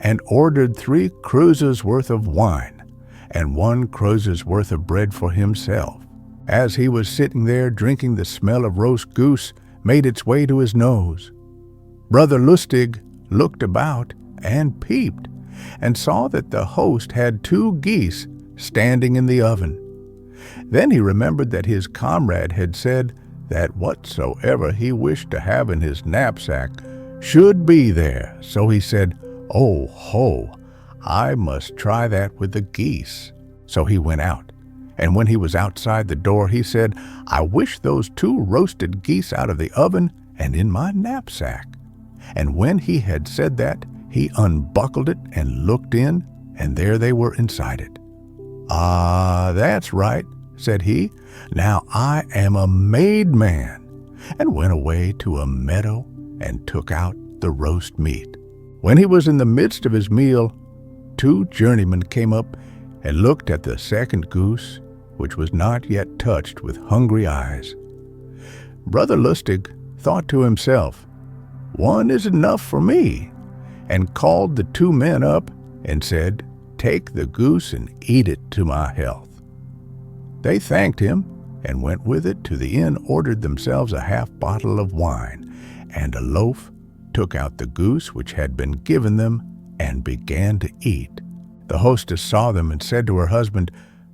and ordered 3 kreuses worth of wine, and 1 kreuze's worth of bread for himself. As he was sitting there drinking, the smell of roast goose made its way to his nose. Brother Lustig looked about and peeped, and saw that the host had 2 geese standing in the oven. Then he remembered that his comrade had said that whatsoever he wished to have in his knapsack should be there, so he said, "Oh ho, I must try that with the geese." So he went out, and when he was outside the door, he said, "I wish those 2 roasted geese out of the oven and in my knapsack." And when he had said that, he unbuckled it and looked in, and there they were inside it. "Ah, that's right," said he. "Now I am a made man," and went away to a meadow and took out the roast meat. When he was in the midst of his meal, 2 journeymen came up and looked at the second goose, which was not yet touched, with hungry eyes. Brother Lustig thought to himself, "One is enough for me," and called the 2 men up and said, "Take the goose and eat it to my health." They thanked him and went with it to the inn, ordered themselves a half bottle of wine and a loaf, took out the goose which had been given them, and began to eat. The hostess saw them and said to her husband,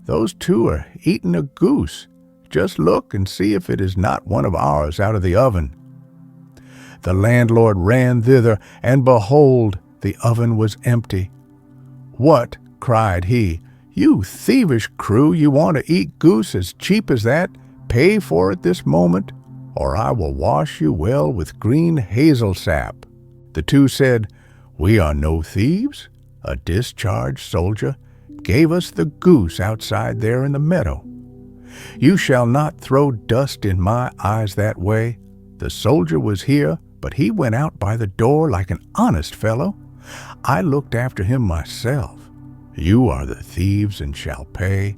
"Those 2 are eating a goose. Just look and see if it is not one of ours out of the oven." The landlord ran thither, and behold, the oven was empty. "What," cried he, "you thievish crew, you want to eat goose as cheap as that? Pay for it this moment, or I will wash you well with green hazel sap." The 2 said, "We are no thieves. A discharged soldier gave us the goose outside there in the meadow. You shall not throw dust in my eyes that way. The soldier was here, but he went out by the door like an honest fellow. I looked after him myself. You are the thieves and shall pay."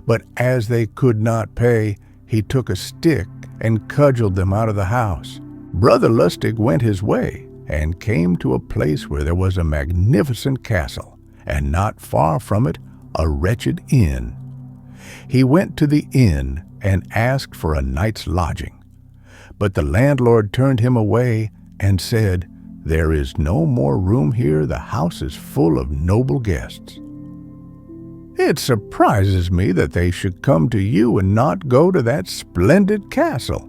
But as they could not pay, he took a stick and cudgeled them out of the house. Brother Lustig went his way and came to a place where there was a magnificent castle, and not far from it a wretched inn. He went to the inn and asked for a night's lodging. But the landlord turned him away and said, "There is no more room here. The house is full of noble guests." "It surprises me that they should come to you and not go to that splendid castle,"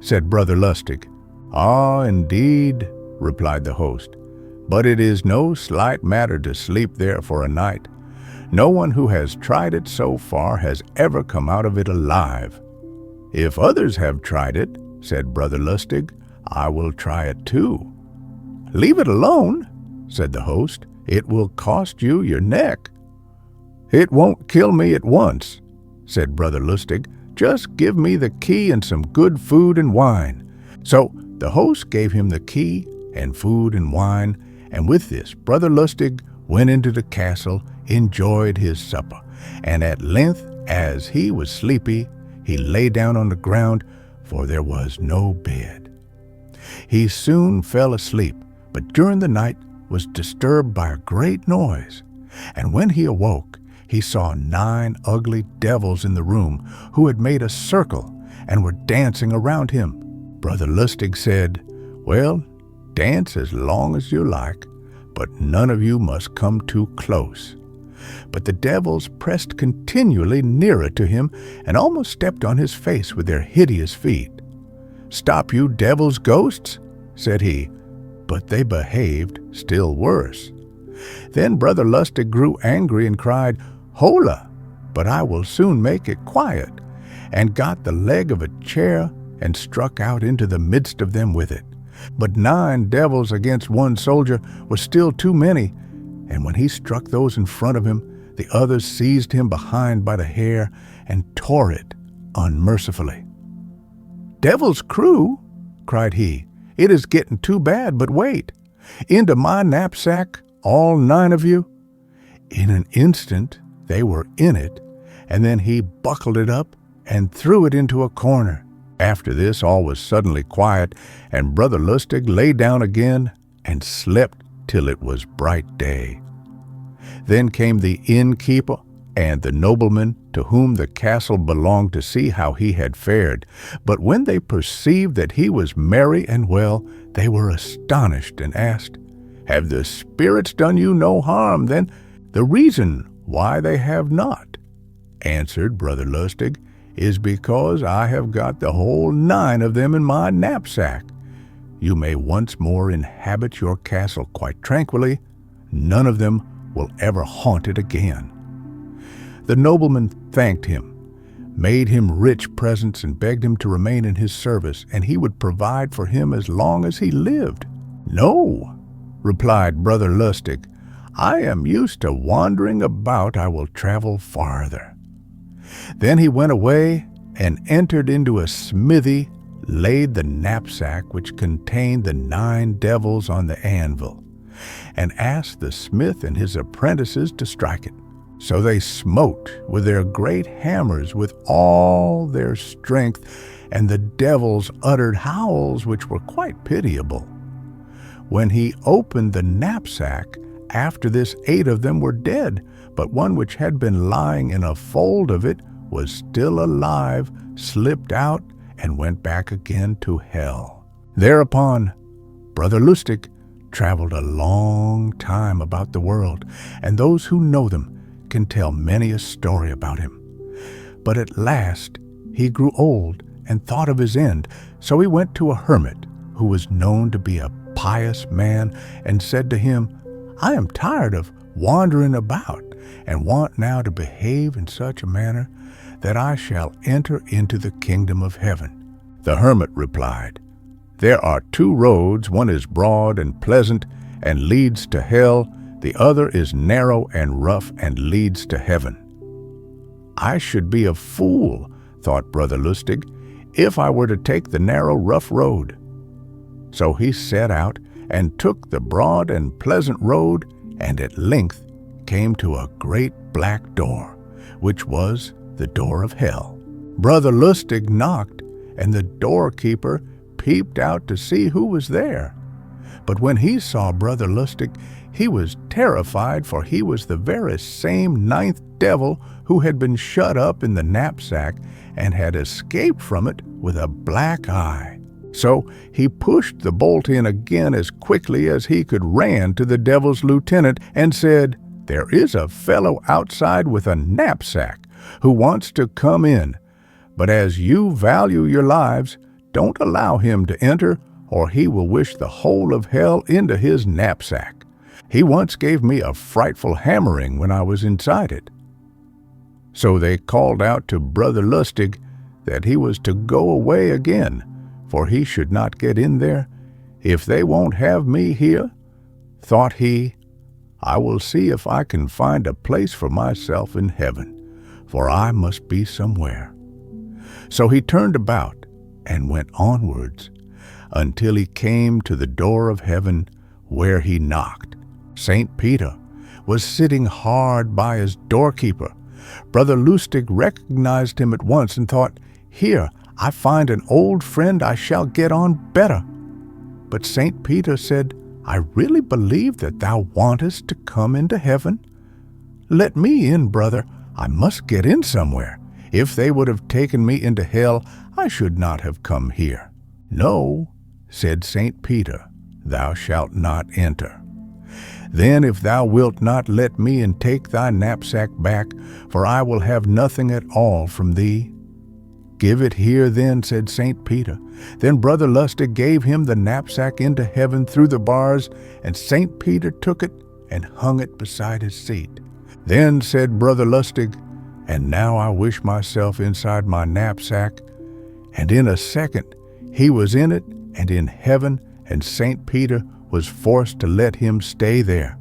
said Brother Lustig. "Ah, indeed," replied the host, "but it is no slight matter to sleep there for a night. No one who has tried it so far has ever come out of it alive. If others have tried it, said Brother Lustig. "I will try it too." "Leave it alone," said the host. "It will cost you your neck." "It won't kill me at once," said Brother Lustig. "Just give me the key and some good food and wine." So the host gave him the key and food and wine, and with this Brother Lustig went into the castle, enjoyed his supper, and at length, as he was sleepy, he lay down on the ground, for there was no bed. He soon fell asleep, but during the night was disturbed by a great noise, and when he awoke, he saw 9 ugly devils in the room who had made a circle and were dancing around him. Brother Lustig said, "Well, dance as long as you like, but none of you must come too close." But the devils pressed continually nearer to him and almost stepped on his face with their hideous feet. "Stop, you devil's ghosts," said he, but they behaved still worse. Then Brother Lustig grew angry and cried, "Hola, but I will soon make it quiet," and got the leg of a chair and struck out into the midst of them with it. But 9 devils against 1 soldier were still too many, and when he struck those in front of him, the others seized him behind by the hair and tore it unmercifully. "Devil's crew," cried he, "it is getting too bad, but wait. Into my knapsack, all 9 of you." In an instant they were in it, and then he buckled it up and threw it into a corner. After this all was suddenly quiet, and Brother Lustig lay down again and slept till it was bright day. Then came the innkeeper and the nobleman to whom the castle belonged to see how he had fared. But when they perceived that he was merry and well, they were astonished and asked, "Have the spirits done you no harm, then?" "The reason why they have not," answered Brother Lustig, "is because I have got the whole 9 of them in my knapsack. You may once more inhabit your castle quite tranquilly. None of them will ever haunt it again." The nobleman thanked him, made him rich presents, and begged him to remain in his service, and he would provide for him as long as he lived. "No," replied Brother Lustig, "I am used to wandering about. I will travel farther." Then he went away and entered into a smithy, laid the knapsack which contained the 9 devils on the anvil, and asked the smith and his apprentices to strike it. So they smote with their great hammers with all their strength, and the devils uttered howls which were quite pitiable. When he opened the knapsack, after this 8 of them were dead, but one which had been lying in a fold of it was still alive, slipped out, and went back again to hell. Thereupon Brother Lustig traveled a long time about the world, and those who know them can tell many a story about him. But at last he grew old and thought of his end, so he went to a hermit who was known to be a pious man and said to him, "I am tired of wandering about and want now to behave in such a manner that I shall enter into the kingdom of heaven." The hermit replied, "There are 2 roads, one is broad and pleasant and leads to hell, the other is narrow and rough and leads to heaven." "I should be a fool," thought Brother Lustig, "if I were to take the narrow, rough road." So he set out and took the broad and pleasant road, and at length came to a great black door, which was the door of hell. Brother Lustig knocked, and the doorkeeper peeped out to see who was there. But when he saw Brother Lustig, he was terrified, for he was the very same 9th devil who had been shut up in the knapsack and had escaped from it with a black eye. So he pushed the bolt in again as quickly as he could, ran to the devil's lieutenant, and said, "There is a fellow outside with a knapsack who wants to come in, but as you value your lives, don't allow him to enter, or he will wish the whole of hell into his knapsack. He once gave me a frightful hammering when I was inside it." So they called out to Brother Lustig that he was to go away again, for he should not get in there. If they won't have me here, thought he, I will see if I can find a place for myself in heaven, for I must be somewhere. So he turned about and went onwards until he came to the door of heaven, where he knocked. St. Peter was sitting hard by his doorkeeper. Brother Lustig recognized him at once and thought, Here, I find an old friend, I shall get on better. But St. Peter said, I really believe that thou wantest to come into heaven. Let me in, brother. I must get in somewhere. If they would have taken me into hell, I should not have come here. No, said St. Peter, thou shalt not enter. Then if thou wilt not let me and take thy knapsack back, for I will have nothing at all from thee. Give it here then, said St. Peter. Then Brother Lustig gave him the knapsack into heaven through the bars, and St. Peter took it and hung it beside his seat. Then said Brother Lustig, And now I wish myself inside my knapsack. And in a second he was in it and in heaven, and St. Peter was forced to let him stay there.